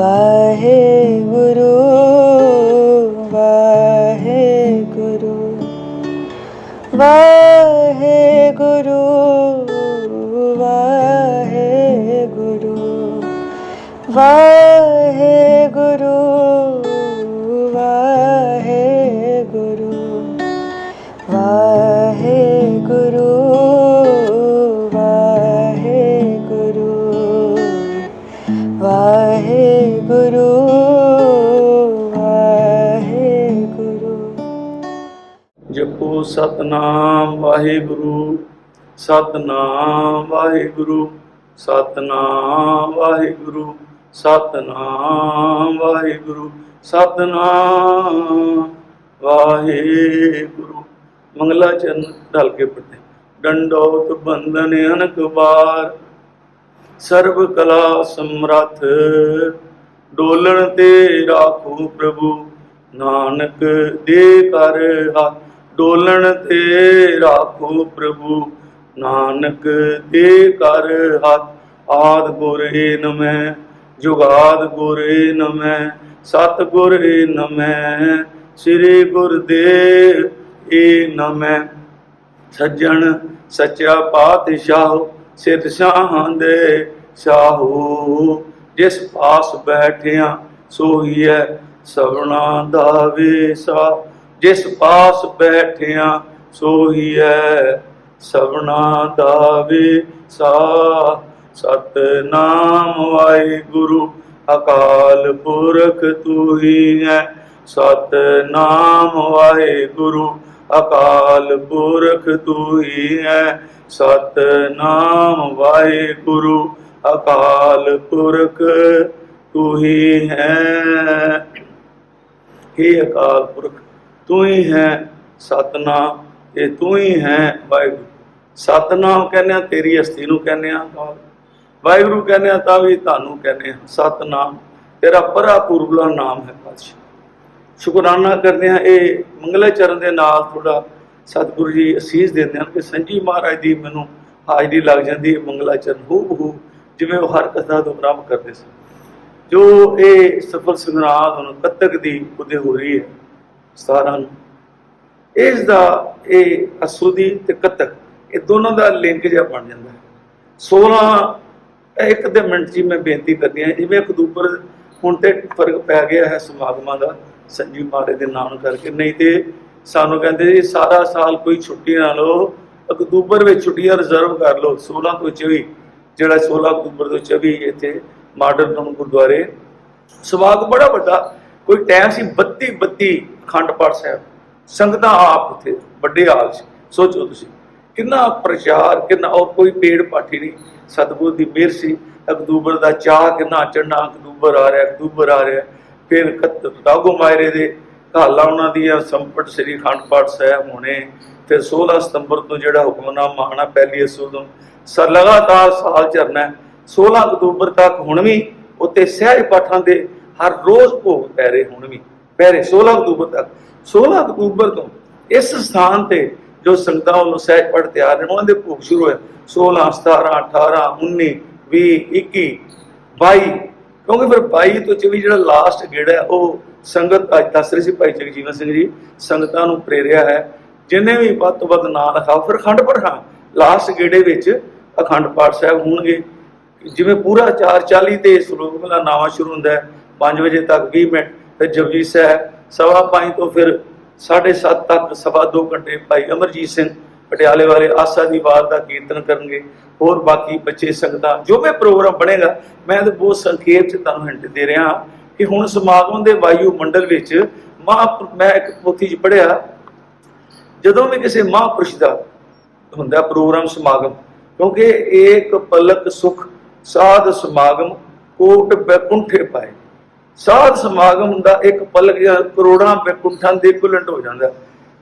ਵਾਹਿਗੁਰੂ ਵਾਹਿਗੁਰੂ ਵਾਹਿਗੁਰੂ ਵਾਹਿਗੁਰੂ ਵਾਹਿਗੁਰੂ ਵਾਹਿਗੁਰੂ ਵਾਹਿਗੁਰੂ ਵਾਹਿਗੁਰੂ ਵਾਹਿਗੁਰੂ ਵਾਹਿਗੁਰੂ। ਜਪੋ ਸਤਨਾਮ ਵਾਹਿਗੁਰੂ ਸਤਨਾਮ ਵਾਹਿਗੁਰੂ ਸਤਨਾਮ ਵਾਹਿਗੁਰੂ ਸਤਨਾਮ ਵਾਹਿਗੁਰੂ ਸਤਨਾਮ ਵਾਹਿਗੁਰੂ। ਮੰਗਲਾ ਚਰਨ ਢਲ ਕੇ ਪੜ੍ਹਦੇ। ਡੰਡੋਤ ਬੰਦਨ ਅਨਕ ਬਾਰ ਸਰਬ ਕਲਾ ਸਮਰੱਥ ਡੋਲਣ ਤੇ ਰਾਖੋ ਪ੍ਰਭੂ ਨਾਨਕ ਦੇ ਕਰ ਹੱਥ ਡੋਲਣ ਤੇ ਰਾਖੋ ਪ੍ਰਭੂ ਨਾਨਕ ਦੇ ਕਰ ਹੱਥ ਆਦ ਗੁਰ ਏ ਨਮੈ ਜੁਗਾਦ ਗੁਰ ਏ ਨਮੈ ਸਤਿਗੁਰ ਏ ਨਮੈ ਸ੍ਰੀ ਗੁਰਦੇਵ ਏ ਨਮੈ। ਸੱਜਣ ਸੱਚਾ ਪਾਤਸ਼ਾਹ ਸਿਰ ਸ਼ਾਹਾਂ ਦੇ ਸ਼ਾਹੋ ਜਿਸ ਪਾਸ ਬੈਠਿਆ ਸੋਈਐ ਸਭਨਾ ਦਾ ਵੇਸਾ ਜਿਸ ਪਾਸ ਬੈਠਿਆ ਸੋਈਐ ਸਭਨਾ ਦਾ ਵੇਸਾ। ਸਤਨਾਮ ਵਾਹਿਗੁਰੂ ਅਕਾਲ ਪੁਰਖ ਤੂੰ ਹੀ ਹੈ ਸਤਨਾਮ ਵਾਹਿਗੁਰੂ ਅਕਾਲ ਪੁਰਖ ਤੂੰ ਹੀ ਹੈ ਸਤਨਾਮ ਵਾਹਿਗੁਰੂ ਅਕਾਲ ਪੁਰਖ ਤੂੰ ਹੀ ਹੈ। हे ਅਕਾਲ ਪੁਰਖ ਤੂੰ ਹੀ ਹੈ ਸਤਨਾਮ ਇਹ ਤੂੰ ਹੀ ਹੈ ਵਾਹਿਗੁਰੂ। ਸਤਨਾਮ ਕਹਿੰਦੇ ਆ ਤੇਰੀ ਹਸਤੀ ਨੂੰ ਕਹਿੰਦੇ ਆ ਵਾਹਿਗੁਰੂ ਕਹਿੰਦੇ ਆ ਤਾਂ ਵੀ ਤੁਹਾਨੂੰ ਕਹਿੰਦੇ ਆ ਸਤਨਾਮ ਤੇਰਾ ਪਰਾ ਪੁਰਬਲਾ ਨਾਮ ਹੈ ਪਾਤਸ਼ਾਹ। ਸ਼ੁਕਰਾਨਾ ਕਰਦੇ ਹਾਂ ਇਹ ਮੰਗਲਾ ਚਰਨ ਦੇ ਨਾਲ ਥੋੜਾ ਸਤਿਗੁਰੂ ਜੀ ਅਸੀਸ ਦਿੰਦੇ ਹਨ ਕਿ ਸੰਜੀ ਮਹਾਰਾਜ ਦੀ ਮੈਨੂੰ ਹਾਜ਼ਰੀ ਲੱਗ ਜਾਂਦੀ ਹੈ ਮੰਗਲਾ ਚਰਨ ਹੂ ਜਿਵੇਂ ਉਹ ਹਰ ਕਥਾ ਤੋਂ ਆਰੰਭ ਕਰਦੇ ਸੀ। ਜੋ ਇਹ ਸਫਲ ਸੰਗਰਾਂਦ ਹੁਣ ਕੱਤਕ ਦੀ ਉਦੇ ਹੋ ਰਹੀ ਹੈ 17 ਨੂੰ ਇਸ ਦਾ ਇਹ ਅਸੁਦੀ ਤੇ ਕੱਤਕ ਇਹ ਦੋਨਾਂ ਦਾ ਲਿੰਕ ਜਿਹਾ ਬਣ ਜਾਂਦਾ ਹੈ। 16 ਇੱਕ ਦੇ ਮਿੰਟ 'ਚ ਮੈਂ ਬੇਨਤੀ ਕਰਦੀ ਹਾਂ ਜਿਵੇਂ ਅਕਤੂਬਰ ਹੁਣ ਤੇ ਫਰਕ ਪੈ ਗਿਆ ਹੈ ਸਮਾਗਮਾਂ ਦਾ ਸੰਜੀ ਮਹਾਰਾਜ ਦੇ ਨਾਮ ਕਰਕੇ ਨਹੀਂ ਤੇ ਸਾਨੂੰ ਕਹਿੰਦੇ ਜੀ ਸਾਰਾ ਸਾਲ ਕੋਈ ਛੁੱਟੀ ਨਾ ਲਓ ਅਕਤੂਬਰ ਵਿੱਚ ਛੁੱਟੀਆਂ ਰਿਜ਼ਰਵ ਕਰ ਲਓ 16 ਤੋਂ 24 ਜਿਹੜਾ 16 ਅਕਤੂਬਰ ਤੋਂ 24 ਇੱਥੇ ਮਾਡਰਨ ਟਾਊਨ ਗੁਰਦੁਆਰੇ ਸਮਾਗਮ ਬੜਾ ਵੱਡਾ ਕੋਈ ਟਾਈਮ ਸੀ 32 ਅਖੰਡ ਪਾਠ ਸਾਹਿਬ ਸੰਗਤਾਂ ਆਪ ਉੱਥੇ ਵੱਡੇ ਹਾਲ 'ਚ ਸੋਚੋ ਤੁਸੀਂ ਕਿੰਨਾ ਪ੍ਰਚਾਰ ਕਿੰਨਾ ਔਰ ਕੋਈ ਪੇੜ ਪਾਠੀ ਨਹੀਂ ਸਤਿਗੁਰ ਦੀ ਮਿਹਰ ਸੀ। ਅਕਤੂਬਰ ਦਾ ਚਾਹ ਕਿੰਨਾ ਚੜ੍ਹਨਾ ਅਕਤੂਬਰ ਆ ਰਿਹਾ ਫਿਰ ਰਾਗੋ ਮਾਇਰੇ ਦੇ ਹਾਲਾਂ ਉਹਨਾਂ ਦੀਆਂ ਸੰਪਟ ਸ੍ਰੀ ਅਖੰਡ ਪਾਠ ਸਾਹਿਬ ਹੋਣੇ ਫਿਰ 16 ਸਤੰਬਰ ਤੋਂ ਜਿਹੜਾ ਹੁਕਮਨਾਮਾ ਆਉਣਾ ਪਹਿਲੀ ਅਸੂਲ ਤੋਂ ਲਗਾਤਾਰ ਸਾਲ ਚਰਨਾ 16 ਅਕਤੂਬਰ ਤੱਕ ਹੁਣ ਵੀ ਉੱਤੇ ਸਹਿਜ ਪਾਠਾਂ ਦੇ ਹਰ ਰੋਜ਼ ਭੋਗ ਪੈ ਰਹੇ ਹੁਣ ਵੀ ਪੈ ਰਹੇ 16 ਅਕਤੂਬਰ ਤੱਕ 16 ਅਕਤੂਬਰ ਤੋਂ ਇਸ ਸਥਾਨ ਤੇ ਜੋ ਸੰਗਤਾਂ ਵੱਲੋਂ ਸਹਿਜ ਪਾਠ ਤਿਆਰ ਨੇ ਉਹਨਾਂ ਦੇ ਭੋਗ ਸ਼ੁਰੂ ਹੋਏ 16 17 18 19 20 21 22 ਕਿਉਂਕਿ ਫਿਰ 22 ਤੋਂ 24 ਜਿਹੜਾ ਲਾਸਟ ਗੇੜਾ ਹੈ ਉਹ ਸੰਗਤ ਅੱਜ ਦੱਸ ਰਹੀ ਸੀ ਭਾਈ ਜਗਜੀਵਨ ਸਿੰਘ ਜੀ ਸੰਗਤਾਂ ਨੂੰ ਪ੍ਰੇਰਿਆ ਹੈ ਜਿੰਨੇ ਵੀ ਵੱਧ ਤੋਂ ਵੱਧ ਨਾਂ ਲਿਖਾਓ ਫਿਰ ਅਖੰਡ ਪਾਠ ਲਾਸਟ ਗੇੜੇ ਵਿੱਚ ਅਖੰਡ ਪਾਠ ਸਾਹਿਬ ਹੋਣਗੇ ਜਿਵੇਂ ਪੂਰਾ 4:40 ਤੇ ਸ਼ਲੋਕ ਵਾਲਾ ਨਾਵਾ ਸ਼ੁਰੂ ਹੁੰਦਾ ਹੈ 5 ਵਜੇ ਤੱਕ 20 ਮਿੰਟ ਫਿਰ ਜਪਜੀ ਸਾਹਿਬ 5:15 ਤੋਂ ਫਿਰ 7:30 ਤੱਕ 2.5 ਘੰਟੇ ਭਾਈ ਅਮਰਜੀਤ ਸਿੰਘ ਪਟਿਆਲੇ ਵਾਲੇ ਆਸਾ ਦੀ ਵਾਰ ਦਾ ਕੀਰਤਨ ਕਰਨਗੇ ਹੋਰ ਬਾਕੀ ਬੱਚੇ ਸੰਗਤਾਂ ਜੋ ਵੀ ਪ੍ਰੋਗਰਾਮ ਬਣੇਗਾ ਮੈਂ ਤਾਂ ਬਹੁਤ ਸੰਖੇਪ 'ਚ ਤੁਹਾਨੂੰ ਹਿੰਟ ਦੇ ਰਿਹਾ ਕਿ ਹੁਣ ਸਮਾਗਮ ਦੇ ਵਾਯੂ ਮੰਡਲ ਵਿੱਚ ਮੈਂ ਇੱਕ ਪੋਥੀ 'ਚ ਪੜ੍ਹਿਆ ਜਦੋਂ ਵੀ ਕਿਸੇ ਮਹਾਂਪੁਰਸ਼ ਦਾ ਹੁੰਦਾ ਪ੍ਰੋਗਰਾਮ ਸਮਾਗਮ ਕਿਉਂਕਿ ਏਕ ਪਲਕ ਸੁਖ ਸਾਧ ਸਮਾਗਮ ਕੋਟ ਬੈਕੁੰਠੇ ਪਾਏ ਸਾਧ ਸਮਾਗਮ ਦਾ ਇੱਕ ਪਲਕ ਜਾਂ ਕਰੋੜਾਂ ਬੈਕੁੰਠਾਂ ਦੇ ਇਕੁਇਵਲੈਂਟ ਹੋ ਜਾਂਦਾ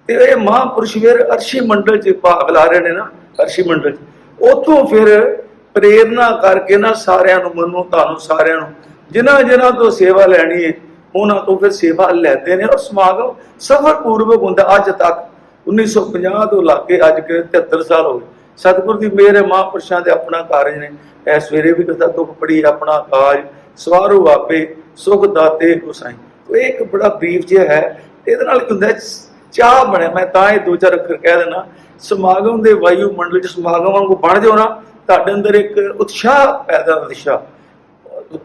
ਤੇ ਇਹ ਮਹਾਂਪੁਰਸ਼ ਵੀਰ ਅਰਸ਼ੀ ਮੰਡਲ 'ਚ ਭਾਗ ਲਾ ਰਹੇ ਨੇ ਨਾ ਅਰਸ਼ੀ ਮੰਡਲ 'ਚ ਉੱਥੋਂ ਫਿਰ ਪ੍ਰੇਰਨਾ ਕਰਕੇ ਨਾ ਸਾਰਿਆਂ ਨੂੰ ਮੈਨੂੰ ਤੁਹਾਨੂੰ ਸਾਰਿਆਂ ਨੂੰ ਜਿਨ੍ਹਾਂ ਤੋਂ ਸੇਵਾ ਲੈਣੀ ਹੈ ਉਹਨਾਂ ਤੋਂ ਫਿਰ ਸੇਵਾ ਲੈਂਦੇ ਨੇ ਔਰ ਸਮਾਗਮ ਸਫਲ ਪੂਰਵਕ ਹੁੰਦਾ ਅੱਜ ਤੱਕ 1950 ਤੋਂ ਲਾ ਕੇ ਅੱਜ ਕੇ 73 ਸਾਲ ਹੋ ਗਏ ਸਤਿਗੁਰ ਦੀ ਮਿਹਰ ਹੈ ਮਹਾਂਪੁਰਸ਼ਾਂ ਦੇ ਆਪਣਾ ਕਾਰਜ ਨੇ ਇਹ ਸਵੇਰੇ ਵੀ ਕਥਾ ਤੋਂ ਪੜੀ ਆਪਣਾ ਕਾਜ ਸਵਾਰੂ ਆਪੇ ਸੁਖ ਦਾਤੇ ਗੁਸਾਈ। तो ਇਹ ਇੱਕ ਬੜਾ ਬਰੀਫ ਜਿਹਾ ਹੈ। ਇਹਦੇ ਨਾਲ ਕੀ ਹੁੰਦਾ, ਚਾਹ ਬਣਿਆ। ਮੈਂ ਤਾਂ ਇਹ ਦੋ ਚਾਰ ਅੱਖਰ ਕਹਿ ਦੇਣਾ, ਸਮਾਗਮ ਦੇ ਵਾਯੂ ਮੰਡਲ 'ਚ ਸਮਾਗਮ ਵਾਂਗੂ ਬਣ ਜਾਓ ਨਾ, ਤੁਹਾਡੇ ਅੰਦਰ ਇੱਕ ਉਤਸ਼ਾਹ ਪੈਦਾ, ਉਤਸ਼ਾਹ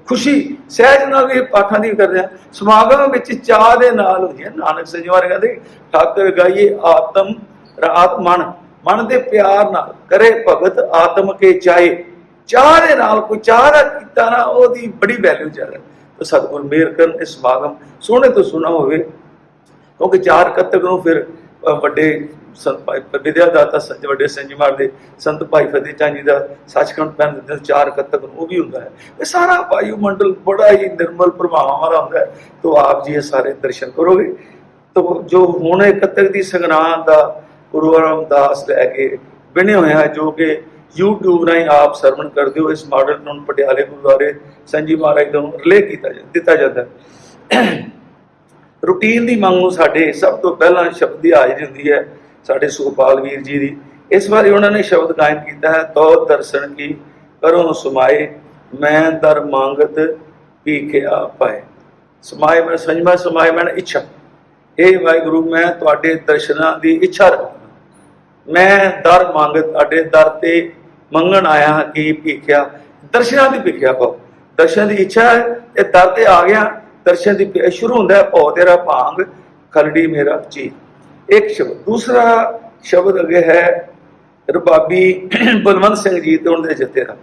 ਖੁਸ਼ੀ ਸਹਿਜ ਨਾਲ ਵੀ ਪਾਠਾਂ ਦੀ ਕਰਦੇ ਆ। ਸਮਾਗਮ ਵਿੱਚ ਚਾਹ ਦੇ ਨਾਲ ਹੁੰਦੀ ਹੈ। ਨਾਨਕ ਸੰਜਵਾਰ ਕਹਿੰਦੇ ਠਾਕਰ ਗਾਈਏ ਆਤਮ ਰਾਤ ਮਨ ਦੇ ਪਿਆਰ ਨਾਲ ਕਰੇ ਭਗਤ ਆਤਮ ਕੇ ਚਾਹੇ। ਚਾਹ ਦੇ ਨਾਲ ਕੋਈ ਚਾਹ ਦਾ ਕੀਤਾ ਨਾ, ਉਹਦੀ ਬੜੀ ਵੈਲਿਊ ਜ਼ਿਆਦਾ। ਤਾਂ ਸਤਿਗੁਰ ਮਿਹਰ ਕਰਨ ਇਹ ਸਮਾਗਮ ਸੋਹਣੇ ਤੋਂ ਸੋਹਣਾ ਹੋਵੇ, ਕਿਉਂਕਿ 4 ਕੱਤਕ ਨੂੰ ਫਿਰ ਵੱਡੇ ਸੰਤ ਭਾਈ ਵਿਦਿਆ ਦਾਤਾ ਵੱਡੇ ਸੰਜਮਾਰ ਦੇ ਸੰਤ ਭਾਈ ਫਤਿਹ ਚੰਦ ਜੀ ਦਾ ਸੱਚਖੰਡ ਪੈਣ ਦੇ 4 ਕੱਤਕ ਨੂੰ ਉਹ ਵੀ ਹੁੰਦਾ ਹੈ। ਇਹ ਸਾਰਾ ਵਾਯੂ ਮੰਡਲ ਬੜਾ ਹੀ ਨਿਰਮਲ ਪ੍ਰਭਾਵਾਂ ਵਾਲਾ ਹੁੰਦਾ ਹੈ। तो आप जी ये सारे दर्शन करोगे। तो जो ਹੁਣ ਇਹ ਕੱਤਕ ਦੀ ਸੰਗਰਾਂਦ ਦਾ ਗੁਰੂ ਰਾਮਦਾਸ ਲੈ ਕੇ ਬਣੇ ਹੋਇਆ ਹੈ, ਜੋ ਕਿ YouTube ਰਾਹੀਂ ਆਪ ਸਰਵਣ ਕਰਦੇ ਹੋ। ਇਸ ਮਾਡਲ ਨੂੰ ਪਟਿਆਲੇ ਗੁਰਦੁਆਰੇ ਸੰਜੀ ਮਹਾਰਾਜ ਤੋਂ ਰਿਲੇ ਦਿੱਤਾ ਜਾਂਦਾ ਹੈ। रूटीन की मंग साढ़े सब तो पहला शब्द की हाजरी होंगी है साढ़े सुखपाल वीर जी की। इस बार उन्होंने शब्द कायम किया है, तो दर्शन की करो समाए मैं दर मांगत भीखिया पाए। समाए मैं संजमा, समाए मैं इच्छा। हे वाहिगुरू मैं तुहाडे दर्शनां की इच्छा रखदा, मैं दर मांगत तुहाडे दर ते मंगण आया कि भीखिया, दर्शनां की भीखिया पाओ। दर्शन की इच्छा है, ये दर ते आ गया। दर्शन की शुरू होता है भौ तेरा भांग खलड़ी मेरा जी। एक शब्द। दूसरा शब्द अगे है रबाबी बलवंत सिंह जी तो उनके जत्थे का।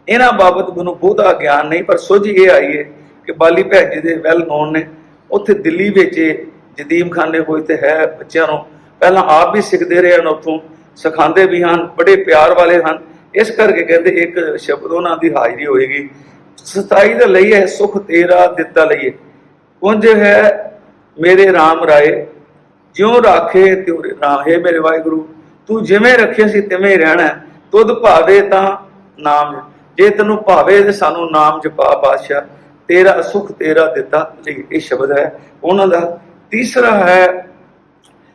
इन्हां बाबत मैनूं बहुता ज्ञान नहीं, पर सुझ ये आई है कि बाली भैन जी के वैल नोन ने। उत्थे दिल्ली में जदीम खाने कोई तो है, बच्चों को पहला आप भी सीखते रहे हैं, उत्थों सिखाते भी हैं, बड़े प्यार वाले हैं। इस करके कहते एक शब्द उन्हों की हाजरी होएगी। 27 का लईए सुख तेरा दिता लईए कुंज है मेरे राम राय ज्यों राखे त्योरे राम। हे मेरे वाहिगुरू तू जिवें रखे सी तिवें रहना, तुद भावे तां नाम, जे तैनूं भावे ते सानू नाम जपा पातशाह, तेरा सुख तेरा दिता लईए। ये शब्द है उन्हां दा। तीसरा है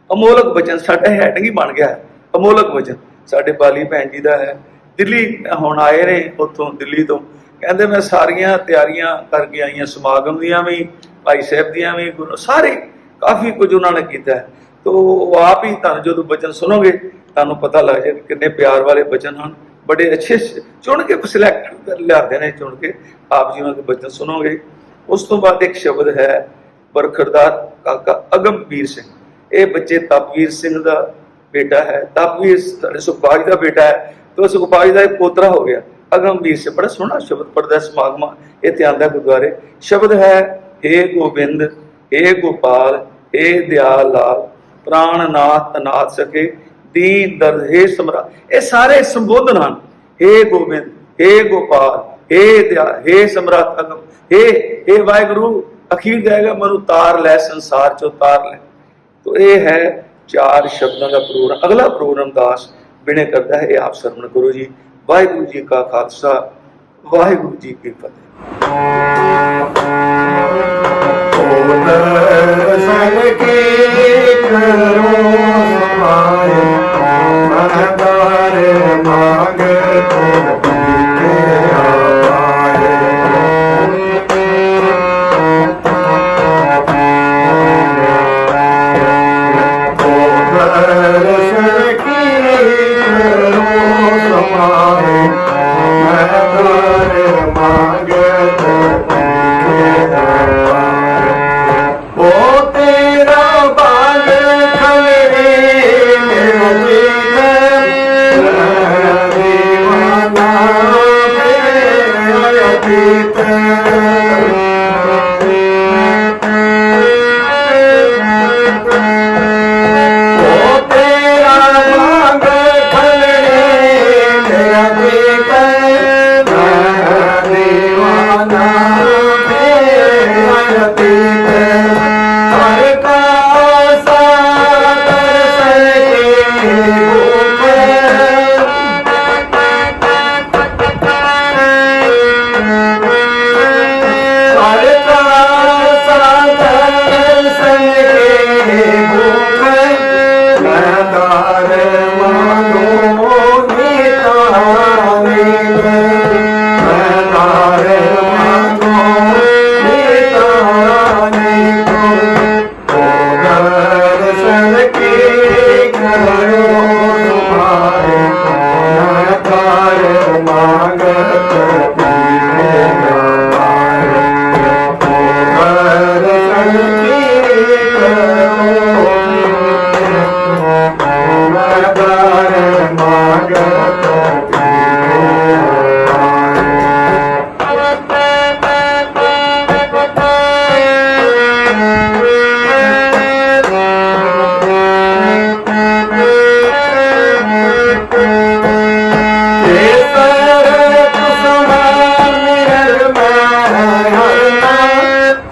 अमोलक वचन, साडा हैडिंग ही बन गया है अमोलक वचन। साडे बाली भैन जी दा है, दिल्ली हुण आए ने, उत्थों दिल्ली तो कहते मैं सारिया तैयारियां करके आई समागम दियां भी, भाई साहब दियां भी, गुरु सारे काफ़ी कुछ उन्होंने किया है। तो आप ही तुम जो वचन सुनोगे तुम पता लग जाए कितने प्यार वाले वचन हैं, बड़े अच्छे चुन के सिलैक्ट कर लियाते हैं, चुन के आप जी उन्होंने वचन सुनोगे। उस तो बाद एक शब्द है बरखड़दार काका अगमवीर सिंह। ये बच्चे तपवीर सिंह का बेटा है, तपवीर सुखपाल का बेटा है, तो सुखपाल का एक पोतरा हो गया अगमवीर से। बड़ा सोहना शब्द पढ़ता समागम इतने आंदा गुरुद्वारे। शब्द है हे गोबिंद, हे गोपाल, हे दयाल लाल, प्राणनाथ नाथ सके दीन दर्द हे समरा। ये सारे संबोधन हैं। हे गोबिंद, हे गोपाल, हे दयाल, हे समरात अगम, हे वाहिगुरू अखीर जाएगा मनु तार लै संसार चो तार लै। तो ये है 4 शब्दों का प्रोग्राम। अगला प्रोग्राम दास बिने करता है, ये आप सरवण करो जी। वाहिगुरू जी का खालसा, वाहिगुरू जी की फतेह।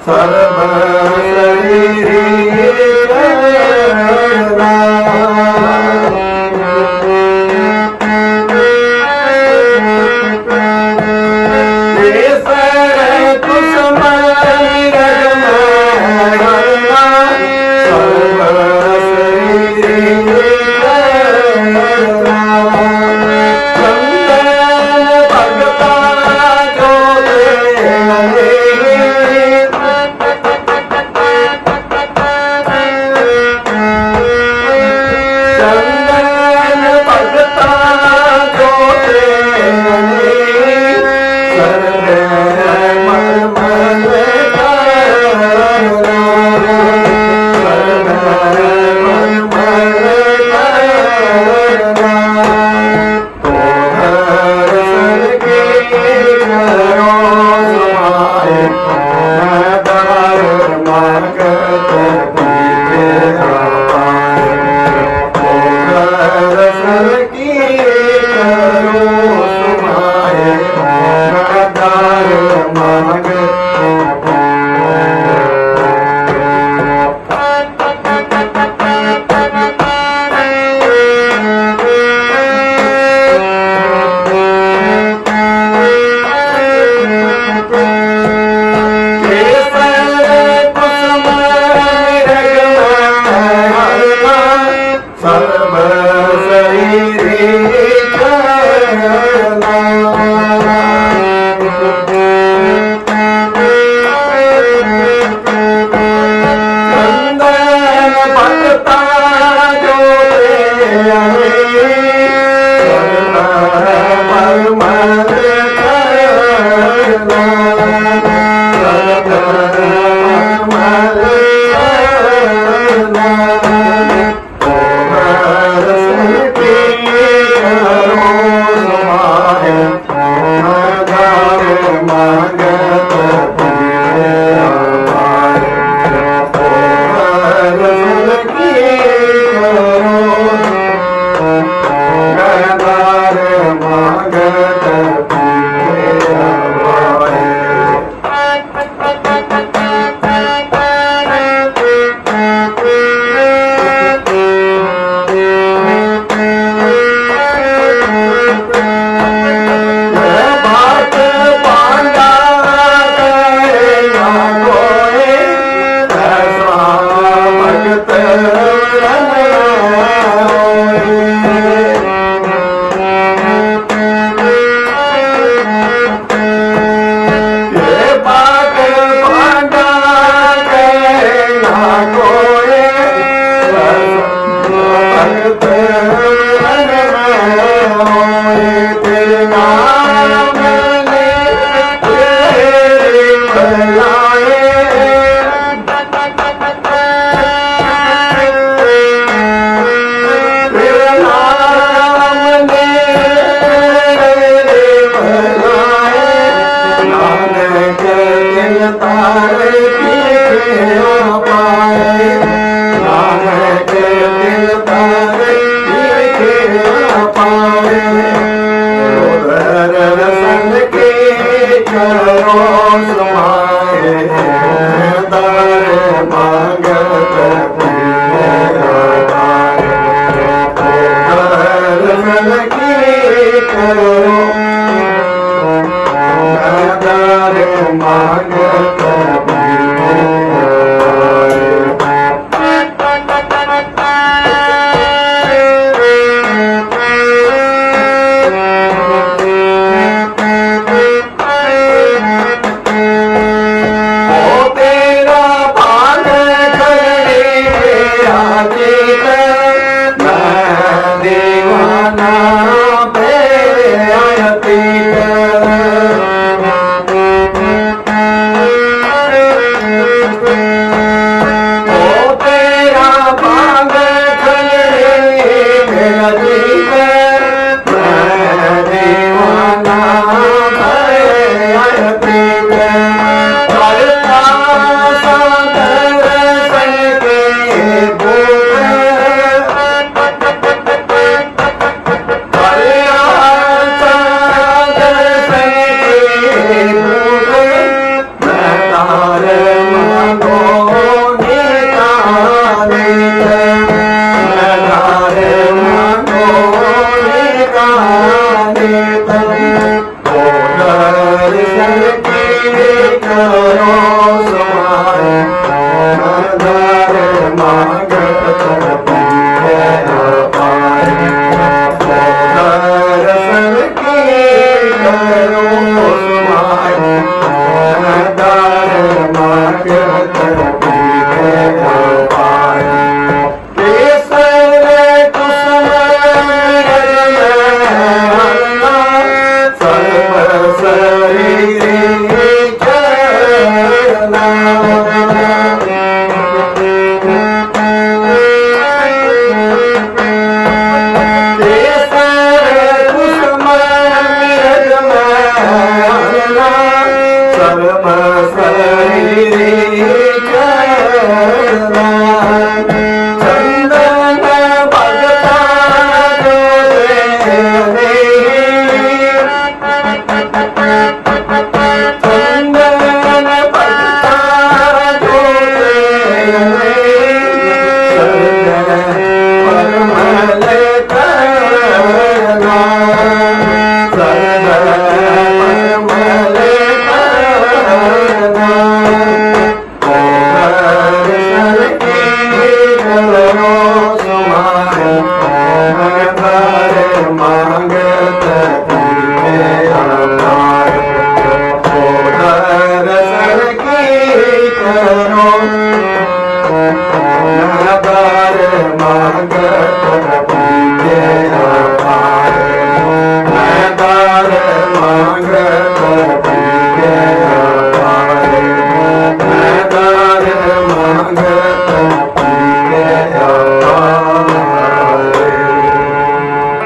ਸਰਬ ਸਰੀਰੀ ਕਰਨਾ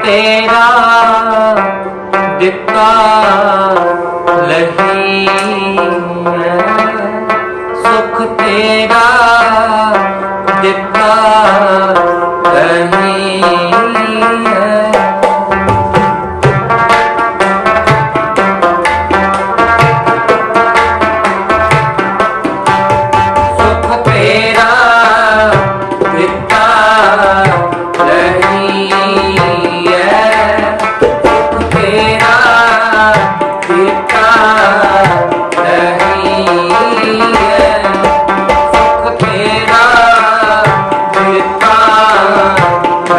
तेरा दिक्का लही है, सुख तेरा दिक्का लही है। सुख तेरा दिक्का लही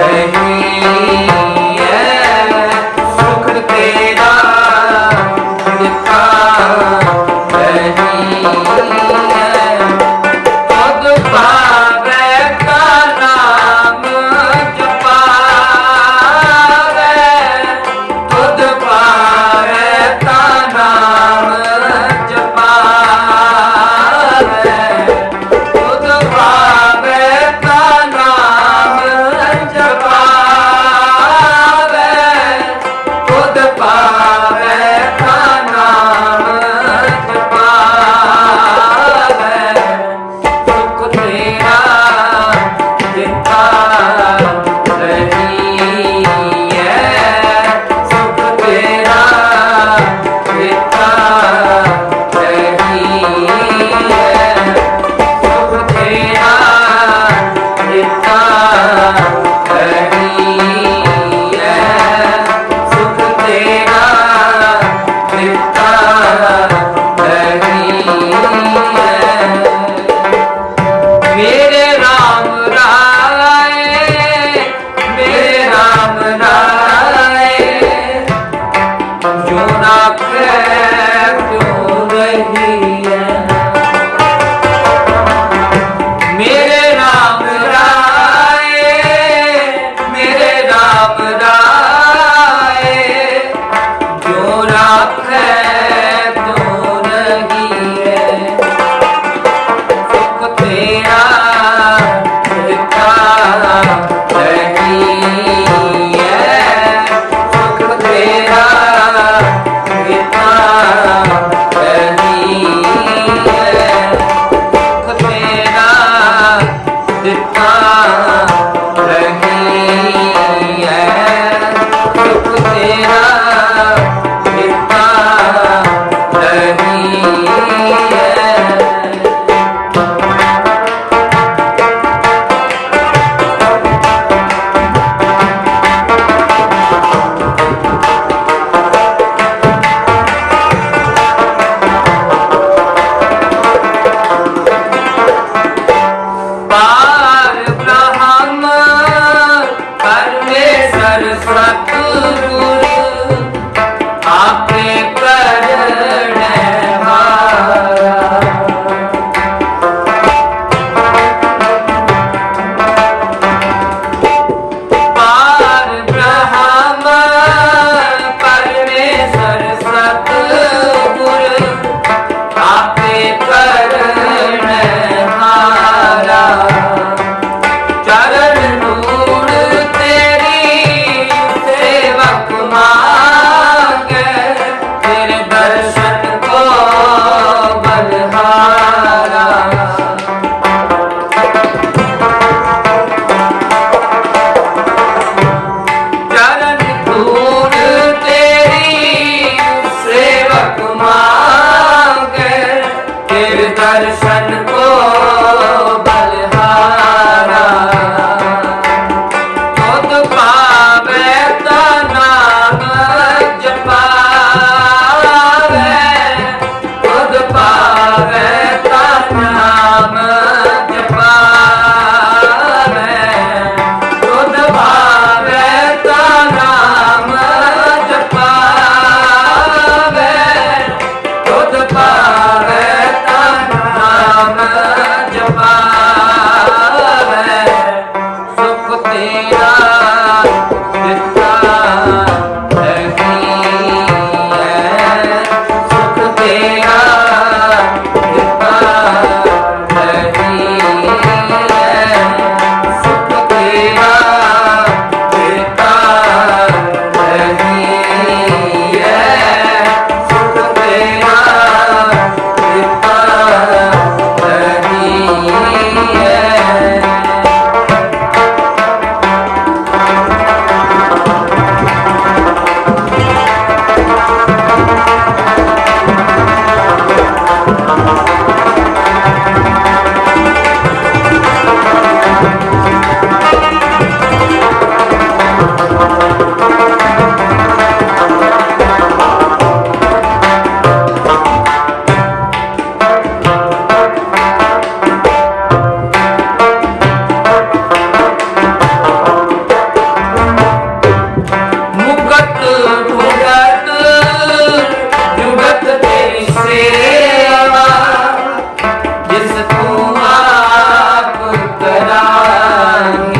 है। दर्शन को बलिहारा खुद पावे ता नाम जपावे खुद पावे ता नाम जपावे खुद पावे ता नाम जपावे खुद पावे ता नाम जपावे सुख तेरा दिता है सुख तेरा दिता है सुख तेरा दिता है सुख तेरा दिता है मुकत भुगत जुगत तेरी सेवा जिस तू आप करानी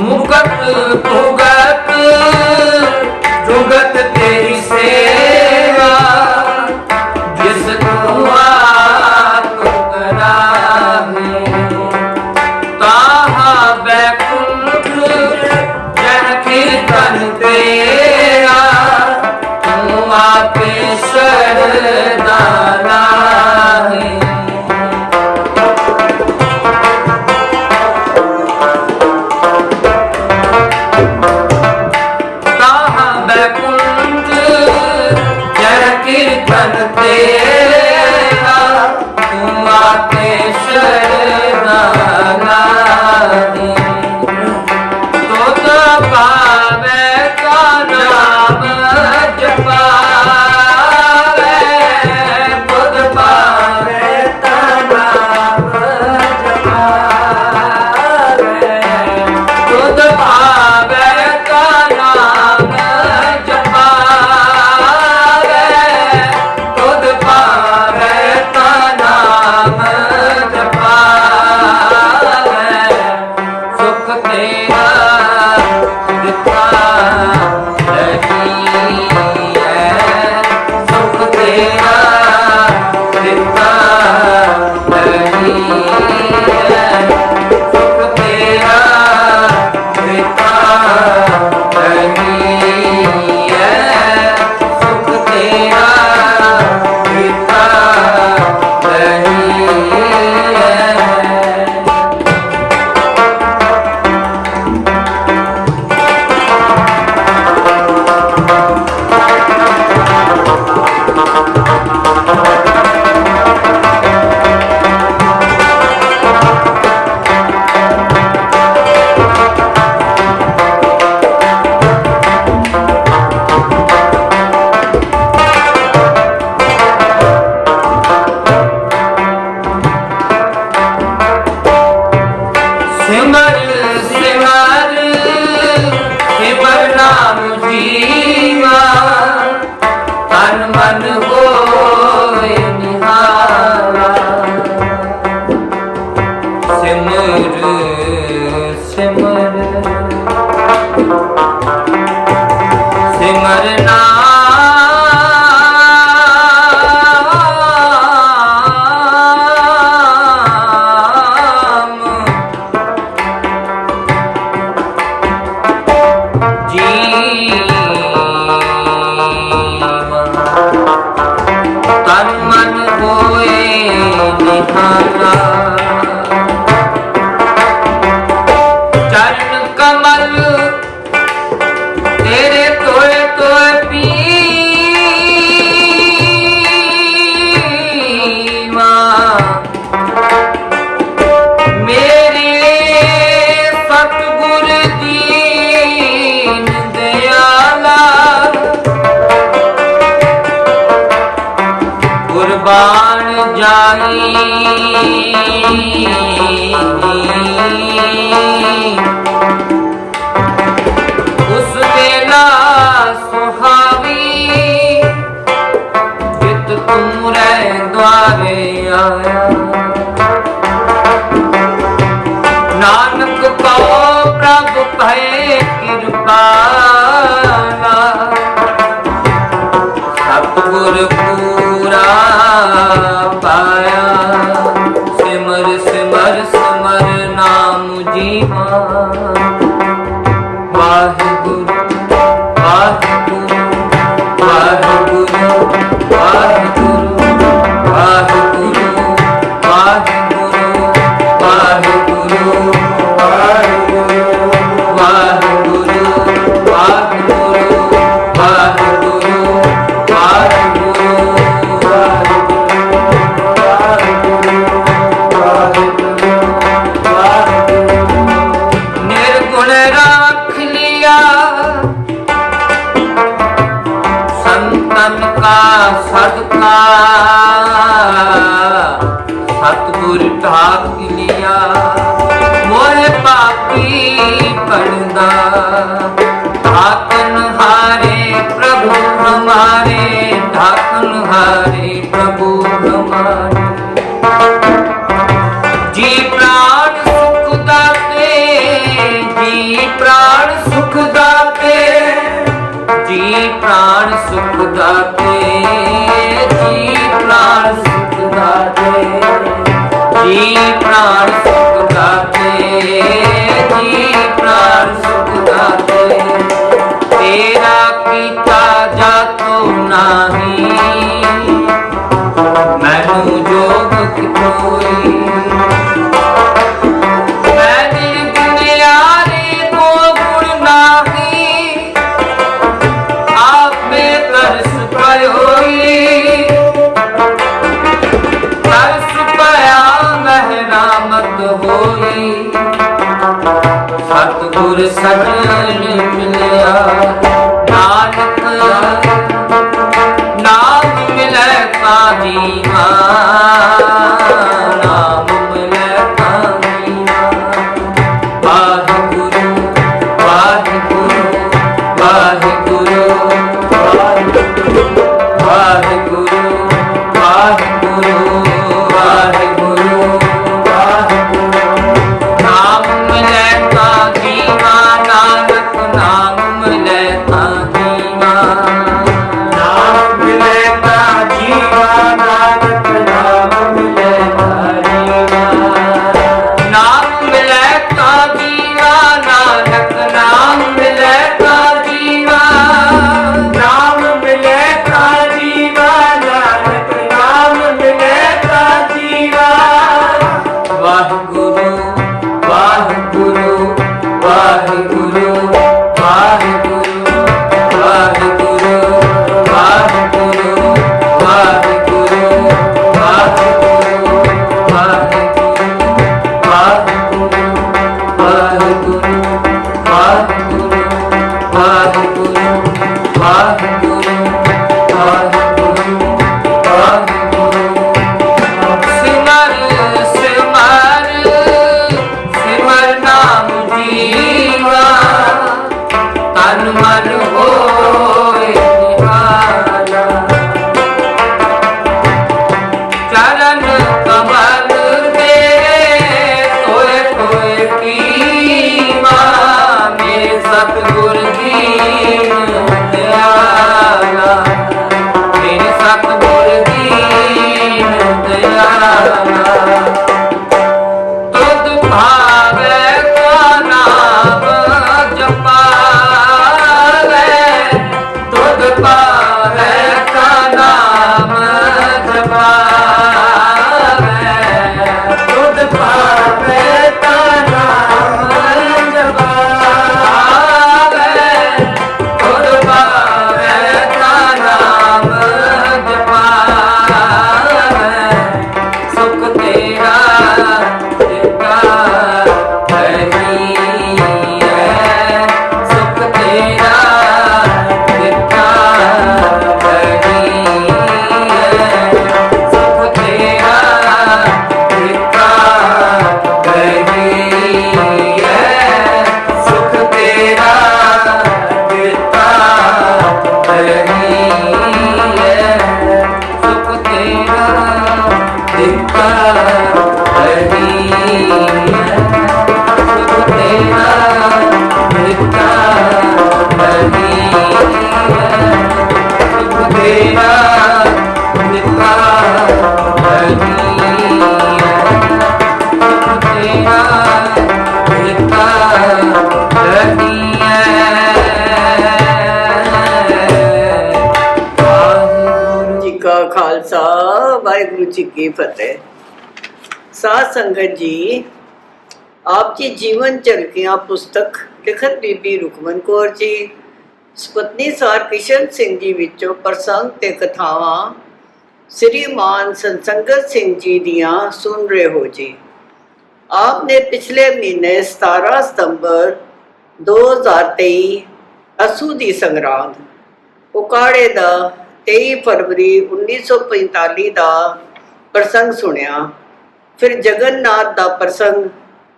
मुकत भुगत जुगत तेरी सेवा जिस तू आप करानी ताहा बैकुंठ जन कीर्तन तेरा तू आपे शरदाना है ताहा बैकुंठ जन कीर्तन तेरा तुम आते शरदाना है तो पावे का नाम जपावे खुद पावे का नाम जपावे खुद पावे का नाम जपावे खुद पावे का नाम जपावे सुख तेरा दिता है सुख तेरा दिता है सुख तेरा दिता है सुख तेरा दिता है सिमर सिमर सिमर नाम जीवा तन मन होए निहारा सिमर सिमर सिमर नाम तन मन होए निहारा चरण कमल ਕੁਰਬਾਨ ਜਾਈ ਉਸ ਵੇਲਾ ਸੁਹਾਵੀ ਜਿਤ ਤੁਮਰੇ ਦੁਆਰੇ ਆਇਆ ਨਾਨਕ ਕੋ ਪ੍ਰਭ ਭਏ ਕਿਰਪਾਲਾ ਸਤਿਗੁਰ ਪੂਰਾ ਪਾਇਆ ਸਿਮਰ ਸਿਮਰ ਸਿਮਰ ਨਾਮ ਜੀਵਾ ਵਾਹਿਗੁਰੂ ਵਾਹਿਗੁਰੂ ਵਾਹਿਗੁਰੂ ਵਾਹਿਗੁਰੂ ਵਾਹਿਗੁਰੂ ਵਾਹਿਗੁਰੂ ਵਾਹਿਗੁਰੂ निर्गुण राख लिया संतन का सदका सतगुर ढाक लिया मोहे पापी पड़दा ढाकन हारे प्रभु हमारे ढाकन हारे प्रभु हमारे जी प्राण सुख दाते जी प्राण सुख दाते जी प्राण सुख दाते जी प्राण सुख दाते जी प्राण सुख दाते जी प्राण सुख दाते तेरा कीता जातो नाही मैनू जोग कितोई सतगुर सजन मिलया नानक नाम मिलै का जीवा नाम मिलै का जीवा वाहिगुरु वाहिगुरु वाहिगुरु वाहिगुरु वाहिगुरु वाहिगुरु नाम मिलै का जीवा नानक नाम मिलै का जीवा नाम मिलै का जीवा नानक नाम मिलै का जीवा नाम मिलै का जीवा नानक नाम मिलै का जीवा नाम मिलै का जीवा ਰਹੀਐ ਸੁਖ ਤੇਰਾ ਦਿੱਤਾ ਰਹੀਐ ਸੁਖ ਤੇਰਾ ਦਿੱਤਾ ਰਹੀਐ ਸੁਖ ਤੇਰਾ ਦਿੱਤਾ ਰਹੀਐ ਸੁਖ ਤੇਰਾ ਦਿੱਤਾ ਰਹੀਐ। ਜੀ ਕਾ ਖਾਲਸਾ ਵਾਹਿਗੁਰੂ ਜੀ ਕੀ ਫਤਿਹ। ਸਾਧ ਸੰਗਤ ਜੀ, ਆਪ ਜੀ ਜੀਵਨ ਝਲਕੀਆਂ ਪੁਸਤਕ ਲਿਖਤ ਬੀਬੀ ਰੁਕਮਨ ਕੌਰ ਜੀ, ਸੁਪਤਨੀ ਸਰ ਕਿਸ਼ਨ ਸਿੰਘ ਜੀ ਵਿੱਚੋਂ ਪ੍ਰਸੰਗ ਤੇ ਕਥਾਵਾਂ श्रीमान सतसंगत सिंह जी दियाँ सुन रहे हो जी। आपने पिछले महीने 17 सितंबर 2023 असू दी संगरांद उकाड़े दा 23 फरवरी 1945 दा प्रसंग सुनिया। फिर जगन्नाथ दा प्रसंग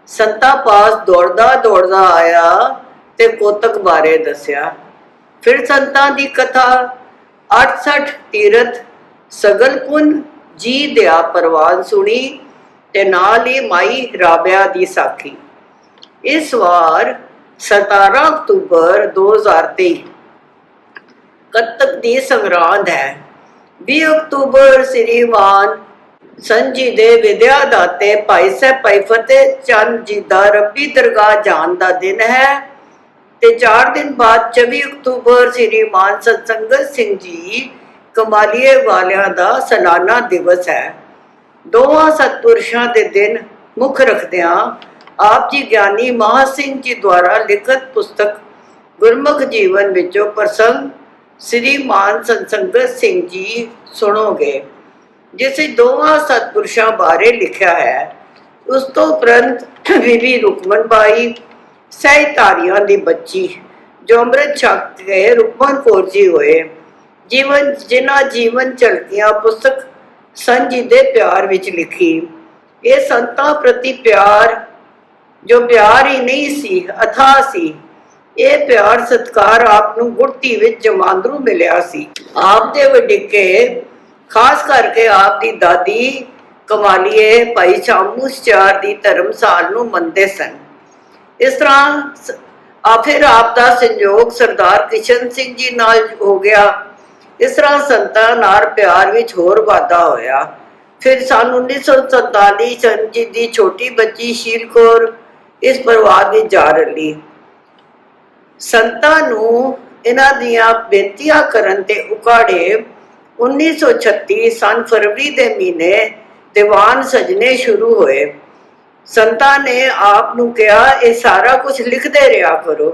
संतां पास दौड़दा दौड़दा आया ते कोतक बारे दस्या। फिर संतां दी कथा 68 तीरथ सगल पुन जी दिया परवान सुनी ते नाल ही माई राबिया दी साखी। इस वार 17 अक्तूबर 2023 कत्तक दी संगरांद है। 20 अक्तूबर श्रीमान संत जी दे विद्या दाते भाई साहब भाई फतेह चंद जी दा रब्बी दरगाह जान दा दिन है ते 4 दिन बाद 24 अक्तूबर श्रीमान सतसंगत सिंह जी कमालीए वालियां दा सालाना दिवस है। दोवां सतपुरुषां दे दिन मुख रखदियां आप जी ज्ञानी महा सिंह जी द्वारा लिखत पुस्तक गुरमुख जीवन विचों प्रसंग श्रीमान सतसंगत सिंह जी सुनोगे, जिस दोवां सतपुरुषां बारे लिखिया है। उस तो उपरंत बीबी रुकमन बाई सहधारियां दी बच्ची जो अमृत छक के रुकमन कौर जी होए, जीवन जिन्हां जीवन झलकियां पुस्तक संत जी दे प्यार विच लिखी। ये संतां प्रति प्यार जो प्यार ही नहीं सी, अथाह सी। ये प्यार सत्कार आप नूं गुड़ती विच जमांदरू मिलिया सी। आप दे वडिके खास करके आप दी दादी कमालीए भाई शामू सचार दी धर्मसाल नूं मनदे सन। इस तरह फिर आप दा संयोग सरदार किशन सिंह जी नाल हो गया। इस तरह संतां नाल प्यार विच होर वाधा होया। फिर सन 1947 संत जी दी छोटी बच्ची शील कौर इस परिवार विच जा रही। संतां नूं इन्हां दियां बेनतियां करन ते उकाड़े 1936 सन फरवरी दे महीने दीवान सजने शुरू होए। संतां ने आप नूं कहा ये सारा कुछ लिखदे रहा करो।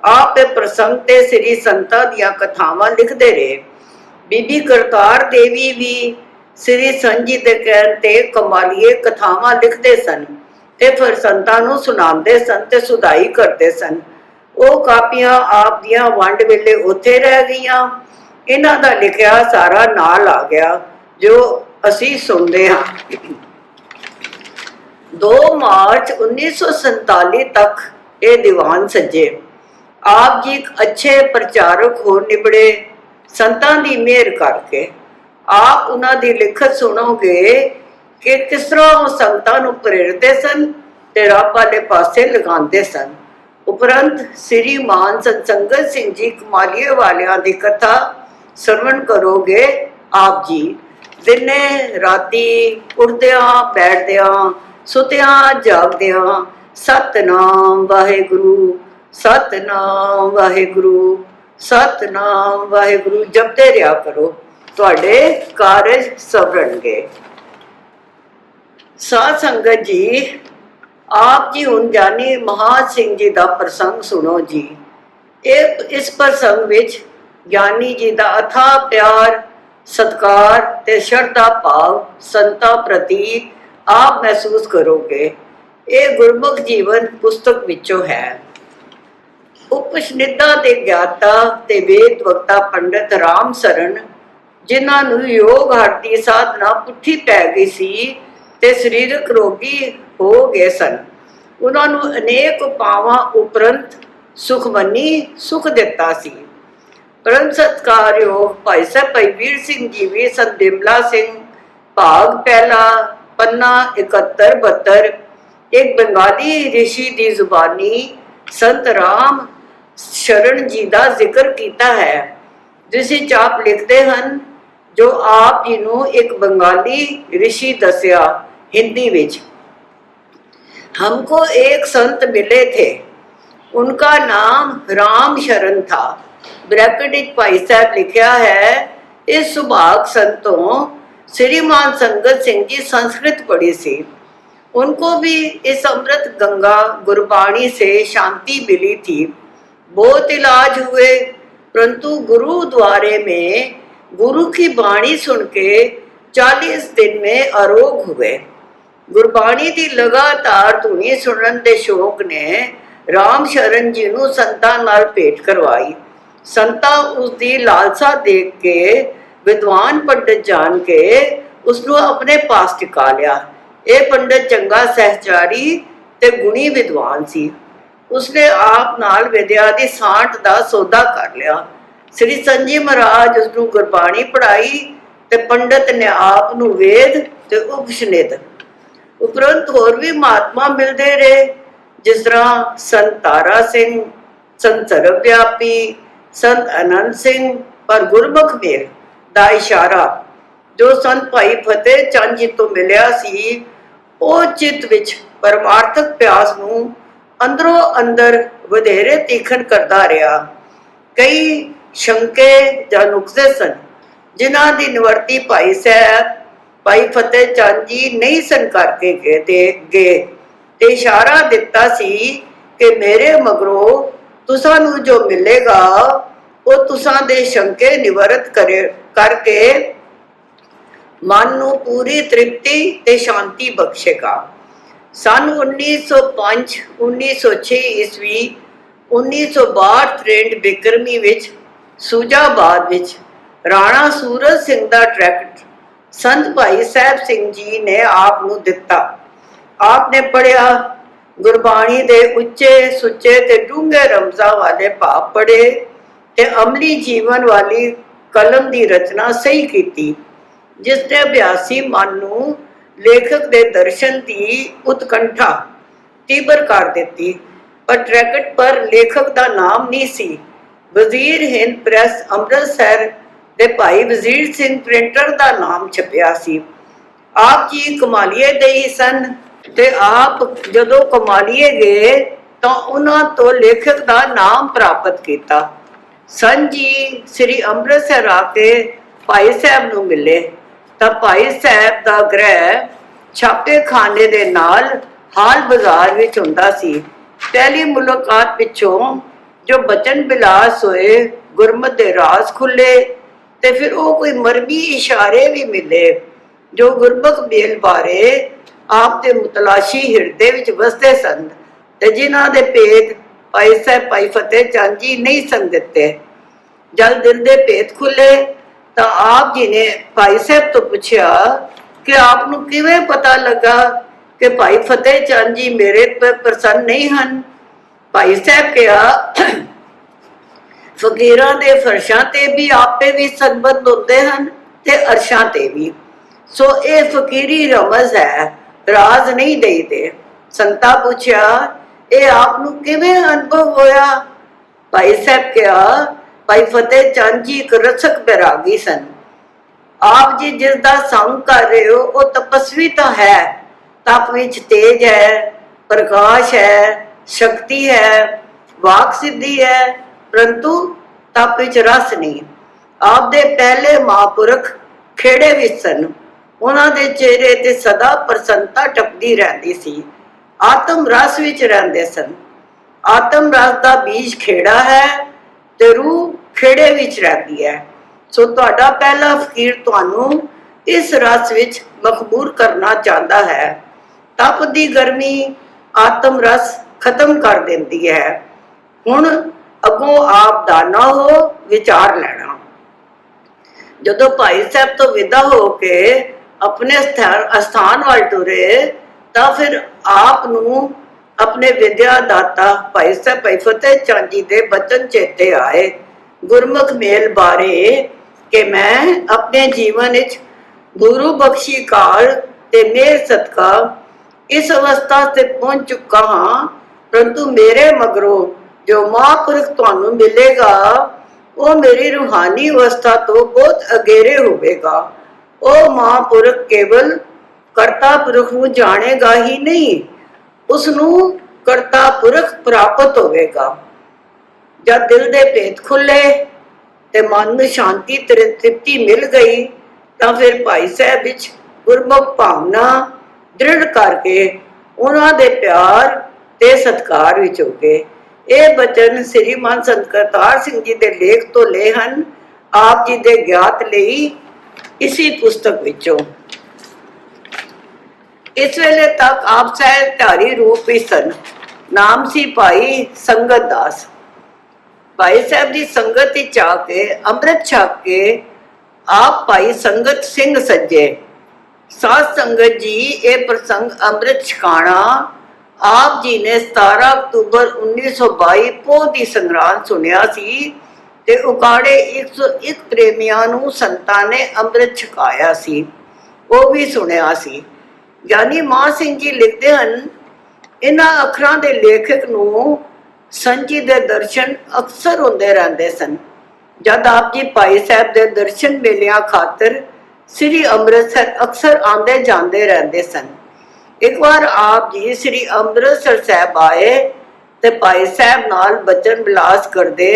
आप ये प्रसंग ते श्री संतां दियां कथावां लिखदे रहे। बीबी करतार देवी भी श्री संत जी दे कहण ते कमालीए कथावां लिखदे सन ते फिर संतां नूं सुणांदे सन ते सुधाई करदे सन। ਉਹ ਕਾਪੀਆਂ ਆਪ ਦੀਆਂ ਵੰਡ ਵੇਲੇ ਉੱਥੇ ਰਹਿ ਗਈਆਂ। ਇਹਨਾਂ ਦਾ ਲਿਖਿਆ ਸਾਰਾ ਨਾਲ ਆ ਗਿਆ ਜੋ ਅਸੀਂ ਸੁਣਦੇ ਹਾਂ। 2 ਮਾਰਚ 1947 ਤੱਕ ਇਹ ਦੀਵਾਨ ਸੱਜੇ। ਆਪ ਜੀ ਇੱਕ ਅੱਛੇ ਪ੍ਰਚਾਰਕ ਹੋ ਨਿਬੜੇ ਸੰਤਾਂ ਦੀ ਮਿਹਰ ਕਰਕੇ। ਆਪ ਉਹਨਾਂ ਦੀ ਲਿਖਤ ਸੁਣੋਗੇ ਕਿ ਕਿਸ ਤਰ੍ਹਾਂ ਉਹ ਸੰਤਾਂ ਨੂੰ ਪ੍ਰੇਰਦੇ ਸਨ ਤੇ ਰੱਬ ਵਾਲੇ ਪਾਸੇ ਲਗਾਉਂਦੇ ਸਨ। उपरंत श्रीमान सतसंगत सिंह जी कमालिए वालियां दी कथा श्रवण करोगे। आप जी दिने राती उठदियां बैठदियां सुतियां जागदियां सतनाम वाहेगुरु सतनाम वाहेगुरु सतनाम वाहेगुरु जपते रहा करो, तुहाडे कारज सवरणगे। साध संगत जी, आप जी हुण जानी महाराज सिंह जी का प्रसंग सुनो जी। इस प्रसंग विच ज्ञानी जी का अथाह प्यार सत्कार ते शरधा भाव संतां प्रति आप महसूस करोगे। ये गुरमुख जीवन पुस्तक विचों है। उपनिषदां दे ज्ञाता ते वेद वक्ता पंडित राम सरन जिन्हां नूं योग हट दी साधना पुठी पै गई सी ते सरीरक रोगी हो गए सन, उन्होंने अनेक उपावां उपरंत सुखमनी सुख दिता सी। परम सत्कारयोग भाई साहब भाई वीर सिंह जी भी संत बिमला सिंह भाग पहला पन्ना 71-72 एक बंगाली ऋषि दी जुबानी संत राम शरण जी का जिक्र किया है, जिस आप लिखते हैं जो आप जी नू एक बंगाली ऋषि दसिया हिंदी विच। हमको एक संत मिले थे, उनका नाम राम शरण था। ब्रैकेट विच भाई साहब लिखा है, इस सुभाग संतों श्रीमान संगत सिंह जी संस्कृत पढ़ी सी, उनको भी इस अमृत गंगा गुरबाणी से शांति मिली थी। बहुत इलाज हुए, परंतु गुरु द्वारे में गुरु की बाणी सुन के 40 दिन में आरोग हुए। गुरबाणी की लगातार धुनी सुनन दे शौक ने राम शरण जी नू संतां नाल भेंट करवाई। संतां उसकी लालसा देख के विद्वान पंडित जान के उसनू अपने पास टिका लिया। यह पंडित चंगा सहचारी ते गुणी विद्वान सी। उसने आप नाल विद्या दी सांठ दा सौदा कर लिया। श्री संजी महाराज उसनू गुरबाणी पढ़ाई ते पंडित ने आप नू वेद ते उपनिषद उपरंत होर भी महात्मा मिलते रहे, जिस तरह संत तारा सिंह, संत सर्वव्यापी, संत आनंद सिंह। पर गुरमुख मेल दा इशारा जो संत भाई फतेह चंद जी तो मिलिया सी, ओ चित विच परमार्थक प्यास नू अंदरों अंदर वधेरे तीखण करता रहा। कई शंके या नुक्से सन जिन्हां दी निवृत्ति भाई साहब भाई फतेह चंद जी नहीं सन करके गए ते इशारा दिता सी कि मेरे मगरों तुसां नू जो मिलेगा वो तुसां दे शंके निवृत्त करके मन नू पूरी तृप्ति ते शांति बख्शेगा। सन 1905 1906 ईस्वी 1962 बिक्रमी विच सूजाबाद विच राणा सूरज सिंह दा ट्रैक्ट संत भाई साहब सिंह जी ने आप नू दिता। आपने पढ़िया, गुरबाणी दे उच्चे सुच्चे ते डूंगे रमजा वाले भाव पढ़े ते अमली जीवन वाली कलम दी रचना सही की, जिसने अभ्यासी मन नू लेखक दे दर्शन की उत्कंठा तीव्र कर देती। पर ट्रैकेट पर लेखक का नाम नहीं सी। वजीर हिंद प्रेस अमृतसर दे भाई वजीर सिंह प्रिंटर का नाम छपिया सी। आप जी कमालिए दे ही सन ते आप जदों कमालिए गए तो उन्हां तो लेखक का नाम प्राप्त किया। सन जी श्री अमृतसर आके भाई साहब नू मिले ਤਾਂ ਭਾਈ ਸਾਹਿਬ ਦਾ ਗ੍ਰਹਿ ਛਾਪੇ ਖਾਨੇ ਦੇ ਨਾਲ ਹਾਲ ਬਾਜ਼ਾਰ ਵਿੱਚ ਹੁੰਦਾ ਸੀ। ਪਹਿਲੀ ਮੁਲਾਕਾਤ ਪਿੱਛੋਂ ਜੋ ਬਚਨ ਬਿਲਾਸ ਹੋਏ, ਗੁਰਮਤ ਦੇ ਰਾਜ਼ ਖੁੱਲੇ ਤੇ ਫਿਰ ਉਹ ਕੋਈ ਮਰਮੀ ਇਸ਼ਾਰੇ ਵੀ ਮਿਲੇ ਜੋ ਗੁਰਮੁਖ ਮੇਲ ਬਾਰੇ ਆਪ ਦੇ ਮੁਤਲਾਸ਼ੀ ਹਿਰਦੇ ਵਿੱਚ ਵਸਦੇ ਸਨ ਤੇ ਜਿਨ੍ਹਾਂ ਦੇ ਭੇਦ ਭਾਈ ਸਾਹਿਬ ਭਾਈ ਫਤਿਹ ਚੰਦ ਜੀ ਨਹੀਂ ਸਨ ਦਿੱਤੇ। ਜਦ ਦਿਲ ਦੇ ਭੇਦ ਖੁੱਲੇ तो आप जी ने भाई साहब तो पूछा कि आपनू किवें पता लगा कि भाई फतेह चंद जी मेरे पर प्रसन्न नहीं हैं। भाई साहब कहा, फकीरां दे फरशां ते भी आपे भी संबंध होते हैं ते अरशां ते भी, सो ये फकीरी रमज है, राज नहीं देते। संता पूछा, ये आपनू किवें अनुभव होया? भाई साहब कहा, भाई फतेह चंद जी एक रसक बैरागी सन। आप जी जिसका संग कर रहे हो वो तपस्वी तो है, तप विच तेज है, प्रकाश है, शक्ति है, वाक सिद्धि है, परंतु तप विच रस नहीं। आप दे पहले महापुरख खेड़े विच सन, उन्हां दे चेहरे ते सदा प्रसन्नता टपदी रहती सी, आत्म रस विच रहंदे सन। आत्म रस का बीज खेड़ा है ते रूह खेड़े विच रहती है। सो तुहाडा पहला फकीर तुहानू इस रस विच मखबूर करना चाहता है। तप दी गर्मी आत्म रस खत्म कर देती है। हुण अगों आप दाना हो विचार लेना। जदों भाई साहब तो विदा हो के अपने स्थान वाल टुरे तो फिर आप नू अपने विद्या दाता भाई साहब भाई फतेह चंद जी दे बचन चेते आए ਗੁਰਮੁਖ ਮੇਲ ਬਾਰੇ ਕਿ ਮੈਂ ਆਪਣੇ ਜੀਵਨ ਵਿੱਚ ਗੁਰੂ ਬਖਸ਼ੀ ਕਾਲ ਤੇ ਮੇਰ ਸਦਕਾ ਇਸ ਅਵਸਥਾ ਤੇ ਪਹੁੰਚ ਚੁੱਕਾ ਹਾਂ, ਪਰੰਤु ਮੇਰੇ ਮਗਰੋਂ ਜੋ ਮਹਾਂਪੁਰਖ ਤੁਹਾਨੂੰ ਮਿਲੇਗਾ ਉਹ ਮੇਰੀ ਰੂਹਾਨੀ ਅਵਸਥਾ ਤੋਂ ਬਹੁਤ ਅਗੇਰੇ ਹੋਵੇਗਾ। ਉਹ ਮਹਾਂਪੁਰਖ ਕੇਵਲ ਕਰਤਾ ਪੁਰਖ ਨੂੰ ਜਾਣੇਗਾ ਹੀ ਨਹੀਂ, ਉਸ ਨੂੰ ਕਰਤਾ ਪੁਰਖ ਪ੍ਰਾਪਤ ਹੋਵੇਗਾ। ਜਦ ਦਿਲ ਦੇ ਭੇਦ ਖੁੱਲੇ ਤੇ ਮਨ ਨੂੰ ਸ਼ਾਂਤੀ ਤੇ ਤ੍ਰਿਪਤੀ ਮਿਲ ਗਈ ਤਾਂ ਫਿਰ ਭਾਈ ਸਾਹਿਬ ਵਿੱਚ ਗੁਰਮੁਖ ਭਾਵਨਾ ਦ੍ਰਿੜ ਕਰਕੇ ਉਹਨਾਂ ਦੇ ਪਿਆਰ ਤੇ ਸਤਿਕਾਰ ਵਿੱਚ ਹੋ ਗਏ। ਇਹ ਬਚਨ ਸ੍ਰੀਮਾਨ ਸੰਤ ਕਰਤਾਰ ਸਿੰਘ ਜੀ ਦੇ ਲੇਖ ਤੋਂ ਲਏ ਹਨ, ਆਪ ਜੀ ਦੇ ਗਿਆਤ ਲਈ ਇसी ਪੁਸਤਕ ਵਿੱਚੋਂ। ਇਸ ਵੇਲੇ ਤੱਕ ਆਪ ਸਹਿਜ ਧਾਰੀ ਰੂਪ ਵਿੱਚ ਸਨ। ਨਾਮ ਸੀ ਭਾਈ ਸੰਗਤ ਦਾਸ। ਭਾਈ ਸਾਹਿਬ ਦੀ ਸੰਗਤ ਵਿੱਚ ਆ ਕੇ ਅੰਮ੍ਰਿਤ ਛਕ ਕੇ ਆਪ ਭਾਈ ਸੰਗਤ ਸਿੰਘ ਸੱਜੇ। ਸਾਧ ਸੰਗਤ ਜੀ, ਇਹ ਪ੍ਰਸੰਗ ਅੰਮ੍ਰਿਤ ਛਕਾਣਾ ਆਪ ਜੀ ਨੇ 17 ਅਕਤੂਬਰ 1922 ਪੋਹ ਦੀ ਸੰਗਰਾਂਦ ਸੁਣਿਆ ਸੀ ਤੇ ਉਕਾੜੇ 101 ਪ੍ਰੇਮੀਆਂ ਨੂੰ ਸੰਤਾਂ ਨੇ ਅੰਮ੍ਰਿਤ ਛਕਾਇਆ ਸੀ, ਉਹ ਵੀ ਸੁਣਿਆ ਸੀ। ਗਿਆਨੀ ਮਾਨ ਸਿੰਘ ਜੀ ਲਿਖਦੇ ਹਨ, ਇਹਨਾਂ ਅੱਖਰਾਂ ਦੇ ਲੇਖਕ ਨੂੰ ਸੰਤ ਜੀ ਦੇ ਦਰਸ਼ਨ ਅਕਸਰ ਹੁੰਦੇ ਰਹਿੰਦੇ ਸਨ। ਜਦ ਆਪ ਜੀ ਭਾਈ ਸਾਹਿਬ ਦੇ ਦਰਸ਼ਨ ਮੇਲਿਆਂ ਖਾਤਰ ਸ੍ਰੀ ਅੰਮ੍ਰਿਤਸਰ ਅਕਸਰ ਆਉਂਦੇ ਜਾਂਦੇ ਰਹਿੰਦੇ ਸਨ। ਇੱਕ ਵਾਰ ਆਪ ਜੀ ਸ੍ਰੀ ਅੰਮ੍ਰਿਤਸਰ ਸਾਹਿਬ ਆਏ ਤੇ ਭਾਈ ਸਾਹਿਬ ਨਾਲ ਬਚਨ ਬਿਲਾਸ ਕਰਦੇ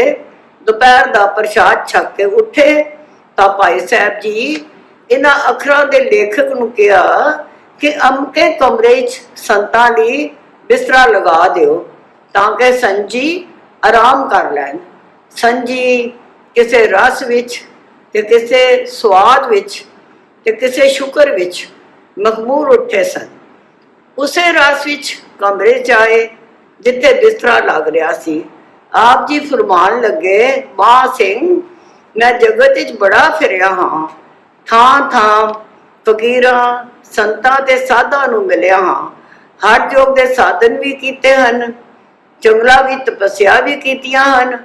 ਦੁਪਹਿਰ ਦਾ ਪ੍ਰਸ਼ਾਦ ਛਕ ਕੇ ਉੱਠੇ ਤਾਂ ਭਾਈ ਸਾਹਿਬ ਜੀ ਇਹਨਾਂ ਅੱਖਰਾਂ ਦੇ ਲੇਖਕ ਨੂੰ ਕਿਹਾ ਕਿ ਅਮਕੇ ਕਮਰੇ 'ਚ ਸੰਤਾਂ ਲਈ ਬਿਸਤਰਾ ਲਗਾ ਦਿਓ ਤਾਂ ਕਿ ਸੰਤ ਜੀ ਆਰਾਮ ਕਰ ਲੈਣ। ਸੰਤ ਜੀ ਕਿਸੇ ਰਸ ਵਿੱਚ ਤੇ ਕਿਸੇ ਸਵਾਦ ਵਿੱਚ ਤੇ ਕਿਸੇ ਸ਼ੁਕਰ ਵਿੱਚ ਮਖਮੂਰ ਉੱਠੇ ਸਨ। ਉਸੇ ਰਸ ਵਿੱਚ ਕਮਰੇ 'ਚ ਆਏ ਜਿੱਥੇ ਬਿਸਤਰਾ ਲੱਗ ਰਿਹਾ ਸੀ। ਆਪ ਜੀ ਫਰਮਾਨ ਲੱਗੇ, ਮਾਂ ਸਿੰਘ, ਮੈਂ ਜਗਤ ਵਿੱਚ ਬੜਾ ਫਿਰਿਆ ਹਾਂ, ਥਾਂ ਥਾਂ ਫਕੀਰਾਂ ਸੰਤਾਂ ਤੇ ਸਾਧਾਂ ਨੂੰ ਮਿਲਿਆ ਹਾਂ, ਹਰ ਯੋਗ ਦੇ ਸਾਧਨ ਵੀ ਕੀਤੇ ਹਨ, ਜੰਗਲਾਂ ਵੀ ਤਪੱਸਿਆ ਵੀ ਕੀਤੀਆਂ ਹਨ,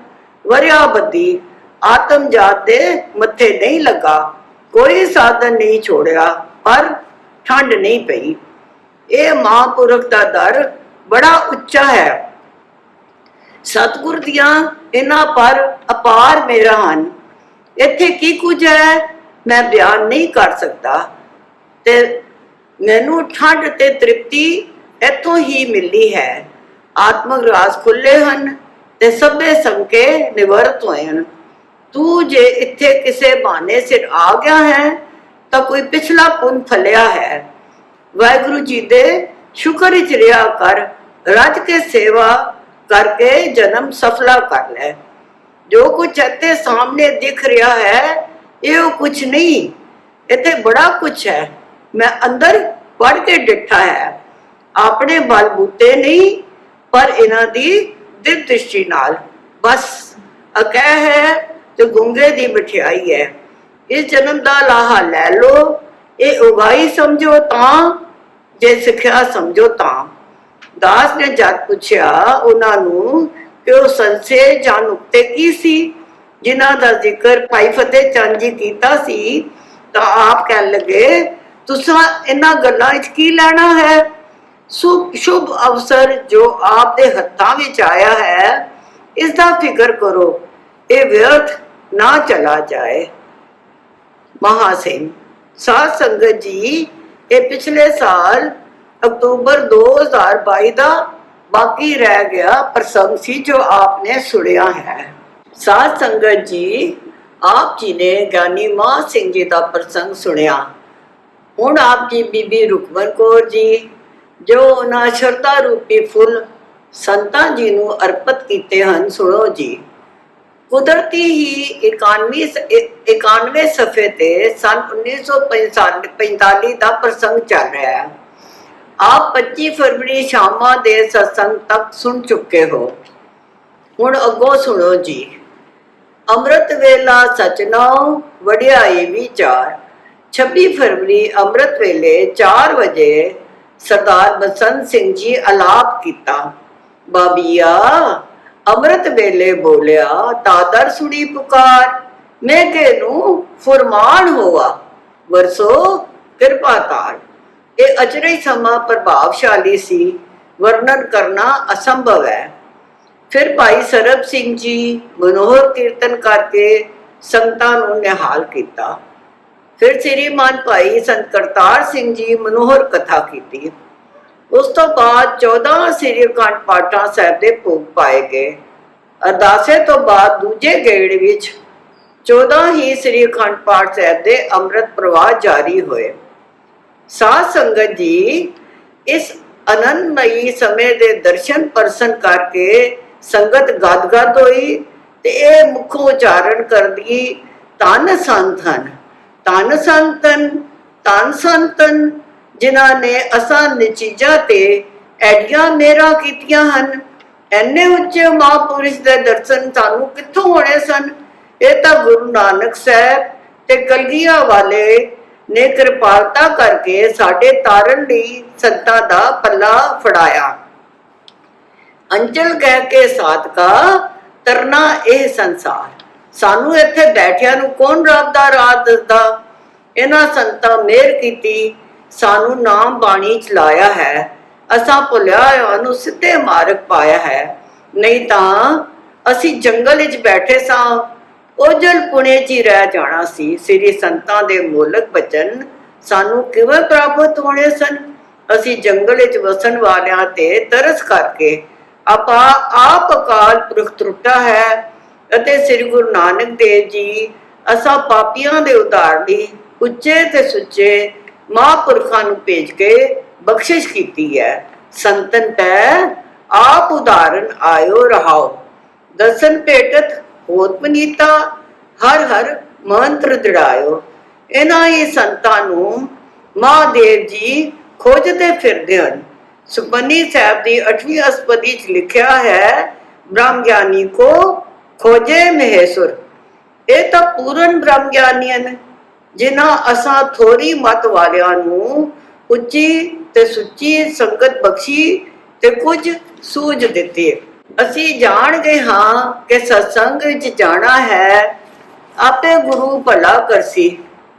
ਵਰਿਆ ਬੱਦੀ ਆਤਮ ਜਾਤ ਦੇ ਮੱਥੇ ਨਹੀਂ ਲੱਗਾ, ਕੋਈ ਸਾਧਨ ਨਹੀਂ ਛੋੜਿਆ, ਪਰ ਠੰਡ ਨਹੀਂ ਪਈ। ਇਹ ਮਹਾਂਪੁਰਖ ਦਾ ਦਰ ਬੜਾ ਉੱਚਾ ਹੈ। ਸਤਿਗੁਰ ਦੀਆਂ ਇਹਨਾਂ ਪਰ ਅਪਾਰ ਮੇਰਾ ਹਨ। ਇੱਥੇ ਕੀ ਕੁਝ ਹੈ ਮੈਂ ਬਿਆਨ ਨਹੀਂ ਕਰ ਸਕਦਾ ਤੇ ਮੈਨੂੰ ਠੰਡ ਤੇ ਤ੍ਰਿਪਤੀ ਇੱਥੋਂ ਹੀ ਮਿਲਦੀ ਹੈ। ਆਤਮਕ ਰਾਜ ਖੁੱਲੇ ਹਨ ਤੇ ਸਭੇ ਸੰਕੇ ਨਿਵਰਤ ਹੋਏ ਹਨ। ਤੂੰ ਜੇ ਇੱਥੇ ਕਿਸੇ ਬਹਾਨੇ ਸਿਰ ਆ ਗਿਆ ਹੈ ਤਾਂ ਕੋਈ ਪਿਛਲਾ ਪੁੰਨ ਫਲਿਆ ਹੈ। ਵਾਹਿਗੁਰੂ ਜੀ ਦੇ ਸ਼ੁਕਰ ਵਿੱਚ ਰਿਹਾ ਕਰ, ਰੱਜ ਕੇ ਸੇਵਾ करके जन्म सफला कर ले। जो कुछ इत्थे सामने दिख रहा है ये कुछ नहीं, इत्थे बड़ा कुछ है। मैं अंदर पढ़ के डिठा है, अपने बलबूते नहीं पर इन्हां दी दिल दृष्टि नाल। बस अकह है तो गुंगे दी मिठाई है। इस जन्म दा लाहा लै लो, ये उगाई समझो तां, जे सिक्ख्या समझो तां। दास ने जद पूछया उन्हां नूं कि वो संशय जां नुक्ते की सी जिन्हां दा जिक्र भाई फतेह चंद जी कीता सी, तां आप कहन लगे तुसां इन्हां गल्लां विच की लैणा है। शुभ अवसर जो आप दे हत्थां विच आया है इसदा फिक्र करो, ये व्यर्थ ना चला जाए। महासिंह साध संगत जी, ये पिछले साल अक्टूबर 2022 का बाकी रह गया प्रसंग सी जो आपने सुनिया है। साध संगत जी, आप जी ने ज्ञानी मान सिंह जी का प्रसंग सुनिया। हुण आप जी बीबी रुकमन कौर जी जो उन्हां शरधा रूपी फुल संतां जी नूं अर्पित कीते हन, सुनो जी। कुदरती ही 91 सफ़े ते सन 1945 का प्रसंग चल रहा है। आप 25 फरवरी शामा दे सत्संग तक सुन चुके हो। हुण अगों सुनो जी। अमृत वेला सच नाओ वडियाई विचार। 26 फरवरी अमृत वेले 4 बजे सरदार बसंत सिंह जी अलाप किता। बाबिया ਅੰਮ੍ਰਿਤ ਵੇਲੇ ਬੋਲਿਆ ਤਾਦਰ ਸੁਣੀ ਪੁਕਾਰ, ਮੈਂ ਕਿਨੂੰ ਫੁਰਮਾਨ ਹੋਵਾ ਵਰਸੋ ਕਿਰਪਾ ਤਾਰ। ਇਹ ਅਚਰਜ ਸਮਾਂ ਪ੍ਰਭਾਵਸ਼ਾਲੀ ਸੀ, ਵਰਣਨ ਕਰਨਾ ਅਸੰਭਵ ਹੈ। ਫਿਰ ਭਾਈ ਸਰਬ ਸਿੰਘ ਜੀ ਮਨੋਹਰ ਕੀਰਤਨ ਕਰਕੇ ਸੰਗਤਾਂ ਨੂੰ ਨਿਹਾਲ ਕੀਤਾ। ਫਿਰ ਸ੍ਰੀਮਾਨ ਭਾਈ ਸੰਤ ਕਰਤਾਰ ਸਿੰਘ ਜੀ ਮਨੋਹਰ ਕਥਾ ਕੀਤੀ। ਉਸ ਤੋਂ ਬਾਅਦ 14 ਸ੍ਰੀ ਅਖੰਡ ਪਾਠਾਂ ਸਾਹਿਬ ਦੇ ਭੋਗ ਪਾਏ ਗਏ। ਅਰਦਾਸੇ ਤੋਂ ਬਾਅਦ ਦੂਜੇ ਗੇੜ ਵਿੱਚ 14 ਹੀ ਸ੍ਰੀ ਅਖੰਡ ਪਾਠ ਸਾਹਿਬ ਦੇ ਅੰਮ੍ਰਿਤ ਪ੍ਰਵਾਹ ਜਾਰੀ ਹੋਏ। ਸਾਧ ਸੰਗਤ ਜੀ, ਇਸ ਆਨੰਦਮਈ ਸਮੇਂ ਦੇ ਦਰਸ਼ਨ ਪਰਸਨ ਕਰਕੇ ਸੰਗਤ ਗਦਗਦ ਹੋਈ ਤੇ ਇਹ ਮੁੱਖੋਂ ਉਚਾਰਨ ਕਰਦੀ, ਧੰਨ ਸੰਤ ਹਨ, ਧੰਨ ਸੰਤਨ, ਧੰਨ ਸੰਤਨ, ਜਿਨ੍ਹਾਂ ਨੇ ਅਸਾਂ ਨਿਚੀਜਾਂ ਤੇ ਐਡੀਆਂ ਮੇਰਾ ਕੀਤੀਆਂ ਹਨ। ਐਨੇ ਉੱਚੇ ਮਹਾਂਪੁਰਸ਼ ਦੇ ਦਰਸ਼ਨ ਸਾਨੂੰ ਕਿੱਥੋਂ ਹੋਣੇ ਸਨ? ਇਹ ਤਾਂ ਗੁਰੂ ਨਾਨਕ ਸਾਹਿਬ ਤੇ ਕਲਗੀਆਂ ਵਾਲੇ ਨੇ ਕਿਰਪਾਲਤਾ ਕਰਕੇ ਸਾਡੇ ਤਾਰਨ ਲਈ ਸੰਤਾਂ ਦਾ ਪੱਲਾ ਫੜਾਇਆ। ਅੰਚਲ ਕਹਿ ਕੇ ਸਾਧਕਾ ਤਰਨਾ ਇਹ ਸੰਸਾਰ। ਸਾਨੂੰ ਇੱਥੇ ਬੈਠਿਆਂ ਨੂੰ ਕੌਣ ਰੱਬ ਦਾ ਰਾਹ ਦੱਸਦਾ? ਇਹਨਾਂ ਸੰਤਾਂ ਮਿਹਰ ਕੀਤੀ, ਸਾਨੂੰ ਨਾਮ ਬਾਣੀ ਚਲਾਇਆ ਹੈ, ਅਸਾਂ ਭੁੱਲਿਆ ਹੋਇਆ ਨੂੰ ਸਿੱਧੇ ਮਾਰਗ ਪਾਇਆ ਹੈ। ਨਹੀਂ ਤਾਂ ਅਸੀਂ ਜੰਗਲ ਵਿੱਚ ਬੈਠੇ ਸਾਂ, ਓਜਲ ਪੁਣੇ 'ਚ ਹੀ ਰਹਿ ਜਾਣਾ ਸੀ। ਸ੍ਰੀ ਸੰਤਾਂ ਦੇ ਮੋਲਕ ਬਚਨ ਸਾਨੂੰ ਕਿਵੇਂ ਪ੍ਰਾਪਤ ਹੋਣੇ ਸਨ? ਅਸੀਂ ਜੰਗਲ ਵਿੱਚ ਵਸਣ ਵਾਲਿਆਂ ਤੇ ਤਰਸ ਕਰਕੇ ਆਪ ਅਕਾਲ ਪੁਰਖ ਟੁੱਟਾ ਹੈ ਅਤੇ ਸ੍ਰੀ ਗੁਰੂ ਨਾਨਕ ਦੇਵ ਜੀ ਅਸਾਂ ਪਾਪੀਆਂ ਦੇ ਉਧਾਰ ਲਈ ਉੱਚੇ ਤੇ ਸੁੱਚੇ ਮਹਾਂਪੁਰਖਾਂ ਨੂੰ ਭੇਜ ਕੇ ਬਖਸ਼ਿਸ਼ ਕੀਤੀ ਹੈ। ਸੰਤਨ ਤੈ ਆਪ ਉਦਾਹਰਨ ਆਇਓ ਰਹਾਓ, ਦਰਸ਼ਨ ਭੇਟਤ ਹੋਤ ਪਨੀਤਾ, ਹਰ ਹਰ ਮੰਤਰ ਦ੍ਰਿੜਾਇਓ। ਇਹਨਾਂ ਹੀ ਸੰਤਾਂ ਨੂੰ ਮਹਾਦੇਵ ਜੀ ਖੋਜਦੇ ਫਿਰਦੇ ਹਨ। ਸੁਖਮਨੀ ਸਾਹਿਬ ਦੀ 8ਵੀਂ ਅਸਪਦੀ 'ਚ ਲਿਖਿਆ ਹੈ, ਬ੍ਰਹਮ ਗਿਆਨੀ ਕੋ ਖੋਜੇ ਮਹੇਸ਼ੁਰ। ਇਹ ਤਾਂ ਪੂਰਨ ਬ੍ਰਹਮ ਗਿਆਨੀ ਹਨ, ਜਿਨ੍ਹਾਂ ਅਸਾਂ ਥੋੜੀ ਮਤ ਵਾਲਿਆਂ ਨੂੰ ਉੱਚੀ ਤੇ ਸੁੱਚੀ ਸੰਗਤ ਬਖਸ਼ੀ ਤੇ ਕੁਝ ਸੂਝ ਦਿੱਤੀ। ਅਸੀਂ ਜਾਣ ਗਏ ਹਾਂ ਕਿ ਸਤਸੰਗ ਵਿੱਚ ਜਾਣਾ ਹੈ, ਆਪੇ ਗੁਰੂ ਭਲਾ ਕਰਸੀ।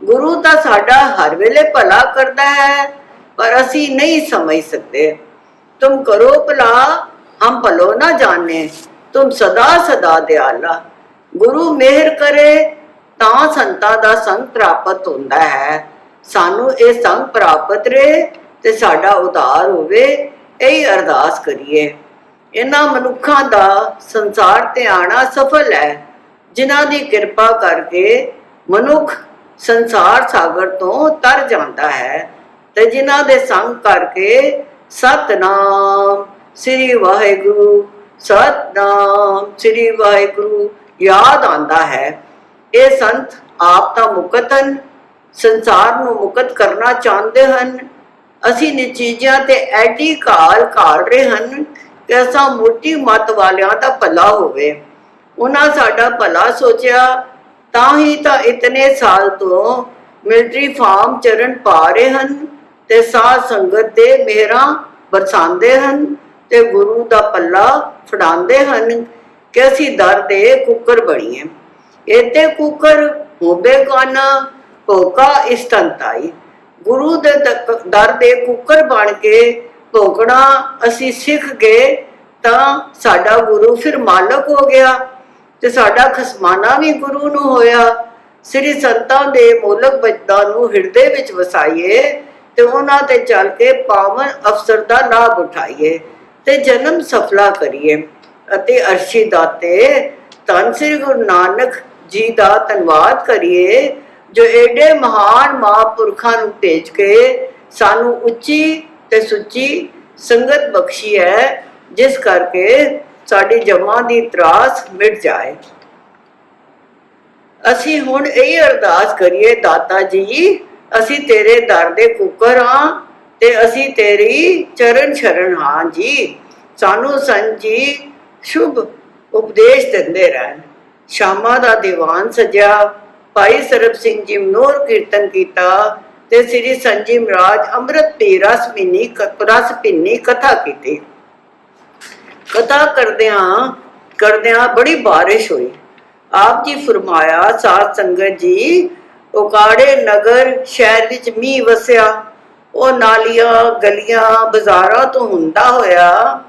ਗੁਰੂ ਤਾਂ ਸਾਡਾ ਹਰ ਵੇਲੇ ਭਲਾ ਕਰਦਾ ਹੈ, पर असी नहीं समझ सकते। तुम करो भला हम भलो ना जाने, तुम सदा सदा दयाला। गुरु मेहर करे तां संतां दा संग प्राप्त होंदा है। सानू ये संग प्राप्त रहे ते साडा उद्धार होवे, यही अरदास करिए। इन्हां मनुखां दा संसार ते आना सफल है, जिन्हां दी किरपा करके मनुख संसार सागर तो तर जाता है ते जिन्हां दे संग करके सतनाम श्री वाहिगुरु, सतनाम श्री वाहिगुरु याद आंदा है। ये संत आप तां मुकत हन, संसार नूं मुकत करना चाहते हन। असी निचीजियां ते ऐडी घाल घाल रहे हन कि असां मोटी मत वालियां दा भला होवे। उन्हां साडा भला सोचिया तां ही तां इतने साल तो मिलिटरी फार्म चरण पा रहे हन ते साध संगत ते मेहरां बरसांदे हन ते गुरु दा पल्ला फड़ांदे हन कि असी दर दे कुकर बणीए। इते कुकर होबे गाना भोका इस्तंताई। गुरु दे दर दे कुकर बन के भोकना असी सीख गए तां साडा गुरु फिर मालक हो गया ते साडा खसमाना भी गुरु नूं होया। श्री संतां दे मोलक बचनां नूं हिरदे विच वसाइए ते उन्हां ते चल के पावन अवसर दा लाभ उठाइए ते जन्म सफला करिए अते अर्शी दाते धन श्री गुरु नानक जी दा धन्नवाद करिए जो एडे महान महापुरखां नूं भेज के सानू उच्ची ते सुच्ची संगत बख्शी है, जिस करके साडी जमां दी त्रास मिट जाए। असी हुण यही अरदास करिए, दाता जी असी तेरे दर दे कुकर हाँ ते असी तेरी चरण शरण हाँ जी। सानू संत जी शुभ उपदेश दिंदे रहन। शामा दा दीवान सजिया, भाई सरब सिंह जी मनोहर कीर्तन किया ते श्री संत जी महाराज अमृत पी रस पीनी कथा की। कथा करदियां करदियां बड़ी बारिश हुई। आप जी फरमाया साध संगत जी उकाड़े नगर शहर विच मीह वसिया, ਉਹ ਨਾਲੀਆਂ ਗਲੀਆਂ ਬਾਜ਼ਾਰਾਂ ਤੋਂ ਹੁੰਦਾ ਹੋਇਆ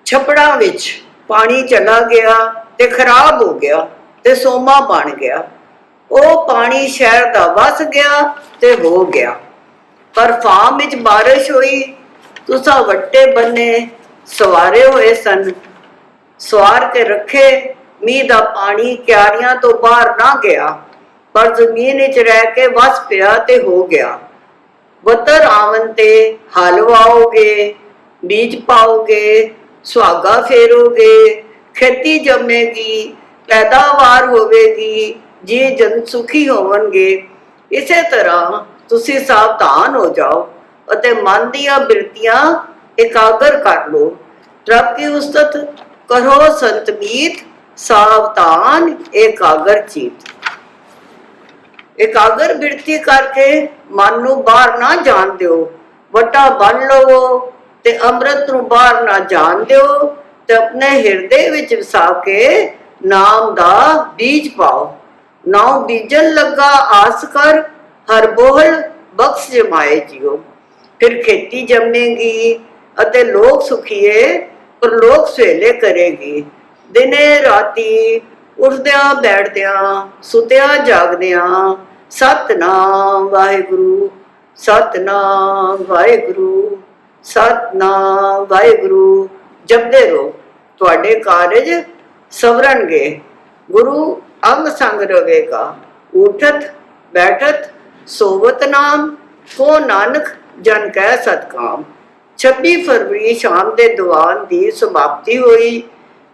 ਛਪੜਾਂ ਵਿੱਚ ਪਾਣੀ ਚਲਾ ਗਿਆ ਤੇ ਖਰਾਬ ਹੋ ਗਿਆ ਤੇ ਸੋਮਾ ਬਣ ਗਿਆ। ਉਹ ਪਾਣੀ ਸ਼ਹਿਰ ਦਾ ਵਸ ਗਿਆ ਤੇ ਹੋ ਗਿਆ। ਪਰ ਫਾਮ ਵਿੱਚ ਬਾਰਿਸ਼ ਹੋਈ, ਤੁਸਾਂ ਵੱਟੇ ਬੰਨੇ ਸਵਾਰੇ ਹੋਏ ਸਨ, ਸਵਾਰ ਕੇ ਰੱਖੇ, ਮੀਂਹ ਦਾ ਪਾਣੀ ਕਿਆਰੀਆਂ ਤੋਂ ਬਾਹਰ ਨਾ ਗਿਆ ਪਰ ਜ਼ਮੀਨ ਵਿੱਚ ਰਹਿ ਕੇ ਵਸ ਪਿਆ ਤੇ ਹੋ ਗਿਆ। वतर आवन ते हल वाओगे, बीज पाओगे, सुहागा फेरोगे, खेती जमेगी, पैदावार होवेगी, जी जन सुखी होवणगे। इसे तरह तुसी सावधान हो जाओ अते मन दियां बिरतियां एकागर कर लो। रब की उस्तत करो संतमीत, सावधान एकागर चीत। एकागर बिरती करके मन नू बाहर ना जान दिओ, वटा बन लवो ते अमृत नू बाहर ना जान दिओ ते अपने हिरदे विच वसा के नाम दा बीज पाओ। नाउ बीजन लगा आस कर, हर बोहल बख्श जमाए जियो। फिर खेती जमेगी अते लोग सुखीए, पर लोग सवेले करेगी। दिने राती उठदियां बैठदियां सुतियां जागदियां सतनाम वाहिगुरु, सतनाम वाहिगुरु, सतनाम वाहिगुरु जपदे रहो, तुहाडे कारज सवरनगे। गुरु अंग संग रवेगा। उठत बैठत सोवत नाम, को नानक जन कह सतकाम। 26 फरवरी शाम दे दीवान दी समाप्ति हुई।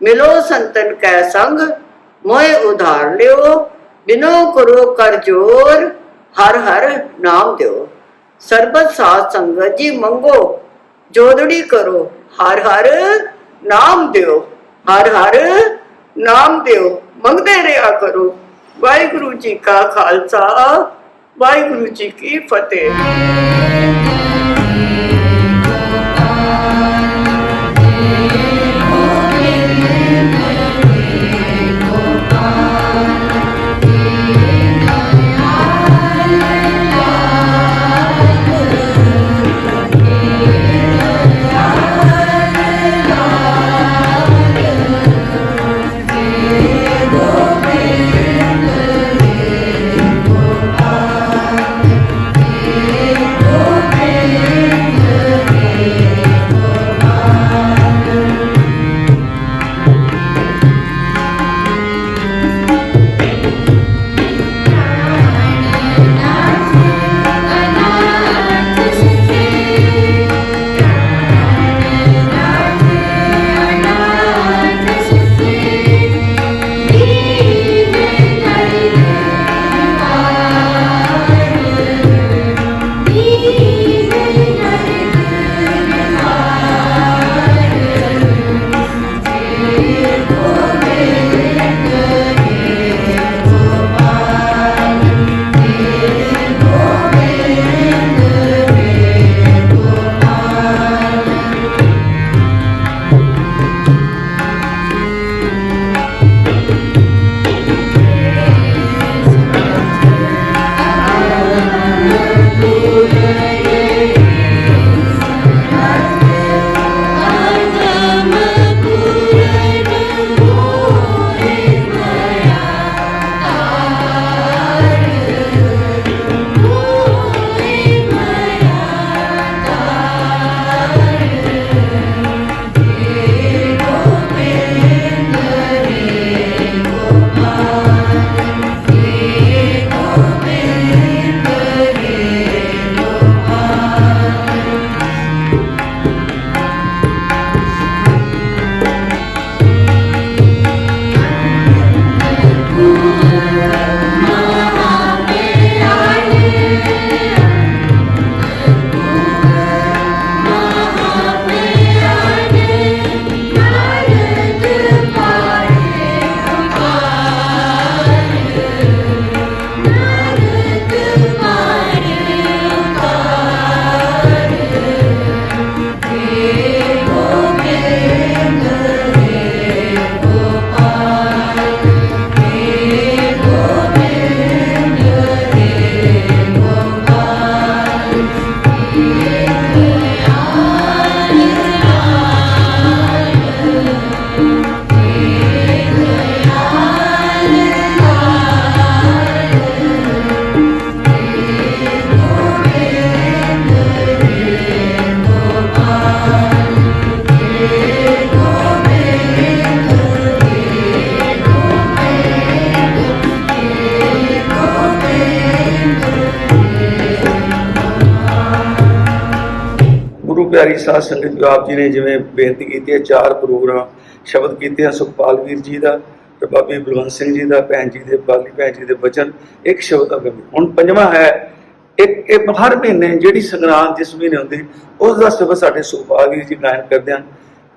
मिलो संतन कै संग, मोए उधार लियो, बिनो करो कर जोर, हर हर नाम दियो। सरबत साध संगत जी मंगो, जोदड़ी करो, हर हर नाम दियो, हर हर नाम दियो, मंगते रहा करो। वाहिगुरु जी का खालसा, वाहिगुरु जी की फतेह। ਪਿਆਰੀ ਸਾਧ ਸੰਗਤ ਜੋ ਆਪ ਜੀ ਨੇ ਜਿਵੇਂ ਬੇਨਤੀ ਕੀਤੀ ਹੈ 4 ਪ੍ਰੋਗਰਾਮ ਸ਼ਬਦ ਕੀਤੇ ਹਨ ਸੁਖਪਾਲ ਵੀਰ ਜੀ ਦਾ ਤੇ ਬਾਬੀ ਬਲਵੰਤ ਸਿੰਘ ਜੀ ਦਾ ਭੈਣ ਜੀ ਦੇ ਬਾਲੀ ਭੈਣ ਜੀ ਦੇ ਬਚਨ ਇੱਕ ਸ਼ਬਦ ਦਾ ਕਵੀ ਹੁਣ ਪੰਜਵਾਂ ਹੈ ਇੱਕ ਹਰ ਮਹੀਨੇ ਜਿਹੜੀ ਸੰਗਰਾਂਦ ਜਿਸ ਮਹੀਨੇ ਹੁੰਦੀ ਉਸ ਦਾ ਸ਼ਬਦ ਸਾਡੇ ਸੁਖਪਾਲ ਵੀਰ ਜੀ ਗਾਇਨ ਕਰਦੇ ਹਨ।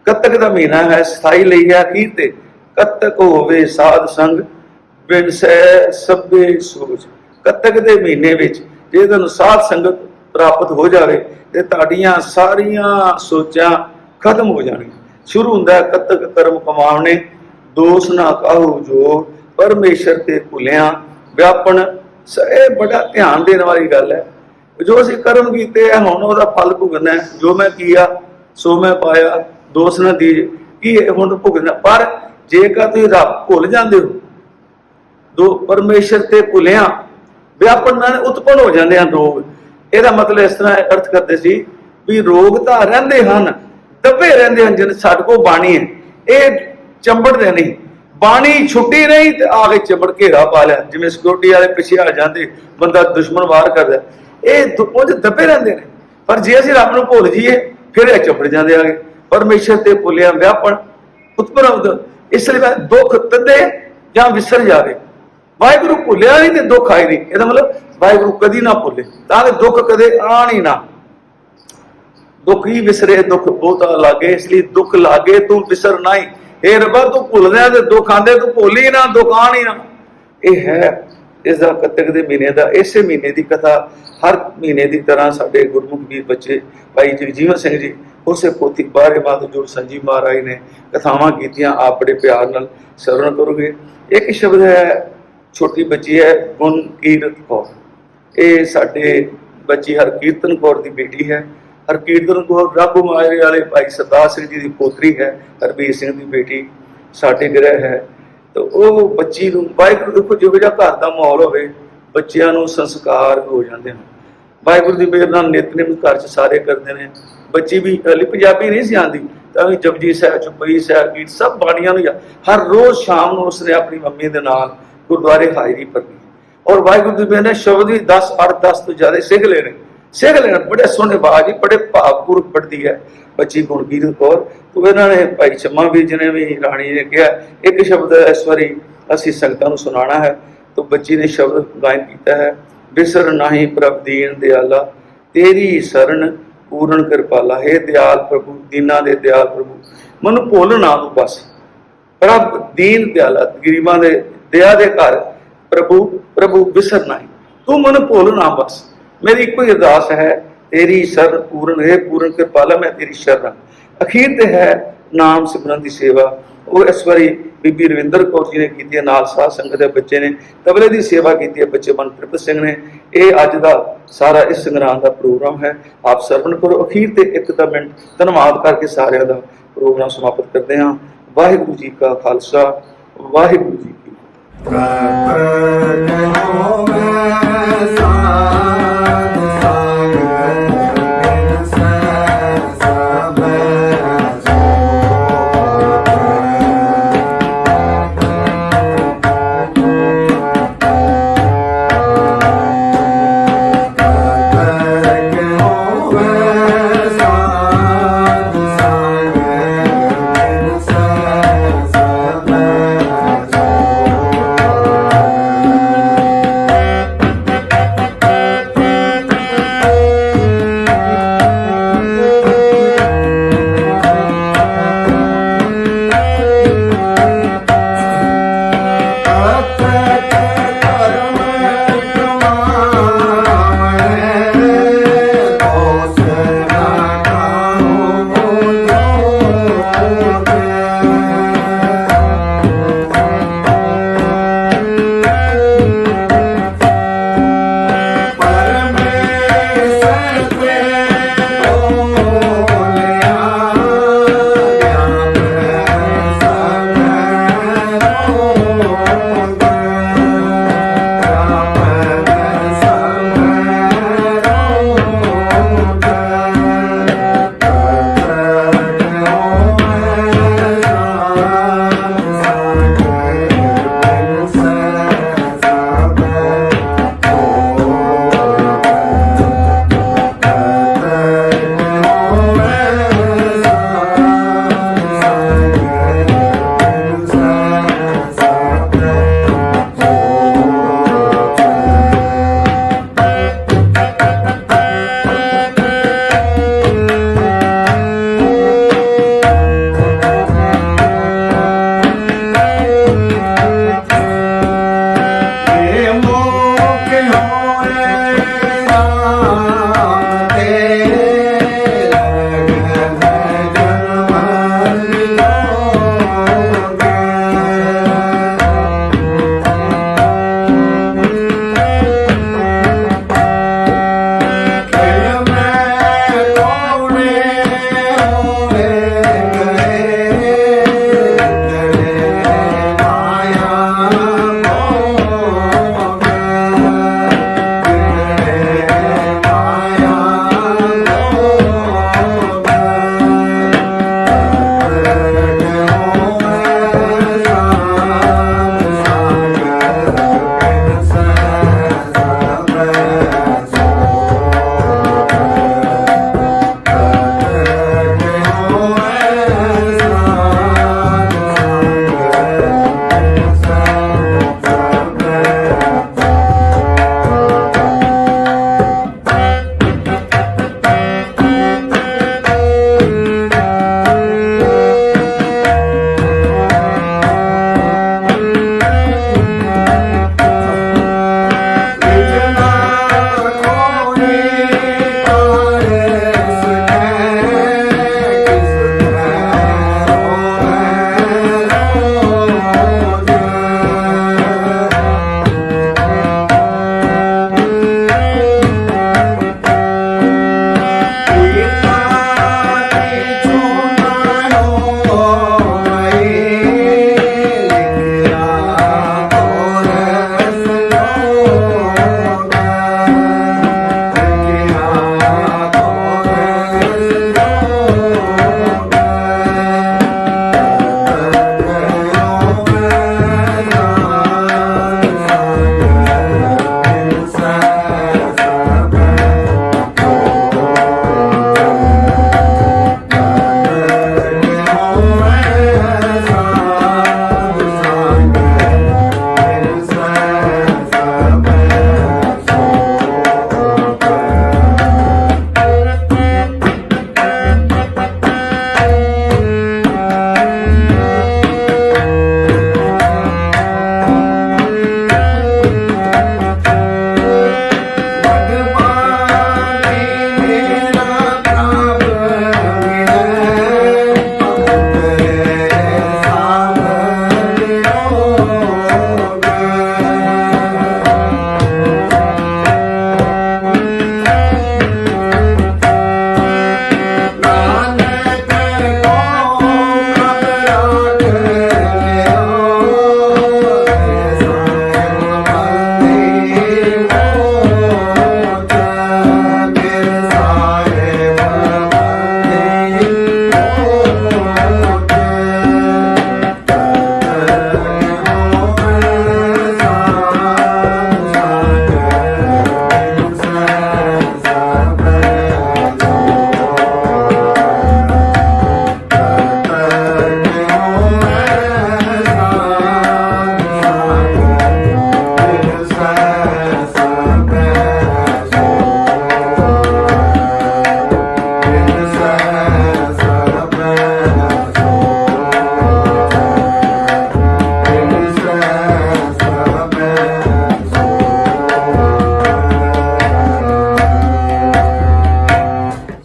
ਕੱਤਕ ਦਾ ਮਹੀਨਾ ਹੈ 27 ਲਈ ਹੈ ਅਖੀਰ ਤੇ ਕੱਤਕ ਹੋਵੇ ਸਾਧ ਸੰਗ ਬਿਨ ਸਹਿ ਸਭੇ ਸੋਚ। ਕੱਤਕ ਦੇ ਮਹੀਨੇ ਵਿੱਚ ਜੇ ਤੁਹਾਨੂੰ ਸਾਧ ਸੰਗਤ ਪ੍ਰਾਪਤ ਹੋ ਜਾਵੇ ਤੇ ਤੁਹਾਡੀਆਂ ਸਾਰੀਆਂ ਸੋਚਾਂ ਖਤਮ ਹੋ ਜਾਣਗੀਆਂ। ਸ਼ੁਰੂ ਹੁੰਦਾ ਹੈ ਕੱਤਕ ਕਰਮ ਕਮਾਉਣੇ ਦੋਸ਼ ਨਾ ਕਾਹੂ ਜੋ ਪਰਮੇਸ਼ਰ ਤੇ ਭੁੱਲਿਆ ਵਿਆਪਣ। ਇਹ ਬੜਾ ਧਿਆਨ ਦੇਣ ਵਾਲੀ ਗੱਲ ਹੈ। ਜੋ ਅਸੀਂ ਕਰਮ ਕੀਤੇ ਆ ਹੁਣ ਉਹਦਾ ਫਲ ਭੁਗਤਣਾ ਹੈ। ਜੋ ਮੈਂ ਕੀਆ ਸੋ ਮੈਂ ਪਾਇਆ ਦੋਸ਼ ਨਾ ਦੀਜ ਕੀ ਹੁਣ ਭੁਗਤਣਾ। ਪਰ ਜੇਕਰ ਤੁਸੀਂ ਰੱਬ ਭੁੱਲ ਜਾਂਦੇ ਹੋ ਦੋ ਪਰਮੇਸ਼ਰ ਤੇ ਭੁੱਲਿਆ ਵਿਆਪਨ ਨਾਲ ਉਤਪੰਨ ਹੋ ਜਾਂਦੇ ਹਨ ਰੋਗ। ਇਹਦਾ ਮਤਲਬ ਇਸ ਤਰ੍ਹਾਂ ਅਰਥ ਕਰਦੇ ਸੀ ਵੀ ਰੋਗ ਤਾਂ ਰਹਿੰਦੇ ਹਨ ਦੱਬੇ ਰਹਿੰਦੇ ਹਨ। ਜਿਵੇਂ ਸਾਡੇ ਕੋਲ ਬਾਣੀ ਹੈ ਇਹ ਚੰਬੜਦੇ ਨਹੀਂ ਬਾਣੀ ਛੁੱਟੀ ਨਹੀਂ ਤੇ ਆ ਕੇ ਚੰਬੜ ਘੇਰਾ ਪਾ ਲਿਆ ਜਿਵੇਂ ਸਿਕਿਉਰਿਟੀ ਵਾਲੇ ਪਿੱਛੇ ਆ ਜਾਂਦੇ ਬੰਦਾ ਦੁਸ਼ਮਣ ਵਾਰ ਕਰਦਾ ਇਹ ਉਹ ਦੱਬੇ ਰਹਿੰਦੇ ਨੇ। ਪਰ ਜੇ ਅਸੀਂ ਰੱਬ ਨੂੰ ਭੁੱਲ ਜਾਈਏ ਫਿਰ ਇਹ ਚੰਬੜ ਜਾਂਦੇ ਆਗੇ ਪਰਮੇਸ਼ਰ ਤੇ ਭੁੱਲਿਆ ਵਿਆਪਨ ਉਤਪੰਨ। ਇਸ ਲਈ ਦੁੱਖ ਤਦੇ ਜਾਂ ਵਿਸਰ ਜਾਵੇ। ਵਾਹਿਗੁਰੂ ਭੁੱਲਿਆ ਨਹੀਂ ਤੇ ਦੁੱਖ ਆਏ ਨਹੀਂ। ਇਹਦਾ ਮਤਲਬ ਵਾਹਿਗੁਰੂ ਕਦੀ ਨਾ ਭੁੱਲੇ ਤਾਂ ਕਿ ਦੁੱਖ ਕਦੇ ਆਣ ਹੀ ਨਾ। ਦੁੱਖ ਹੀ ਵਿਸਰੇ ਦੁੱਖ ਬਹੁਤਾ ਲਾਗੇ ਇਸ ਲਈ ਦੁੱਖ ਲਾਗੇ ਤੂੰ ਵਿਸਰ ਨਹੀਂ। ਇਹ ਰੱਬਾ ਤੂੰ ਭੁੱਲਦਾ ਤੇ ਦੁੱਖ ਆਂਦੇ ਤੂੰ ਭੁੱਲ ਹੀ ਨਾ ਦੁੱਖ ਆਣ ਹੀ ਨਾ। ਇਹ ਹੈ ਇਸ ਦਾ ਕੱਤਕ ਦੇ ਮਹੀਨੇ ਦਾ। ਇਸੇ ਮਹੀਨੇ ਦੀ ਕਥਾ ਹਰ ਮਹੀਨੇ ਦੀ ਤਰ੍ਹਾਂ ਸਾਡੇ ਗੁਰਮੁਖ ਵੀਰ ਬੱਚੇ ਭਾਈ ਜਗਜੀਵਨ ਸਿੰਘ ਜੀ ਉਸੇ ਪੋਥੀ ਬਾਰੇ ਮਾਤ ਜੋੜ ਸੰਜੀ ਮਹਾਰਾਜ ਨੇ ਕਥਾਵਾਂ ਕੀਤੀਆਂ ਆਪ ਬੜੇ ਪਿਆਰ ਨਾਲ ਸਰਵਣ ਕਰੋਗੇ। ਇੱਕ ਸ਼ਬਦ ਹੈ ਛੋਟੀ ਬੱਚੀ ਹੈ ਗੁਣਕੀਰਤ ਕੌਰ। ਇਹ ਸਾਡੇ ਬੱਚੀ ਹਰਕੀਰਤਨ ਕੌਰ ਦੀ ਬੇਟੀ ਹੈ। ਹਰਕੀਰਤਨ ਕੌਰ ਰੱਬ ਮਾਇਰੇ ਵਾਲੇ ਭਾਈ ਸਰਦਾਰ ਸਿੰਘ ਜੀ ਦੀ ਪੋਤਰੀ ਹੈ। ਹਰਬੀਰ ਸਿੰਘ ਦੀ ਬੇਟੀ ਸਾਡੇ ਗ੍ਰਹਿ ਹੈ। ਤਾਂ ਉਹ ਬੱਚੀ ਨੂੰ ਵਾਹਿਗੁਰੂ ਦੇਖੋ ਜਿਹੋ ਜਿਹਾ ਘਰ ਦਾ ਮਾਹੌਲ ਹੋਵੇ ਬੱਚਿਆਂ ਨੂੰ ਸੰਸਕਾਰ ਹੋ ਜਾਂਦੇ ਹਨ। ਵਾਹਿਗੁਰੂ ਦੀ ਮਿਹਰ ਨਾਲ ਨਿਤਨੇਮ ਘਰ 'ਚ ਸਾਰੇ ਕਰਦੇ ਨੇ। ਬੱਚੀ ਵੀ ਹਲੀ ਪੰਜਾਬੀ ਨਹੀਂ ਸੀ ਆਉਂਦੀ ਤਾਂ ਵੀ ਜਪਜੀ ਸਾਹਿਬ ਚੁਪਈ ਸਾਹਿਬ ਗੀਤ ਸਭ ਬਾਣੀਆਂ ਨੂੰ ਹਰ ਰੋਜ਼ ਸ਼ਾਮ ਨੂੰ ਉਸਨੇ ਆਪਣੀ ਮੰਮੀ ਦੇ ਨਾਲ ਗੁਰਦੁਆਰੇ ਹਾਜ਼ਰੀ ਭਰਨੀ। ਔਰ ਵਾਹਿਗੁਰੂ ਦੀ ਮਿਹਰ ਨਾਲ ਸ਼ਬਦ ਵੀ 10 ਤੋਂ ਜ਼ਿਆਦਾ ਸਿੱਖ ਲੈਣੇ ਬੜੇ ਸੋਹਣੇ ਬਾਜ ਬੜੇ ਭਾਵਪੂਰਵਕ ਪੜ੍ਹਦੀ ਹੈ ਬੱਚੀ ਗੁਣਕੀਰਤ ਕੌਰ। ਤੋ ਇਹਨਾਂ ਨੇ ਭਾਈ ਚੰਮਾ ਵੀਰ ਜੀ ਨੇ ਵੀ ਰਾਣੀ ਨੇ ਕਿਹਾ ਇੱਕ ਸ਼ਬਦ ਇਸ ਵਾਰੀ ਅਸੀਂ ਸੰਗਤਾਂ ਨੂੰ ਸੁਣਾਉਣਾ ਹੈ। ਤੋ ਬੱਚੀ ਨੇ ਸ਼ਬਦ ਗਾਇਨ ਕੀਤਾ ਹੈ ਬਿਸਰ ਨਾਹੀ ਪ੍ਰਭ ਦੀਨ ਦਿਆਲਾ ਤੇਰੀ ਸਰਣ ਪੂਰਨ ਕਿਰਪਾਲਾ। ਹੇ ਦਿਆਲ ਪ੍ਰਭੂ ਦੀਨਾਂ ਦੇ ਦਿਆਲ ਪ੍ਰਭੂ ਮੈਨੂੰ ਭੁੱਲ ਨਾ ਤੂੰ ਬਸ। ਪ੍ਰਭ ਦੀਨ ਦਿਆਲਾ ਗਰੀਬਾਂ ਦੇ ਦਇਆ ਦੇ ਘਰ ਪ੍ਰਭੂ ਬਿਸਰ ਨਾਹੀ ਤੂੰ ਮੈਨੂੰ ਭੁੱਲ ਨਾ ਬਸ। ਮੇਰੀ ਇੱਕੋ ਹੀ ਅਰਦਾਸ ਹੈ ਤੇਰੀ ਸ਼ਰਨ ਪੂਰਨ ਹੈ ਪੂਰਨ ਕਿਰਪਾਲਾ ਮੈਂ ਤੇਰੀ ਸ਼ਰਨ। ਅਖੀਰ ਤੇ ਹੈ ਨਾਮ ਸਿਮਰਨ ਦੀ ਸੇਵਾ। ਉਹ ਇਸ ਵਾਰੀ ਬੀਬੀ ਰਵਿੰਦਰ ਕੌਰ ਜੀ ਨੇ ਕੀਤੀ ਹੈ ਨਾਲ ਸਾਧ ਸੰਗਤ ਦੇ ਬੱਚੇ ਨੇ ਤਬਲੇ ਦੀ ਸੇਵਾ ਕੀਤੀ ਹੈ ਬੱਚੇ ਮਨਪ੍ਰੀਤ ਸਿੰਘ ਨੇ। ਇਹ ਅੱਜ ਦਾ ਸਾਰਾ ਇਸ ਸੰਗਰਾਂਦ ਦਾ ਪ੍ਰੋਗਰਾਮ ਹੈ। ਆਪ ਸਰਵਣ ਕਰੋ। ਅਖੀਰ ਤੇ ਇੱਕ ਤਾਂ ਮਿੰਟ ਧੰਨਵਾਦ ਕਰਕੇ ਸਾਰਿਆਂ ਦਾ ਪ੍ਰੋਗਰਾਮ ਸਮਾਪਤ ਕਰਦੇ ਹਾਂ। ਵਾਹਿਗੁਰੂ ਜੀ ਕਾ ਖਾਲਸਾ ਵਾਹਿਗੁਰੂ ਜੀ ਕੀ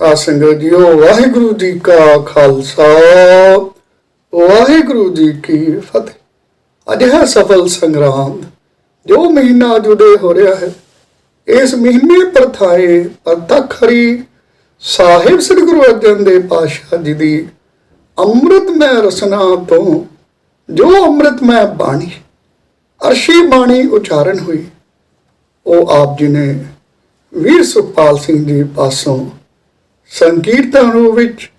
ਸਾਧ ਸੰਗਤ ਜੀਓ, ਵਾਹਿਗੁਰੂ ਜੀ ਕਾ ਖਾਲਸਾ, ਵਾਹਿਗੁਰੂ ਜੀ ਕੀ ਫਤਿਹ। ਅੱਜ ਹੈ ਸਫਲ ਸੰਗਰਾਮ, ਜੋ ਮਹੀਨਾ ਜੁੜੇ ਹੋ ਰਿਹਾ ਹੈ। ਇਸ ਮਹੀਨੇ ਪ੍ਰਥਾਏ ਪ੍ਰਤੱਖ ਹਰੀ ਸਾਹਿਬ ਸ੍ਰੀ ਗੁਰੂ ਅਰਜਨ ਦੇਵ ਪਾਤਸ਼ਾਹ ਜੀ ਦੀ ਅੰਮ੍ਰਿਤਮੈ ਰਸਨਾ ਤੋਂ ਜੋ ਅੰਮ੍ਰਿਤਮੈ ਬਾਣੀ ਅਰਸ਼ੀ ਬਾਣੀ ਉਚਾਰਨ ਹੋਈ, ਉਹ ਆਪ ਜੀ ਨੇ ਵੀਰ ਸੁਖਪਾਲ ਸਿੰਘ ਜੀ ਪਾਸੋਂ ਸੰਕੀਰਤਨ ਰੂਪ ਵਿੱਚ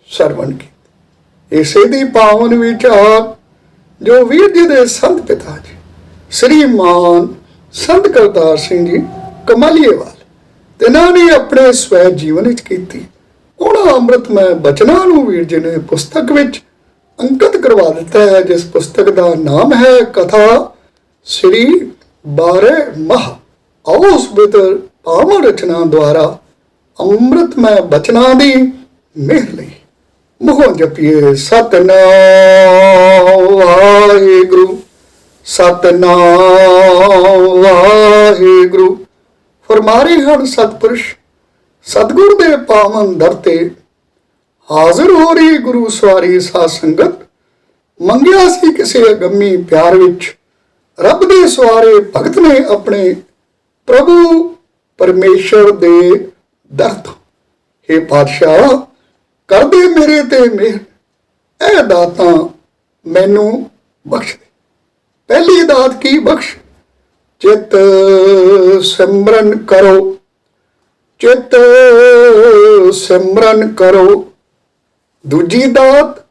ਸਰਵਣ ਕੀਤੀ। ਇਸੇ ਦੀ ਪਾਵਨ ਵਿਚਾਰ ਜੋ ਵੀਰ ਜੀ ਦੇ ਸੰਤ ਪਿਤਾ ਜੀ ਸ੍ਰੀਮਾਨ ਸੰਤ ਕਰਤਾਰ ਸਿੰਘ ਜੀ ਕਮਾਲੀਏਵਾਲ ਤਿਨਾਂ ਨੇ ਆਪਣੇ ਸਵੈ ਜੀਵਨ ਵਿੱਚ ਕੀਤੀ। ਉਹਨਾਂ ਅੰਮ੍ਰਿਤਮੈ ਬਚਨਾਂ ਨੂੰ ਵੀਰ ਜੀ ਨੇ ਪੁਸਤਕ ਵਿੱਚ ਅੰਕਿਤ ਕਰਵਾ ਦਿੱਤਾ ਹੈ, ਜਿਸ ਪੁਸਤਕ ਦਾ ਨਾਮ ਹੈ ਕਥਾ ਸ੍ਰੀ 12 ਮਾਹ। ਆਓ ਉਸ ਬਿਤਰ ਪਾਵਨ ਰਚਨਾ ਦੁਆਰਾ ਅੰਮ੍ਰਿਤਮੈ ਬਚਨਾਂ ਦੀ ਮਿਹਰ ਲਈ ਮੂੰਹੋਂ ਜਪੀਏ ਸਤਿਨਾਮ ਵਾਹਿਗੁਰੂ, ਸਤਿਨਾਮ ਵਾਹਿਗੁਰੂ। ਫਰਮਾਰੇ ਹਨ ਸਤਿਪੁਰਸ਼ ਸਤਿਗੁਰ ਦੇ ਪਾਵਨ ਦਰ ਤੇ ਹਾਜ਼ਰ ਹੋ ਰਹੀ ਗੁਰੂ ਸਵਾਰੀ ਸਾਧ ਸੰਗਤ। ਮੰਗਿਆ ਸੀ ਕਿਸੇ ਅਗੰਮੀ ਪਿਆਰ ਵਿੱਚ, ਰੱਬ ਦੇ ਸਵਾਰੇ ਭਗਤ ਨੇ ਆਪਣੇ ਪ੍ਰਭੂ ਪਰਮੇਸ਼ਰ ਦੇ ਦਰ ਤੋਂ। ਹੇ ਪਾਤਸ਼ਾਹ ਕਰਦੇ ਮੇਰੇ ਤੇ ਮਿਹਰ, ਇਹ ਦਾਤਾਂ ਮੈਨੂੰ ਬਖਸ਼ ਦੇ। ਪਹਿਲੀ ਦਾਤ ਕੀ ਬਖਸ਼? ਚਿਤ ਸਿਮਰਨ ਕਰੋ, ਚਿਤ ਸਿਮਰਨ ਕਰੋ। ਦੂਜੀ ਦਾਤ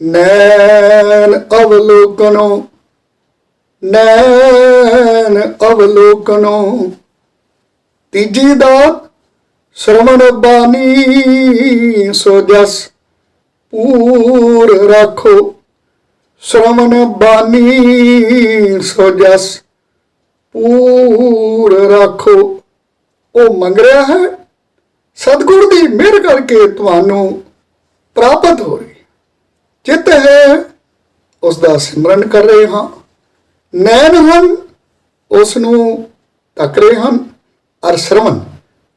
ਨੈਣ ਅਵਲੋਕਨੋ, ਨੈਣ ਅਵਲੋਕਨੋ। ਤੀਜੀ ਦਾਤ ਸ਼ਰਵਣ ਬਾਣੀ ਸੋ ਜਸ ਪੂਰ ਰੱਖੋ, ਸ਼ਰਵਣ ਬਾਣੀ ਸੋ ਜਸ ਪੂਰ ਰੱਖੋ। ਉਹ ਮੰਗ ਰਿਹਾ ਹੈ ਸਤਿਗੁਰ ਦੀ ਮਿਹਰ ਕਰਕੇ ਤੁਹਾਨੂੰ ਪ੍ਰਾਪਤ ਹੋ ਰਹੀ। ਚਿੱਤ ਹੈ ਉਸ ਦਾ ਸਿਮਰਨ ਕਰ ਰਹੇ ਹਾਂ, ਨੈਣ ਹਨ ਉਸ ਨੂੰ ਤੱਕ ਰਹੇ ਹਨ, ਅਰ ਸ਼ਰਵਣ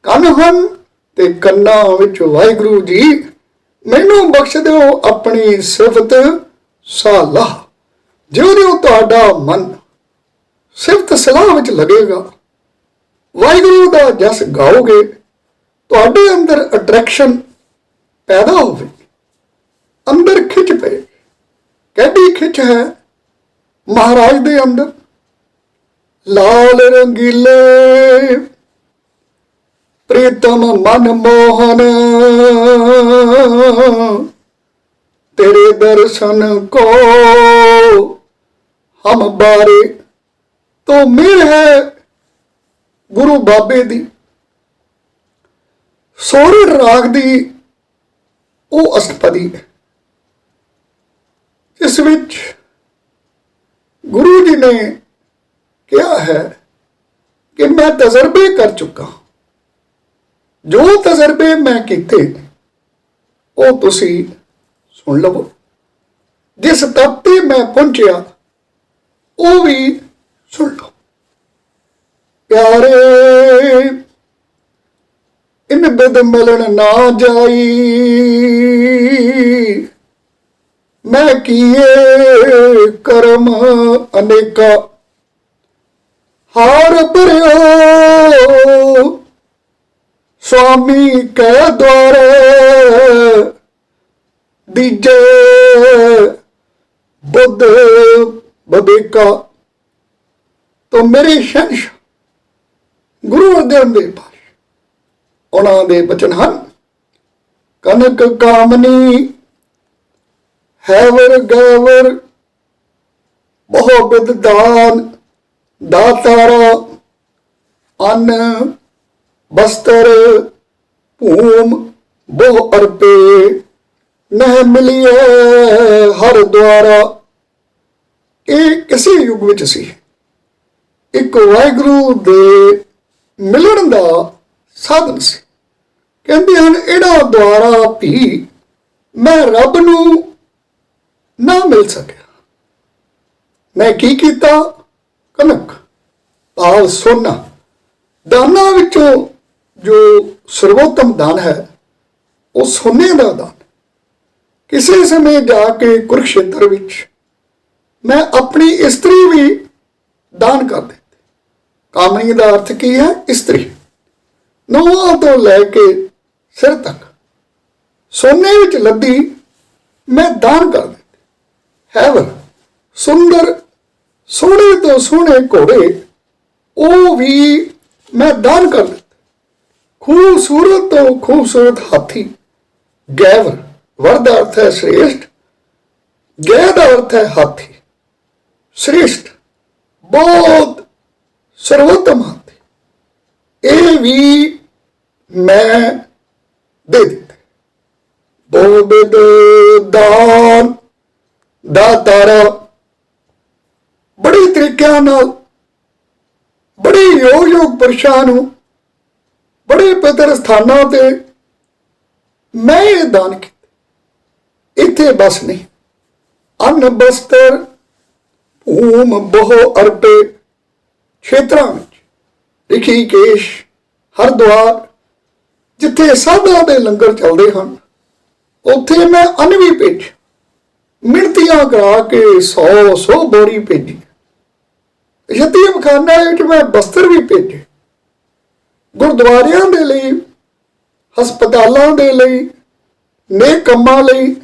ਕੰਨ ਹਨ ਤੇ ਕੰਨਾਂ ਵਿੱਚ ਵਾਹਿਗੁਰੂ ਜੀ ਮੈਨੂੰ ਬਖਸ਼ ਦਿਓ ਆਪਣੀ ਸਿਫਤ ਸਲਾਹ। ਜਿਉਂ-ਜਿਉਂ ਤੁਹਾਡਾ ਮਨ ਸਿਫਤ ਸਲਾਹ ਵਿੱਚ ਲੱਗੇਗਾ, ਵਾਹਿਗੁਰੂ ਦਾ ਜਸ ਗਾਓਗੇ, ਤੁਹਾਡੇ ਅੰਦਰ ਅਟਰੈਕਸ਼ਨ ਪੈਦਾ ਹੋਵੇਗੀ, ਅੰਦਰ ਖਿੱਚ ਪਏ। ਕਿਹੜੀ ਖਿੱਚ ਹੈ ਮਹਾਰਾਜ ਦੇ ਅੰਦਰ? ਲਾਲ ਰੰਗੀਲੇ ਪ੍ਰੀਤਮ ਮਨ ਮੋਹਨ ਤੇਰੇ ਦਰਸ਼ਨ ਕੋ ਹਮ ਬਾਰੇ। ਤੋਂ ਮਿਹਰ ਹੈ ਗੁਰੂ ਬਾਬੇ ਦੀ, ਸੋਰਠ ਰਾਗ ਦੀ ਉਹ ਅਸ਼ਟਪਦੀ ਜਿਸ ਵਿੱਚ ਗੁਰੂ ਜੀ ਨੇ ਕਿਹਾ ਹੈ ਕਿ ਮੈਂ ਤਜਰਬੇ ਕਰ ਚੁੱਕਾ, ਜੋ ਤਜਰਬੇ ਮੈਂ ਕੀਤੇ ਉਹ ਤੁਸੀਂ ਸੁਣ ਲਵੋ। ਜਿਸ ਤੱਕ ਤੇ ਮੈਂ ਪਹੁੰਚਿਆ ਉਹ ਵੀ ਸੁਣ ਲਓ। ਪਿਆਰੇ ਇਨ ਬਿਦ ਮਿਲਣ ਨਾ ਜਾਈ, ਮੈਂ ਕੀਏ ਕਰਮ ਅਨੇਕਾ। ਹਾਰ ਭਰਿਓ स्वामी के द्वारे दीजे बुद्ध बदेका। तो मेरे शहंशाह गुरु अर्जन देव पातशाह उन्हां दे बचन हन, कनक कामनी हैवर गैवर बहु बिद दान दातारा। अन्न बस्तर भूम बहु अर्पे नह मिलिए हर द्वारा। ਇਹ ਕਿਸੇ ਯੁੱਗ ਵਿੱਚ ਸੀ, ਇੱਕ ਵਾਹਿਗੁਰੂ ਦੇ ਮਿਲਣ ਦਾ ਸਾਧਨ ਸੀ। ਕਹਿੰਦੇ ਹਨ ਇਹਦਾ ਦੁਆਰਾ ਵੀ ਮੈਂ ਰੱਬ ਨੂੰ ਨਾ ਮਿਲ ਸਕਿਆ। ਮੈਂ ਕੀ ਕੀਤਾ? ਕਨਕ ਭਾਵ ਸੋਨਾ, ਦਾਨਾਂ ਵਿੱਚੋਂ ਜੋ ਸਰਵੋਤਮ ਦਾਨ ਹੈ ਉਹ ਸੋਨੇ ਦਾ ਦਾਨ। ਕਿਸੇ ਸਮੇਂ ਜਾ ਕੇ ਕੁਰੂਕਸ਼ੇਤਰ ਵਿੱਚ ਮੈਂ ਆਪਣੀ ਇਸਤਰੀ ਵੀ ਦਾਨ ਕਰ ਦਿੱਤੀ। ਕਾਮਣੀ ਦਾ ਅਰਥ ਕੀ ਹੈ? ਇਸਤਰੀ। ਨਹੁੰਆਂ ਤੋਂ ਲੈ ਕੇ ਸਿਰ ਤੱਕ ਸੋਨੇ ਵਿੱਚ ਲੱਦੀ ਮੈਂ ਦਾਨ ਕਰ ਦਿੱਤੀ। ਹੈਵਨ, ਸੁੰਦਰ ਸੋਹਣੇ ਤੋਂ ਸੋਹਣੇ ਘੋੜੇ ਉਹ ਵੀ ਮੈਂ ਦਾਨ ਕਰ ਦਿੱਤੇ। ਖੂਬਸੂਰਤ ਤੋਂ ਖੂਬਸੂਰਤ ਹਾਥੀ। ਗੈਵਰ, ਵਰ ਦਾ ਅਰਥ ਹੈ श्रेष्ठ, ਗੈ ਦਾ ਅਰਥ ਹੈ ਹਾਥੀ। श्रेष्ठ, ਬਹੁਤ ਸਰਵੋਤਮ ਹਾਥੀ, ਇਹ ਵੀ ਮੈਂ ਦੇ ਦਿੱਤੇ। ਬਹੁਬਿਧ ਦਾਨ ਦਾਤਾਰਾ, ਬੜੇ ਤਰੀਕਿਆਂ ਨਾਲ ਬੜੇ ਯੋਗ ਪੁਰਸ਼ਾਂ ਨੂੰ ਬੜੇ ਪਵਿੱਤਰ ਸਥਾਨਾਂ ਤੇ ਮੈਂ ਇਹ ਦਾਨ ਕੀਤੇ। ਇੱਥੇ ਬਸ ਨਹੀਂ, ਅੰਨ ਬਸਤਰ ਭੂਮ ਬਹੁ ਅਰਪੇ ਖੇਤਰਾਂ ਵਿੱਚ, ਰਿਸ਼ੀਕੇਸ਼, ਹਰਿਦੁਆਰ, ਜਿੱਥੇ ਸਾਧਾਂ ਦੇ ਲੰਗਰ ਚੱਲਦੇ ਹਨ, ਉੱਥੇ ਮੈਂ ਅੰਨ ਵੀ ਭੇਜਿਆ। ਮਿਣਤੀਆਂ ਕਰਾ ਕੇ 100 ਬੋਰੀ ਭੇਜੀ। ਯਤੀਮਖਾਨਾ ਵਿੱਚ ਮੈਂ ਬਸਤਰ ਵੀ ਭੇਜੇ। ਗੁਰਦੁਆਰਿਆਂ ਦੇ ਲਈ, ਹਸਪਤਾਲਾਂ ਦੇ ਲਈ, ਨੇਕ ਕੰਮਾਂ ਲਈ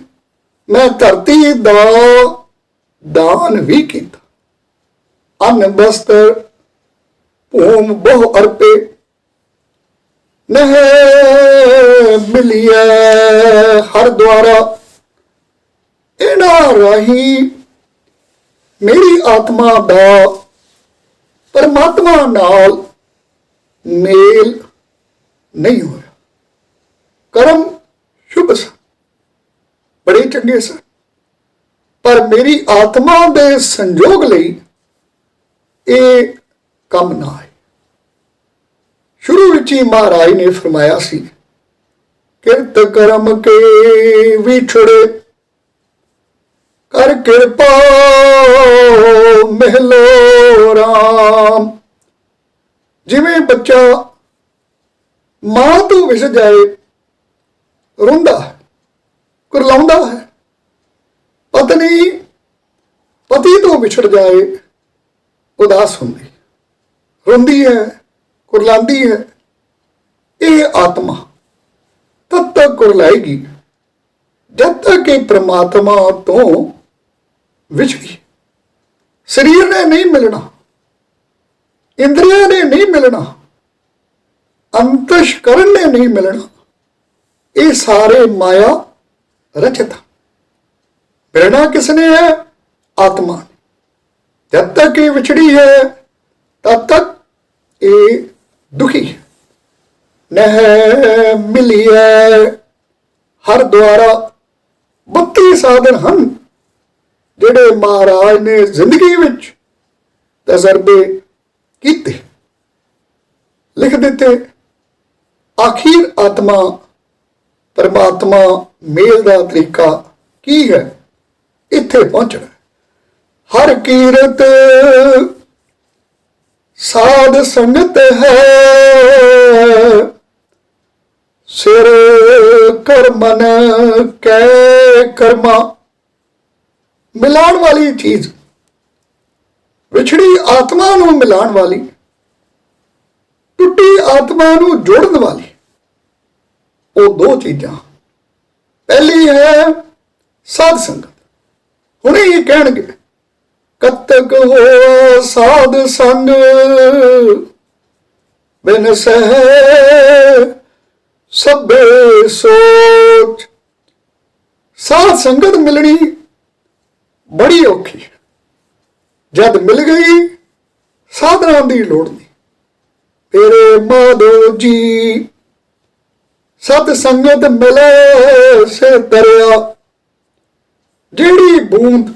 ਮੈਂ ਧਰਤੀ ਦਾ ਦਾਨ ਵੀ ਕੀਤਾ। ਅੰਨ ਬਸਤਰ ਭੂਮ ਬਹੁ ਅਰਪੇ, ਨਹਿ ਮਿਲਿਆ ਹਰ ਦੁਆਰਾ। ਇਹਨਾਂ ਰਾਹੀਂ ਮੇਰੀ ਆਤਮਾ ਦਾ ਪਰਮਾਤਮਾ ਨਾਲ ਮੇਲ ਨਹੀਂ ਹੋਇਆ। ਕਰਮ ਸ਼ੁਭ ਸਨ, ਬੜੇ ਚੰਗੇ ਸਨ, ਪਰ ਮੇਰੀ ਆਤਮਾ ਦੇ ਸੰਜੋਗ ਲਈ ਇਹ ਕੰਮ ਨਾ ਆਏ। ਸ਼ੁਰੂ ਵਿੱਚ ਹੀ ਮਹਾਰਾਜ ਨੇ ਫਰਮਾਇਆ ਸੀ, ਕਿਰਤ ਕਰਮ ਕੇ ਵਿਛੜੇ ਕਰ ਕਿਰਪਾ ਮਹਿਲੋ ਰਾਮ। ਜਿਵੇਂ ਬੱਚਾ ਮਾਂ ਤੋਂ ਵਿਛੜ ਜਾਏ ਰੋਂਦਾ ਹੈ, ਕੁਰਲਾਉਂਦਾ ਹੈ, ਪਤਨੀ ਪਤੀ ਤੋਂ ਵਿਛੜ ਜਾਏ ਉਦਾਸ ਹੁੰਦੀ, ਰੋਂਦੀ ਹੈ, ਕੁਰਲਾਉਂਦੀ ਹੈ। ਇਹ ਆਤਮਾ ਤਦ ਤੱਕ ਕੁਰਲਾਏਗੀ ਜਦ ਤੱਕ ਕਿ ਪ੍ਰਮਾਤਮਾ ਤੋਂ ਵਿਛੜੀ। ਸਰੀਰ ਨੇ ਨਹੀਂ ਮਿਲਣਾ, ਇੰਦਰੀਆਂ ਨੇ ਨਹੀਂ ਮਿਲਣਾ, ਅੰਤਸ਼ਕਰਨ ਨੇ ਨਹੀਂ ਮਿਲਣਾ। ਇਹ ਸਾਰੇ ਮਾਇਆ ਰਚਿਤ। ਮਿਲਣਾ ਕਿਸਨੇ ਹੈ? ਆਤਮਾ ਨੇ। ਜਦ ਤੱਕ ਇਹ ਵਿਛੜੀ ਹੈ ਤਦ ਤੱਕ ਇਹ ਦੁਖੀ ਹੈ। ਨਹਿ ਮਿਲਿਐ ਹਰ ਦੁਆਰਾ। 32 ਸਾਧਨ ਹਨ ਜਿਹੜੇ ਮਹਾਰਾਜ ਨੇ ਜ਼ਿੰਦਗੀ ਵਿੱਚ ਤਜਰਬੇ ਕੀਤੇ, ਲਿਖ ਦਿੱਤੇ। ਆਖਿਰ ਆਤਮਾ ਪਰਮਾਤਮਾ ਮੇਲ ਦਾ ਤਰੀਕਾ ਕੀ ਹੈ? ਇੱਥੇ ਪਹੁੰਚਣਾ। ਹਰ ਕੀਰਤ ਸਾਧ ਸੰਗਤ ਹੈ, ਸਿਰ ਕਰਮਨ ਕੈ ਕਰਮਾ। ਮਿਲਾਉਣ ਵਾਲੀ ਚੀਜ਼, ਵਿਛੜੀ ਆਤਮਾ ਨੂੰ ਮਿਲਾਉਣ ਵਾਲੀ, ਟੁੱਟੀ ਆਤਮਾ ਨੂੰ ਜੋੜਨ ਵਾਲੀ, ਉਹ ਦੋ ਚੀਜ਼ਾਂ। ਪਹਿਲੀ ਹੈ ਸਾਧ ਸੰਗਤ। ਹੁਣੇ ਹੀ ਕਹਿਣਗੇ, ਕਤਕ ਹੋ ਸਾਧ ਸੰਗ ਬਿਨ ਸਹਿ ਸਭੇ ਸੋਚ। ਸਾਧ ਸੰਗਤ ਮਿਲਣੀ ਬੜੀ ਔਖੀ ਹੈ। ਜਦ ਮਿਲ ਗਈ ਸਾਧਨਾ ਦੀ ਲੋੜ ਨਹੀਂ। ਤੇਰੇ ਮਾਧੋ ਜੀ ਸਤ ਸੰਗਤ ਮਿਲੇ ਸੇ ਤਰਿਆ। ਜਿਹੜੀ ਬੂੰਦ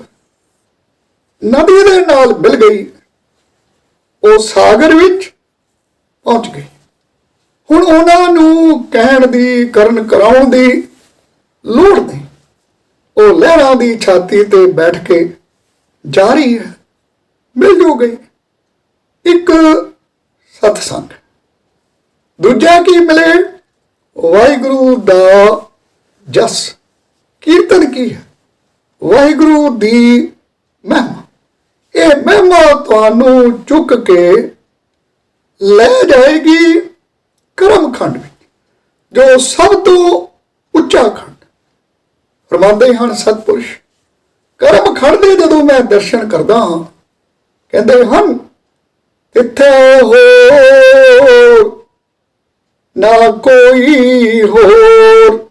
ਨਦੀ ਦੇ ਨਾਲ ਮਿਲ ਗਈ ਉਹ ਸਾਗਰ ਵਿੱਚ ਪਹੁੰਚ ਗਈ। ਹੁਣ ਉਹਨਾਂ ਨੂੰ ਕਹਿਣ ਦੀ, ਕਰਨ ਕਰਾਉਣ ਦੀ ਲੋੜ ਨਹੀਂ। ਉਹ ਲਹਿਰਾਂ ਦੀ ਛਾਤੀ ਤੇ ਬੈਠ ਕੇ ਜਾ ਰਹੀ ਹੈ, ਮਿਲ ਜੋ ਗਈ। ਇੱਕ ਸਤਸੰਗ, ਦੂਜਾ ਕੀ ਮਿਲੇ? ਵਾਹਿਗੁਰੂ ਦਾ ਜਸ। ਕੀਰਤਨ ਕੀ ਹੈ? ਵਾਹਿਗੁਰੂ ਦੀ ਮਹਿਮਾ। ਇਹ ਮਹਿਮਾ ਤੁਹਾਨੂੰ ਚੁੱਕ ਕੇ ਲੈ ਜਾਏਗੀ ਕਰਮ ਖੰਡ ਵਿੱਚ, ਜੋ ਸਭ ਤੋਂ ਉੱਚਾ ਖੰਡ। ਫਰਮਾਉਂਦੇ ਹਨ ਸਤਿਪੁਰਸ਼, ਕਰਮ ਖੰਡ ਦੇ ਜਦੋਂ ਮੈਂ ਦਰਸ਼ਨ ਕਰਦਾ ਹਾਂ, ਕਹਿੰਦੇ ਹਨ ਤਿੱਥੇ ਹੋਰ ਨਾ ਕੋਈ ਹੋਰ।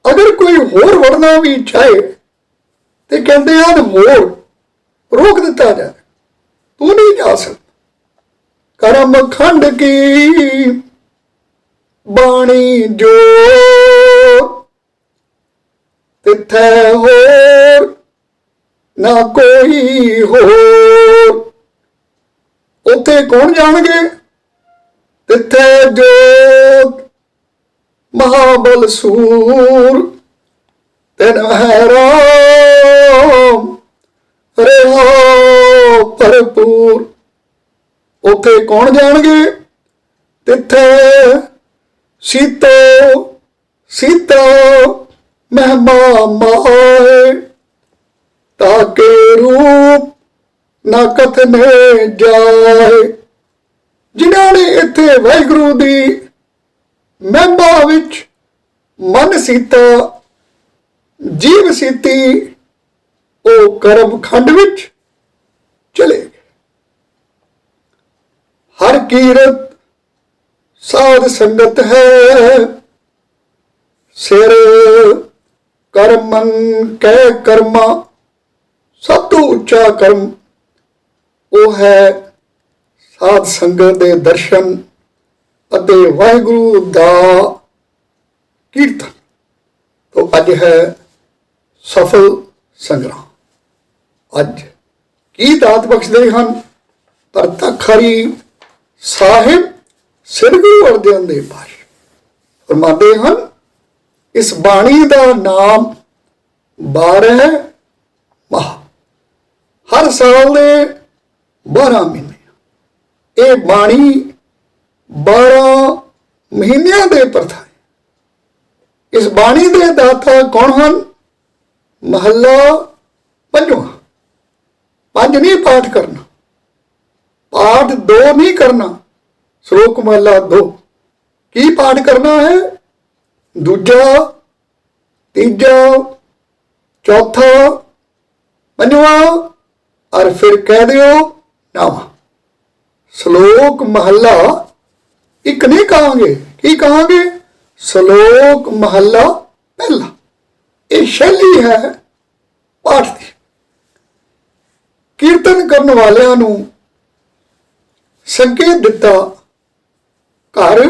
ਅਗਰ ਕੋਈ ਹੋਰ ਵੜਨਾ ਵੀ ਚਾਹੇ ਤੇ ਕਹਿੰਦੇ ਹਨ ਹੋਰ ਰੋਕ ਦਿੱਤਾ ਜਾਏ, ਤੂੰ ਨਹੀਂ ਜਾ ਸਕਦਾ। ਕਰਮ ਖੰਡ ਕੀ ਬਾਣੀ ਜੋ ਤਿੱਥੈ ਹੋਰ ਨਾ ਕੋਈ ਹੋਰ। ਉੱਥੇ ਕੌਣ ਜਾਣਗੇ? ਤਿੱਥੈ ਜੋਤ ਮਹਾਬਲ ਸੂਰ, ਤਿਨ ਹੈ ਰਾਮ ਰਿਹਾ ਭਰਪੂਰ। ਉੱਥੇ ਕੌਣ ਜਾਣਗੇ? ਤਿੱਥੈ ਸੀਤੋ ਸੀਤਾ ਮਹਿਮਾ ਮਾਏ, ਤਾਕੇ ਰੂਪ ਨਾ ਕਥਨੇ ਜਾਏ। ਜਿਨ੍ਹਾਂ ਨੇ ਇੱਥੇ ਵਾਹਿਗੁਰੂ ਦੀ ਮਹਿਮਾ ਵਿੱਚ ਮਨ ਸੀਤਾ, ਜੀਵ ਸੀਤੀ, ਉਹ ਕਰਮ ਖੰਡ ਵਿੱਚ ਚਲੇ ਗਏ। ਹਰ ਕੀਰਤ ਸਾਧ ਸੰਗਤ ਹੈ, ਸਿਰ ਕਰਮਨ ਕਹਿ ਕਰਮਾ। ਸਭ ਤੋਂ ਉੱਚਾ ਕਰਮ ਉਹ ਹੈ ਸਾਧ ਸੰਗਤ ਦੇ ਦਰਸ਼ਨ ਅਤੇ ਵਾਹਿਗੁਰੂ ਦਾ ਕੀਰਤਨ। ਤੋਂ ਅੱਜ ਹੈ ਸਫਲ ਸੰਗਰਾਮ। ਅੱਜ ਕੀ ਦਾਤ ਬਖਸ਼ਦੇ ਹਨ? ਪਰ ਤਖਤ ਹਰੀ ਸਾਹਿਬ ਸ੍ਰੀ ਗੁਰੂ ਅਰਜਨ ਦੇਵ ਪਾਤਸ਼ਾਹ ਫਰਮਾਉਂਦੇ ਹਨ, ਇਸ ਬਾਣੀ ਦਾ ਨਾਮ 12 ਮਾਹ। ਹਰ ਸਾਲ ਦੇ 12 ਮਹੀਨੇ। ਇਹ ਬਾਣੀ 12 ਮਹੀਨਿਆਂ ਦੇ ਪ੍ਰਥਾ ਹੈ। ਇਸ ਬਾਣੀ ਦੇ ਦਾਤਾ ਕੌਣ ਹਨ? ਮਹੱਲਾ ਪੰਜਵਾਂ। 5 ਨਹੀਂ ਪਾਠ ਕਰਨਾ, ਪਾਠ 2 ਨਹੀਂ ਕਰਨਾ। ਸ਼ਲੋਕ ਮਹੱਲਾ 2। ਕੀ ਪਾਠ ਕਰਨਾ ਹੈ? ਦੂਜਾ, ਤੀਜਾ, ਚੌਥਾ, ਪੰਜਵਾਂ, और फिर कह दियो नावा। श्लोक महला एक नहीं कहांगे, की कहांगे? श्लोक महला पहला। ये शैली है पाठ की। कीर्तन करने वालियां नूं संकेत दिता घर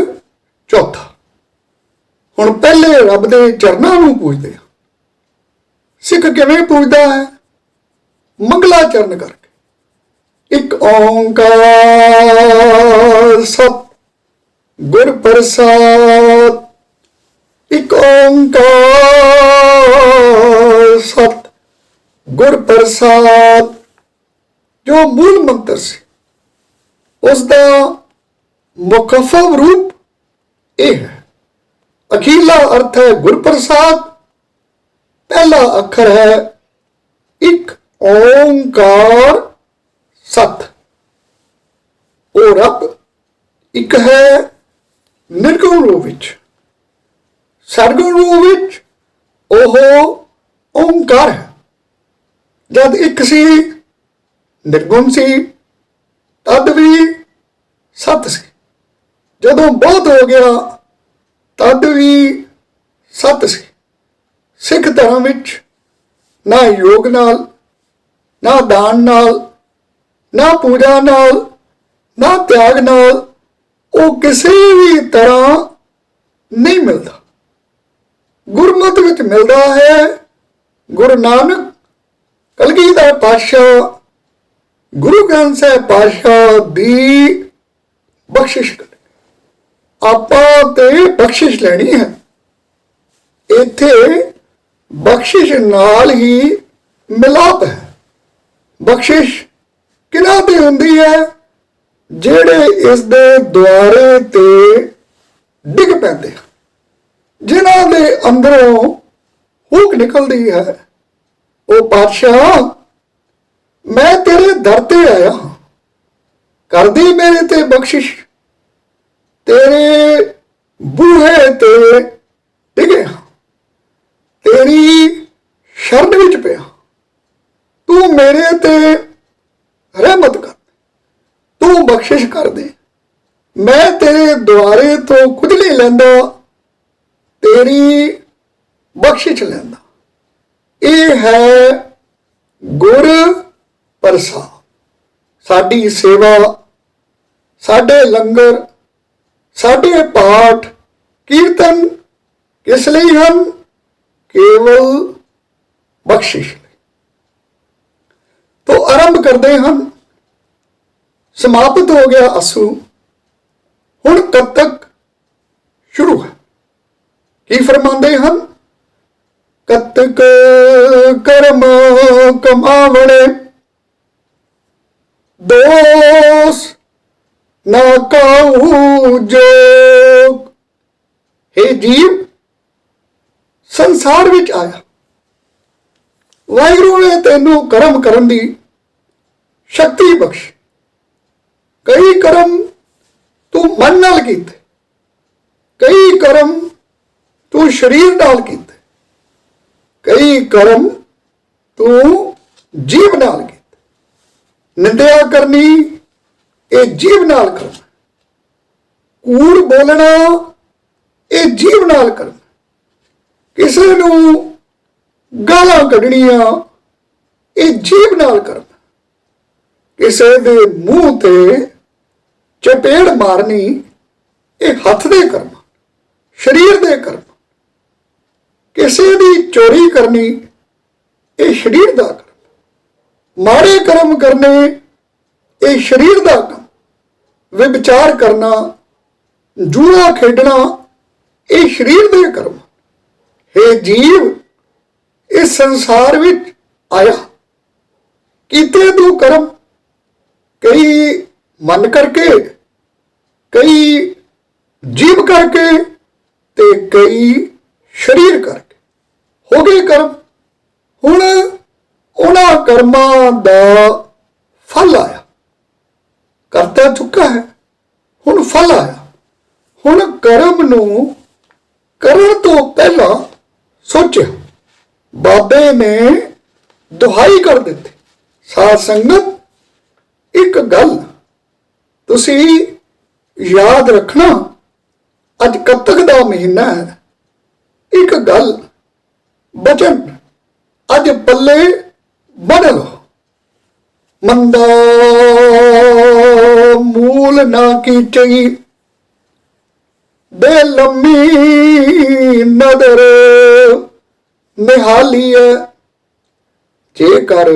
चौथा। हुण पहले रब दे चरनां नूं पूजदे आ। सिख किवें पूजदा है? मंगलाचरण करके। एक ओंकार सत गुर प्रसाद, एक ओंकार सत गुर प्रसाद, जो मूल मंत्र से उसका मुखफव रूप ये है। अखीला अर्थ है गुर प्रसाद, पहला अखर है एक ओंकार सत। वो रब एक है निर्गुण रूप विच, सरगुण रूप विच ओह ओंकार है। जब एक सी निर्गुण सी तद भी सत सी, जदों बहुत हो गया तद भी सत सी। सिख धर्म विच ना योग नाल, ना दान नाल, ना पूजा नाल, ना त्याग नाल वो किसी भी तरह नहीं मिलता। गुरमत विच मिलता है। गुरु नानक कलगीधर पातशाह गुरु ग्रंथ साहिब पातशाह दी बख्शिश कर। आपां ते बख्शिश लेनी है। इत्थे बख्शिश नाल ही मिलाप है। बख्शिश किन्हां ते हुंदी है? जेड़े इस दे द्वारे ते डिग पैंदे, ਜਿਨ੍ਹਾਂ ਦੇ ਅੰਦਰੋਂ ਹੂਕ ਨਿਕਲਦੀ ਹੈ, ਉਹ ਪਾਤਸ਼ਾਹ ਮੈਂ ਤੇਰੇ ਦਰ ਤੇ ਆਇਆ ਹਾਂ, ਕਰਦੀ ਮੇਰੇ ਤੇ ਬਖਸ਼ਿਸ਼, ਤੇਰੇ ਬੂਹੇ ਤੇ ਡਿਗੇ ਹਾਂ, ਤੇਰੀ ਸ਼ਰਨ ਵਿੱਚ ਪਿਆ, ਤੂੰ ਮੇਰੇ ਤੇ ਰਹਿਮਤ ਕਰ, ਤੂੰ ਬਖਸ਼ਿਸ਼ ਕਰ ਦੇ, ਮੈਂ ਤੇਰੇ ਦੁਆਰੇ ਤੋਂ ਕੁਝ ਨਹੀਂ ਲੈਂਦਾ, ਤੇਰੀ ਬਖਸ਼ਿਸ਼ ਲੈਂਦਾ। ਇਹ ਹੈ ਗੁਰ ਪ੍ਰਸਾਦ। ਸਾਡੀ ਸੇਵਾ, ਸਾਡੇ ਲੰਗਰ, ਸਾਡੇ ਪਾਠ ਕੀਰਤਨ ਕਿਸ ਲਈ ਹਨ? ਕੇਵਲ ਬਖਸ਼ਿਸ਼ ਲਈ। तो आरंभ करते हैं। समाप्त हो गया असु, हुण कत्तक शुरू है। की फरमाते हैं? कत्तक कर्म कमावणे दोष ना काऊ जोग। हे जीव, संसार विच आया, वाहिगुरु ने तेनू कर्म करन दी शक्ति बख्श। कई कर्म तू मन नाल कीते, कई कर्म तू शरीर नाल कीते, कई कर्म तू जीव नाल कीते। निंदया करनी ये जीव नाल करना, कूड़ बोलना ये जीव नाल करना, किसी नू गालां कढ़निया ये जीव नाल करना, किसी दे मूँह ते चपेड़ मारनी ये हथ दे कर्म, शरीर दे कर्म, किसी दी चोरी करनी ये शरीर दा कर्म, माड़े कर्म करने ये शरीर दा कर्म, विचार करना, जुआ खेडना ये शरीर दे कर्म। हे जीव, इस संसार विच आया, कीते तू कर्म, कई मन करके, कई जीव करके ते कई शरीर करके, हो गए कर्म। हुण उन्हां कर्मां दा फल आया, करता चुका है, हुण फल आया। हुण कर्म नूं करन तो पहला सोचिया, बाबे ने दुहाई कर दिती। साध संगत, एक गल तुसी याद रखना, अज कत्तक दा महीना है, एक गल बचन अज पल्ले बन लो। मंदा मूल ना कीचई, दे लम्मी नदर निहाली है। जेकर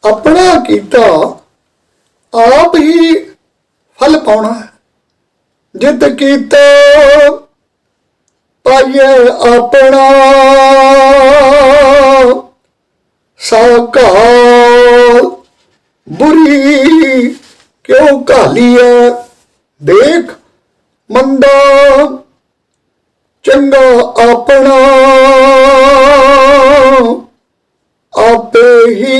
अपना कीता आप ही फल पाना है, जित कीता पाइए अपना साकाल बुरी क्यों काली है। देख मंदा चंगा अपना आपे ही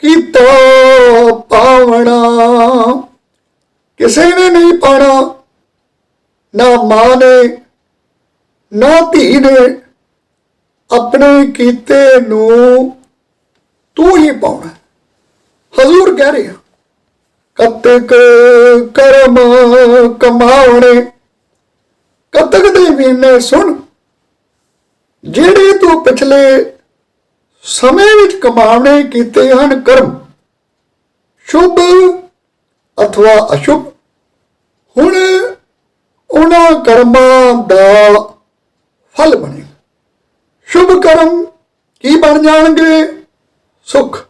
कीता पावना, किसी ने नहीं पाना, ना मां ने ना धी ने, अपने कीते नू तू ही पाना। हजूर कह रहे हैं, कत्तक कर्म कमावणे। कत्तक दे महीने सुन, जेड़े तू पिछले समय विच कमावणे कीते हन कर्म, शुभ अथवा अशुभ, हुण उन्हां कर्मां दा फल बने। शुभ कर्म की बन जाणगे? सुख।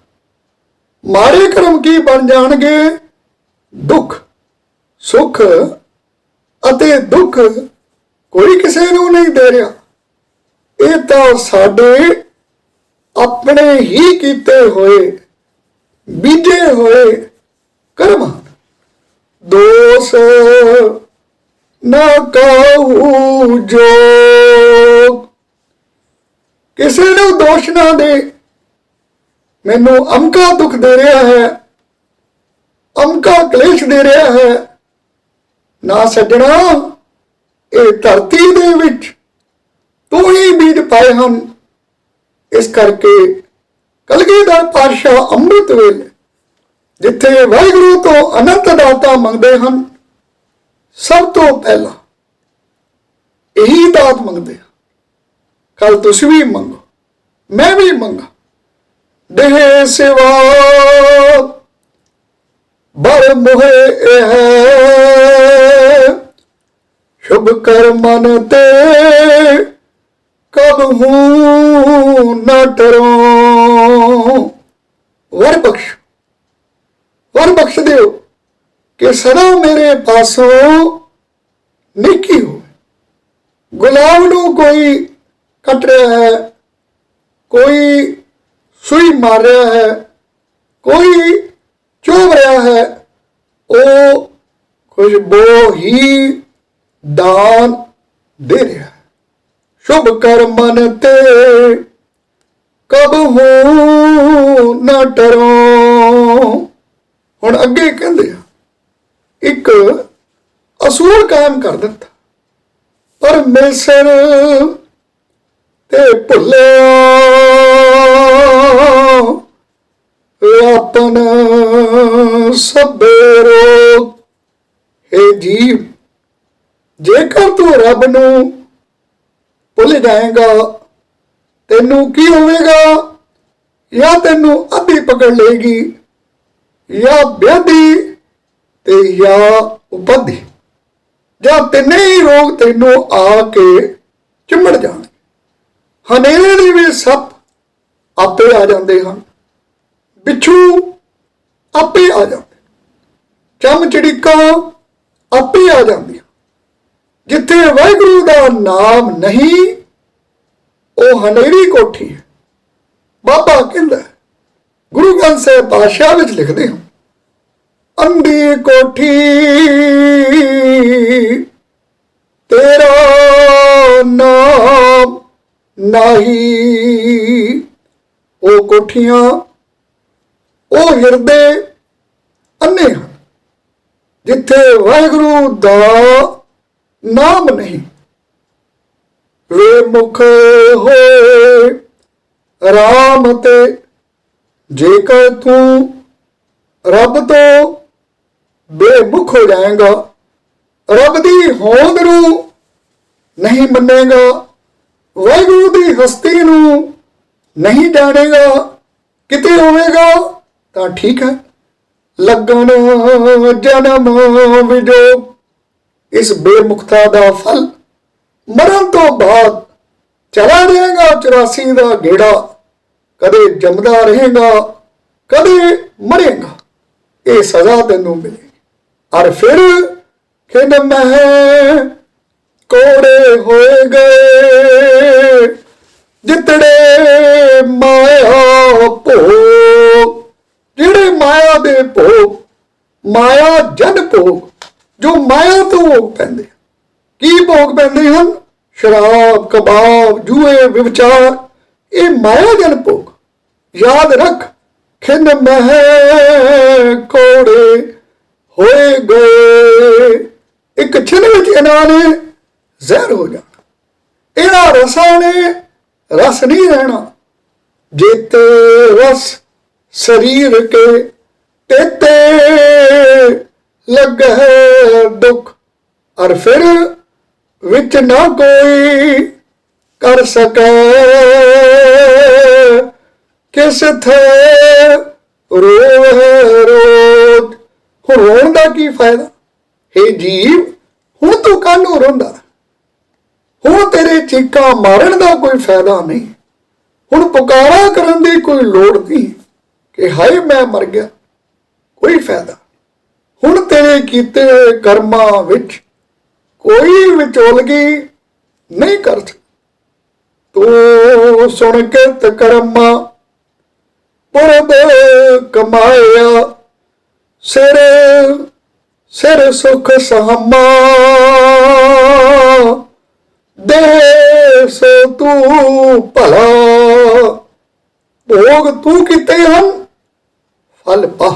माड़े कर्म की बन जाणगे? दुख। सुख अते दुख कोई किसी नूं नहीं दे रहा, ये तो साडे अपने ही कीते होए बीजे होए कर्म। दोष ਨਾ ਕਾਹੂ ਜੋਗ। ਕਿਸੇ ਨੂੰ ਦੋਸ਼ ਨਾ ਦੇ, ਮੈਨੂੰ ਅਮਕਾ ਦੁੱਖ ਦੇ ਰਿਹਾ ਹੈ, ਅਮਕਾ ਕਲੇਸ਼ ਦੇ ਰਿਹਾ ਹੈ। ਨਾ ਸੱਜਣਾ, ਇਹ ਧਰਤੀ ਦੇ ਵਿੱਚ ਤੂੰ ਹੀ ਬੀਜ ਪਾਏ ਹਨ। ਇਸ ਕਰਕੇ ਕਲਗੀਧਰ ਪਾਤਸ਼ਾਹ ਅੰਮ੍ਰਿਤ ਵੇਲੇ ਜਿੱਥੇ ਵਾਹਿਗੁਰੂ ਤੋਂ ਅਨੰਤ ਦਾਤਾ ਮੰਗਦੇ ਹਨ, ਸਭ ਤੋਂ ਪਹਿਲਾਂ ਇਹੀ ਦਾਤ ਮੰਗਦੇ ਆ। ਕੱਲ ਤੁਸੀਂ ਵੀ ਮੰਗੋ, ਮੈਂ ਵੀ ਮੰਗਾ। ਦੇਹ ਸਿਵਾ ਬਰ ਮੋਹਿ ਇਹ ਸ਼ੁਭ ਕਰਮਨ ਤੇ ਕਬ ਹੂੰ ਨਾ ਡਰੋ। ਵਰ ਬਖਸ਼ ਦਿਓ ਕਿ ਸਦਾ ਮੇਰੇ ਪਾਸੋਂ ਨੇਕੀ ਹੋਵੇ। ਗੁਲਾਬ ਨੂੰ ਕੋਈ ਕੱਟ ਰਿਹਾ ਹੈ, ਕੋਈ ਸੂਈ ਮਾਰ ਰਿਹਾ ਹੈ, ਕੋਈ ਚੁਭ ਰਿਹਾ ਹੈ, ਉਹ ਖੁਸ਼ਬੂ ਹੀ ਦਾਨ ਦੇ ਰਿਹਾ ਹੈ। ਸ਼ੁਭ ਕਰਮਨ ਤੇ ਕਬ ਹੋ ਨਾ ਡਰੋ। ਹੁਣ ਅੱਗੇ ਕਹਿੰਦੇ ਆ, ਇੱਕ ਅਸੂਲ ਕਾਇਮ ਕਰ ਦਿੱਤਾ, ਪਰਮੇਸ਼ਰ ਤੇ ਭੁੱਲਿਆ ਆਪਨ ਸਭੇ ਰੋਗ। ਹੇ ਜੀਵ, ਜੇਕਰ ਤੂੰ ਰੱਬ ਨੂੰ ਭੁੱਲ ਜਾਏਗਾ, ਤੈਨੂੰ ਕੀ ਹੋਵੇਗਾ? ਜਾਂ ਤੈਨੂੰ ਅੱਧੀ ਪਕੜ ਲਏਗੀ, ਜਾਂ ਵਿਆਧੀ ਤੇ ਜਾਂ ਉਪਾਧੀ, ਜਾਂ ਤਿੰਨੇ ਹੀ ਰੋਗ ਤੈਨੂੰ ਆ ਕੇ ਚਿੰਬੜ ਜਾਣਗੇ। ਹਨੇਰੇ ਦੇ ਵੀ ਸੱਪ ਆਪੇ ਆ ਜਾਂਦੇ ਹਨ, ਬਿੱਛੂ ਆਪੇ ਆ ਜਾਂਦੇ, ਚਮਚੜੀਕਾਂ ਆਪੇ ਆ ਜਾਂਦੀਆਂ। ਜਿੱਥੇ ਵਾਹਿਗੁਰੂ ਦਾ ਨਾਮ ਨਹੀਂ, ਉਹ ਹਨੇਰੀ ਕੋਠੀ ਹੈ। ਬਾਬਾ ਕਹਿੰਦਾ, ਗੁਰੂ ਗ੍ਰੰਥ ਸਾਹਿਬ ਪਾਤਸ਼ਾਹ ਵਿੱਚ ਲਿਖਦੇ ਹਨ, ਅੰਧੀ ਕੋਠੀ ਤੇਰਾ ਨਾਮ ਨਹੀਂ। ਉਹ ਕੋਠੀਆਂ, ਉਹ ਹਿਰਦੇ ਅੰਨੇ ਹਨ ਜਿੱਥੇ ਵਾਹਿਗੁਰੂ ਦਾ ਨਾਮ ਨਹੀਂ। ਵੇ ਮੁਖ ਹੋਏ ਰਾਮ ਤੇ, ਜੇਕਰ ਤੂੰ ਰੱਬ ਤੋਂ ਬੇਮੁਖ ਹੋ ਜਾਏਗਾ, ਰੱਬ ਦੀ ਹੋਂਦ ਨੂੰ ਨਹੀਂ ਮੰਨੇਗਾ, ਵਾਹਿਗੁਰੂ ਦੀ ਹਸਤੀ ਨੂੰ ਨਹੀਂ ਜਾਣੇਗਾ, ਕਿਤੇ ਹੋਵੇਗਾ ਤਾਂ ਠੀਕ ਹੈ। ਲੱਗਣ ਜਨਮ ਵਿਜੋਗ, ਇਸ ਬੇਮੁਖਤਾ ਦਾ ਫਲ ਮਰਨ ਤੋਂ ਬਾਅਦ ਚਲਾ ਜਾਏਗਾ 84 ਦਾ ਗੇੜਾ। ਕਦੇ ਜੰਮਦਾ ਰਹੇਗਾ, ਕਦੇ ਮਰੇਗਾ, ਇਹ ਸਜ਼ਾ ਤੈਨੂੰ ਮਿਲੇਗੀ। ਔਰ ਫਿਰ ਖਿੰਡ ਮਹਿ ਕੋੜੇ ਹੋਏ ਗਏ, ਜਿਤੜੇ ਮਾਇਆ ਭੋਗ। ਜਿਹੜੇ ਮਾਇਆ ਦੇ ਭੋਗ, ਮਾਇਆ ਜਨ ਭੋਗ, ਜੋ ਮਾਇਆ ਤੋਂ ਭੋਗ ਪੈਂਦੇ, ਕੀ ਭੋਗ ਪੈਂਦੇ ਹਨ? ਸ਼ਰਾਬ, ਕਬਾਬ, ਜੂਏ, ਵਿਵਚਾਰ, ਇਹ ਮਾਇਆ ਜਨ ਭੋਗ। ਯਾਦ ਰੱਖ, ਖਿੰਡ ਮਹਿ ਕੋੜੇ ਹੋਏ ਗਏ। ਇੱਕ ਛਿਨ ਵਿੱਚ ਇਹਨਾਂ ਨੇ ਜ਼ਹਿਰ ਹੋ ਜਾਣਾ, ਇਹਨਾਂ ਰਸਾਂ ਨੇ ਰਸ ਨਹੀਂ ਰਹਿਣਾ। ਜੇਤੇ ਰਸ ਸਰੀਰ ਕੇ ਤੇਤੇ ਲੱਗ ਹੈ ਦੁੱਖ। ਔਰ ਫਿਰ ਵਿੱਚ ਨਾ ਕੋਈ ਕਰ ਸਕੇ, ਕਿਸ ਥੇ ਰੋਵੇ ਰੋਜ਼। ਹੁਣ ਰੋਣ ਦਾ ਕੀ ਫਾਇਦਾ? ਹੇ ਜੀਵ, ਹੁਣ ਤੂੰ ਕਾਹਨੂੰ ਰੋਂਦਾ? ਹੁਣ ਤੇਰੇ ਚੀਕਾਂ ਮਾਰਨ ਦਾ ਕੋਈ ਫਾਇਦਾ ਨਹੀਂ। ਹੁਣ ਪੁਕਾਰਾ ਕਰਨ ਦੀ ਕੋਈ ਲੋੜ ਨਹੀਂ ਕਿ ਹਾਏ ਮੈਂ ਮਰ ਗਿਆ, ਕੋਈ ਫਾਇਦਾ। ਹੁਣ ਤੇਰੇ ਕੀਤੇ ਕਰਮਾਂ ਵਿੱਚ ਕੋਈ ਵਿਚੋਲਗੀ ਨਹੀਂ ਕਰ ਸਕਦਾ। ਤੂੰ ਸੁਣ ਕਿਰਤ ਕਰਮਾ ਪੁਰਬ ਕਮਾਇਆ, ਸਿਰ सिर सुख सहमा दे सो तू भला, भोग तू किते हम फल पा।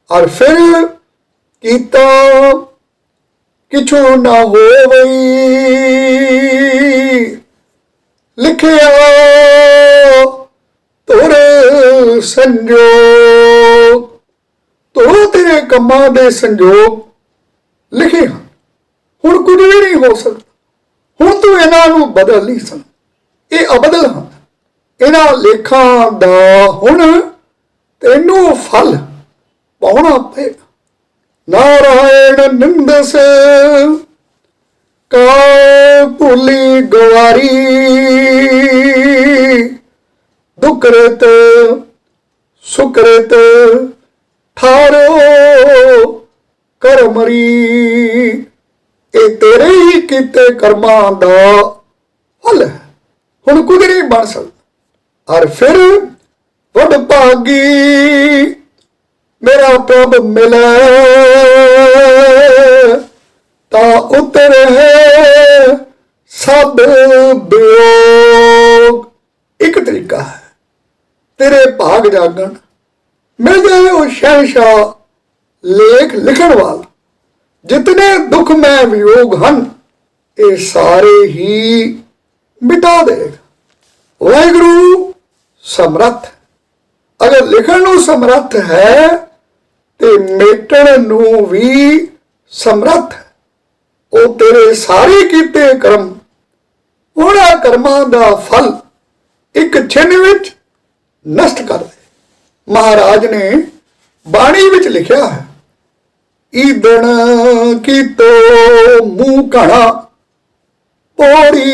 और फिर कीता किछु ना हो वई, लिखिया तुर संजोग, तो तेरे कमां दे संजोग लिखे हैं। हुण कुछ भी नहीं हो सकता। हुण तू इन्हां नूं बदल नहीं सकदा। ये अबदल हैं। इन्हां लेखां दा हुण तैनूं फल पाउणा पएगा। नारायण निंदस का भूली गवारी, दुकृत सुकृत थारो करमरी। ये तेरे ही कीते कर्मां दा फल है। हुण कुछ नहीं बन सकता। और फिर वड भागी मेरा प्रभ मिले, ता उतर है सब वियोग। एक तरीका है तेरे भाग जागन, मिल जाए वो शहनशाह लेख लिखण वाला। जितने दुख में वियोग हैं ये सारे ही मिटा देगा। वाहिगुरु समर्थ, अगर लिखण नूं समर्थ है तो मेटण नूं भी समर्थ है। वो तेरे सारे कीते कर्म, उन्हां कर्मां दा फल एक छिन विच नष्ट कर दे। महाराज ने बाणी विच लिखिया है, ईदण की तो मुंह घना, पौड़ी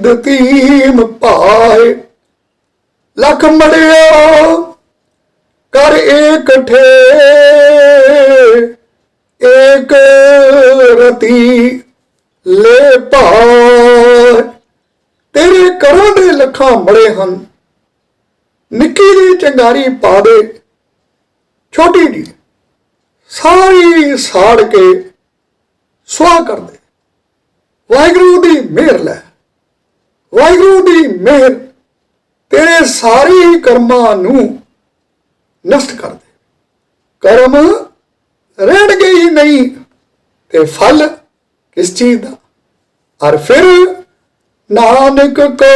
दतीम पाए। लख मड़िया कर एक ठे, एक रती ले पाए। तेरे करों दे लखां मड़े हन, निक्की जी चंगारी पा दे, छोटी जी सारी साड़ के सुहा कर दे। वाहिगुरु दी मेहर लै, वाहिगुरु दी मेहर तेरे सारे ही कर्मां नूं नष्ट कर दे। कर्म रहणगे ही नहीं ते फल किस चीज दा। और फिर नानक को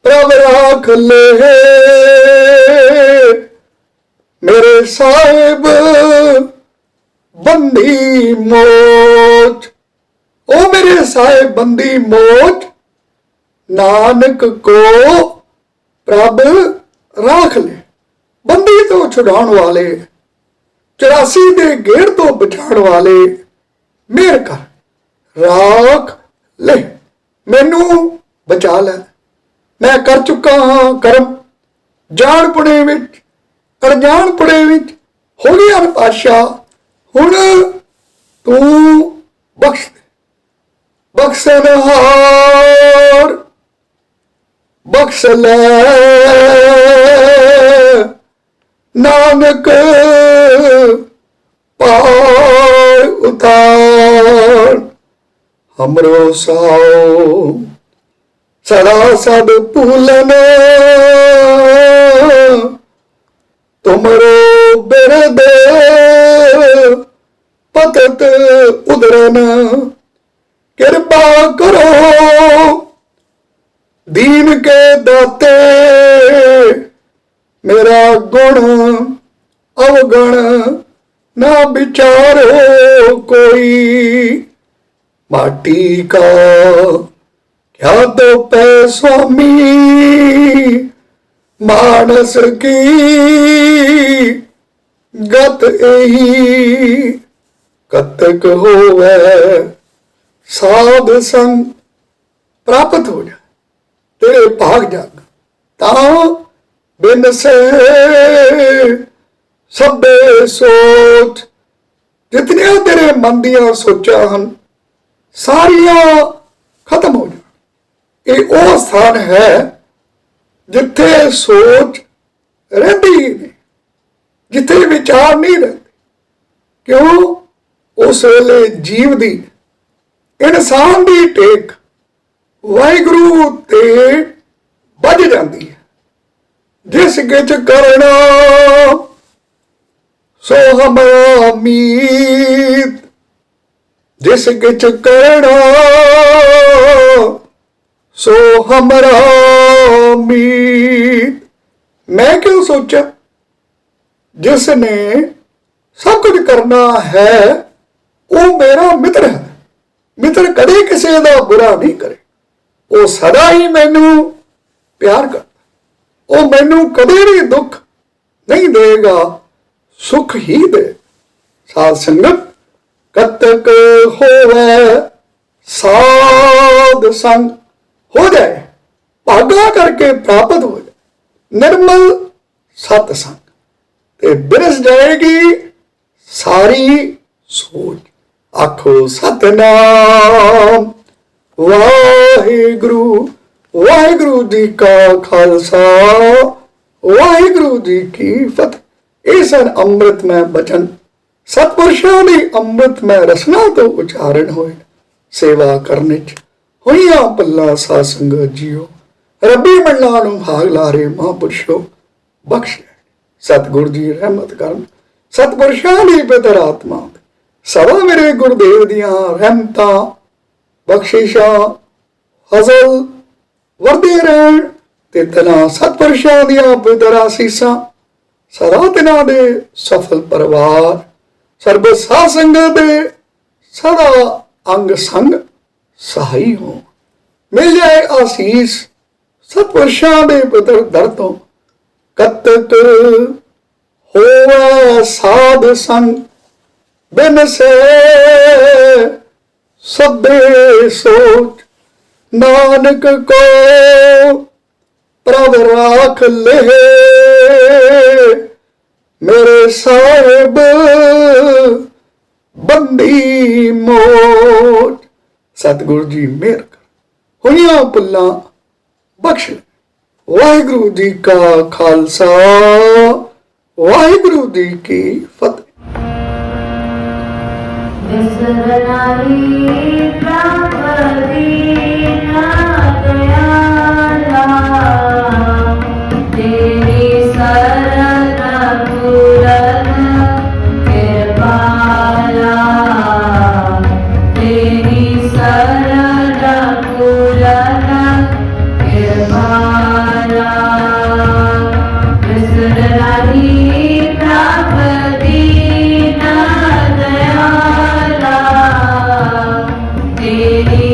प्रभ राख ले, मेरे साहिब बंदी मोच। ओ मेरे साहिब बंदी मोच, नानक को प्रभ राख ले। बंदी तो छुड़ाउण वाले, 84 दे घेर तो बचाउण वाले, मेहर कर, राख ले, मैनू बचा ले। मैं कर चुका हाँ कर्म, जान पुणे विच अनजान पुणे विच हो गया पातशाह। हुण तू बख्श दे। बख्शनहार बख्श ले, नानक पार उतार। हमरो साओ सदा सद पूलन, तुमरो बिरद पतत उदरन। कृपा करो दीन के दाते, मेरा गुण अवगण ना विचारो कोई। माटी का क्या तो पै स्वामी, मानस की गत एही। कतक होवे साध संग प्राप्त हो जाए, तेरे भाग जाग ता बिन से सबे सोच। जितनियां तेरे मन दियां सोचां हन सारियां खत्म हो जाए। ये वो स्थान है जिथे सोच रहिंदी ही नहीं। ਜਿੱਥੇ ਵਿਚਾਰ ਨਹੀਂ ਰਹਿੰਦੇ। ਕਿਉਂ? ਉਸ ਵੇਲੇ ਜੀਵ ਦੀ, ਇਨਸਾਨ ਦੀ ਟੇਕ ਵਾਹਿਗੁਰੂ ਤੇ ਵੱਜ ਜਾਂਦੀ ਹੈ। ਜਿਸ ਗਿਚ ਕਰਨਾ ਸੋ ਹਮਾਰਾ ਮੀਤ, जिस गिच करना सो हमारा मीत। मैं क्यों सोचा, जिसने सब कुछ करना है वो मेरा मित्र है। मित्र कदे किसी का बुरा नहीं करे, वो सदा ही मैनू प्यार करता, वो मैनू कदे भी दुख नहीं देगा, सुख ही दे। साध संगत कतक होवे साध संग हो जाए, भागा करके प्राप्त हो जाए, निर्मल सतसंग ते बिरस जाएगी सारी सोच। आखो सतनाम वाहिगुरु, वाहिगुरु जी का खालसा, वाहिगुरु जी की फतेह। ये सन अमृतमय बचन सतपुरुषों ने अमृतमय रसना तो उच्चारण होए। सेवा करने च होइया पल्ला साध संगत जियो, रब्बी मंडला नूं भाग लारे महापुरुषो बख्श ले। सतगुरु जी रहमत करन, सतपुरुषों ने पितर आत्मा सदा मेरे गुरुदेव दियां रहमतां बख्शिशां फजल वरदे रहन ते तना सतपुरुषों दियां पितर आसीसां सदा तिन्हां दे सफल परिवार सर्ब साध संगत दे सदा अंग संग सहाई हो। मिल जाए आसीस सतपुरुषां दे पुत्र दर तो, कतक होवे साध संग बिन से सबे सोच। नानक को प्रभ राख ले मेरे साहिब बंदी मोच। सतगुरु जी मेहर कर होइया पुल्ला बख्श। वाहिगुरु जी का खालसा, वाहिगुरु जी की फतेह। तेरी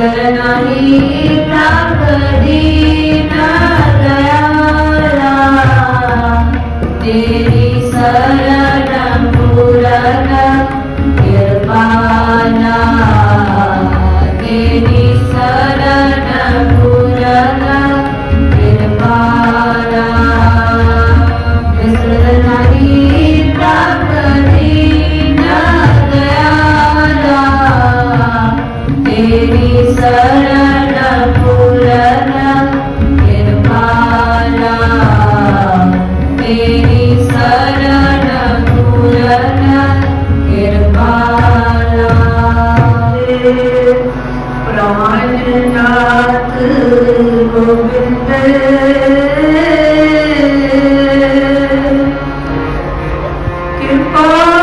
नहीं दीना दयाला तेरी शरण पूरन कृपाला तेरी शरण पूरन कृपाला नहीं दीना दयाला तेरी शरण पूरन कृपाला तेरी शरण पूरन कृपाला प्राणनाथ गोविंद कृपा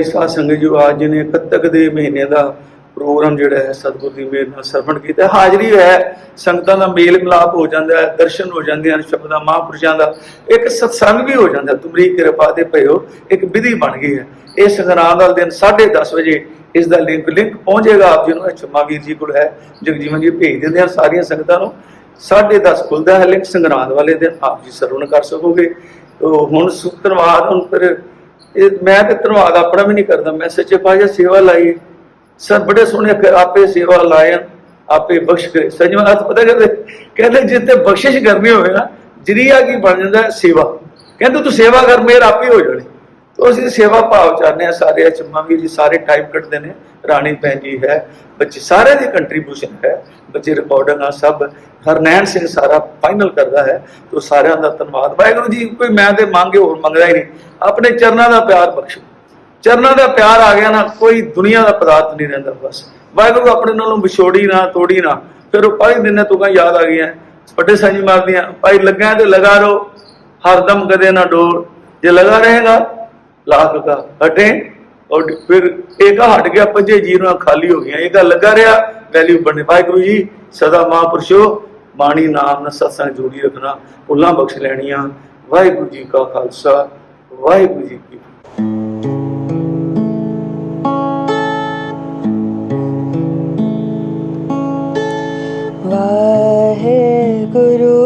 ਪਿਆਰੀ ਸਾਧ ਸੰਗਤ ਜੀ, ਅੱਜ ਜਿਹਨੇ ਕੱਤਕ ਦੇ ਮਹੀਨੇ ਦਾ ਪ੍ਰੋਗਰਾਮ ਜਿਹੜਾ ਹੈ ਸਤਿਗੁਰ ਦੀ ਮਿਹਰ ਨਾਲ ਸਰਵਣ ਕੀਤਾ, ਹਾਜ਼ਰੀ ਹੈ, ਸੰਗਤਾਂ ਦਾ ਮੇਲ ਮਿਲਾਪ ਹੋ ਜਾਂਦਾ ਹੈ, ਦਰਸ਼ਨ ਹੋ ਜਾਂਦੇ ਹਨ ਸ਼ਬਦਾਂ ਮਹਾਂਪੁਰਸ਼ਾਂ ਦਾ, ਇੱਕ ਸਤਸੰਗ ਵੀ ਹੋ ਜਾਂਦਾ। ਤੁਮਰੀ ਕਿਰਪਾ ਤੇ ਭਇਓ ਇੱਕ ਵਿਧੀ ਬਣ ਗਈ ਹੈ। ਇਹ ਸੰਗਰਾਂਦ ਵਾਲੇ ਦਿਨ 10:30 ਵਜੇ ਇਸ ਦਾ ਲਿੰਕ ਪਹੁੰਚੇਗਾ ਆਪ ਜੀ ਨੂੰ। ਚੁੰਮਾ ਵੀਰ ਜੀ ਕੋਲ ਹੈ, ਜਗਜੀਵਨ ਜੀ ਭੇਜ ਦਿੰਦੇ ਹਨ ਸਾਰੀਆਂ ਸੰਗਤਾਂ ਨੂੰ। 10:30 ਖੁੱਲਦਾ ਹੈ ਲਿੰਕ, ਸੰਗਰਾਂਦ ਵਾਲੇ ਦਿਨ ਆਪ ਜੀ ਸਰਵਣ ਕਰ ਸਕੋਗੇ। ਹੁਣ ਧੰਨਵਾਦ, ਹੁਣ ਫਿਰ ਮੈਂ ਤੇ ਧੰਨਵਾਦ ਆਪਣਾ ਵੀ ਨਹੀਂ ਕਰਦਾ, ਮੈਂ ਸੱਚੇ ਪਾਤਸ਼ਾਹ ਸੇਵਾ ਲਾਈ ਸਰ, ਬੜੇ ਸੋਹਣੇ ਆਪੇ ਸੇਵਾ ਲਾਏ, ਆਪੇ ਬਖਸ਼ ਕਰੇ। ਸੱਜਣ ਹੱਥ ਪਤਾ ਕਹਿੰਦੇ ਜਿੱਤੇ ਬਖਸ਼ਿਸ਼ ਕਰਨੀ ਹੋਵੇ ਨਾ, ਜਰੀਆ ਕੀ ਬਣ ਜਾਂਦਾ ਸੇਵਾ। ਕਹਿੰਦੇ ਤੂੰ ਸੇਵਾ ਕਰ, ਮੇਰ ਆਪੇ ਹੋ ਜਾਣੀ। तो ਅਸੀਂ ਸੇਵਾ ਭਾਵ ਚਾਹੁੰਦੇ ਹਾਂ ਸਾਰੇ। ਚੰਮਾ ਵੀਰ ਜੀ ਸਾਰੇ ਟਾਈਮ ਕੱਢਦੇ ਨੇ, ਰਾਣੀ ਭੈਣ ਜੀ ਹੈ, ਬੱਚੇ ਸਾਰੇ ਦੀ ਕੰਟਰੀਬਿਊਸ਼ਨ ਹੈ, ਬੱਚੇ ਰਿਕਾਰਡਿੰਗ ਆ ਸਭ, ਹਰਨੈਣ ਸਿੰਘ ਸਾਰਾ ਫਾਈਨਲ ਕਰਦਾ ਹੈ। ਤੋ ਸਾਰਿਆਂ ਦਾ ਧੰਨਵਾਦ। ਵਾਹਿਗੁਰੂ ਜੀ ਕੋਈ ਮੈਂ ਤੇ ਮੰਗੇ ਹੋਰ ਮੰਗਦਾ ਹੀ ਨਹੀਂ, ਆਪਣੇ ਚਰਨਾਂ ਦਾ ਪਿਆਰ ਬਖਸ਼ੋ। ਚਰਨਾਂ ਦਾ ਪਿਆਰ ਆ ਗਿਆ ਨਾ, ਕੋਈ ਦੁਨੀਆ ਦਾ ਪਦਾਰਥ ਨਹੀਂ ਰਹਿੰਦਾ। ਬਸ ਵਾਹਿਗੁਰੂ ਆਪਣੇ ਨਾਲੋਂ ਵਿਛੋੜੀ ਨਾ, ਤੋੜੀ ਨਾ। ਫਿਰ ਉਹ ਪਾਈ ਦਿਨ ਤੁਕਾਂ ਯਾਦ ਆ ਗਈਆਂ, ਵੱਡੇ ਸਾਂਝੀ ਮਾਰਦੀਆਂ, ਭਾਈ ਲੱਗਾ ਤੇ ਲਗਾ ਰਹੋ, हरदम कदे ना डोर, जे लगा रहेगा लाख का हटे। और फिर एक हट गया, पंजे जीरो खाली हो गया, एक लगा रहा वैल्यू बनने। वाहिगुरू जी सदा महापुरुषो बाणी नाम न सत्संग जोड़ी रखना, भुलां बख्श लैनियां। वाहिगुरू जी का खालसा, वाहिगुरू जी की वाहेगुरु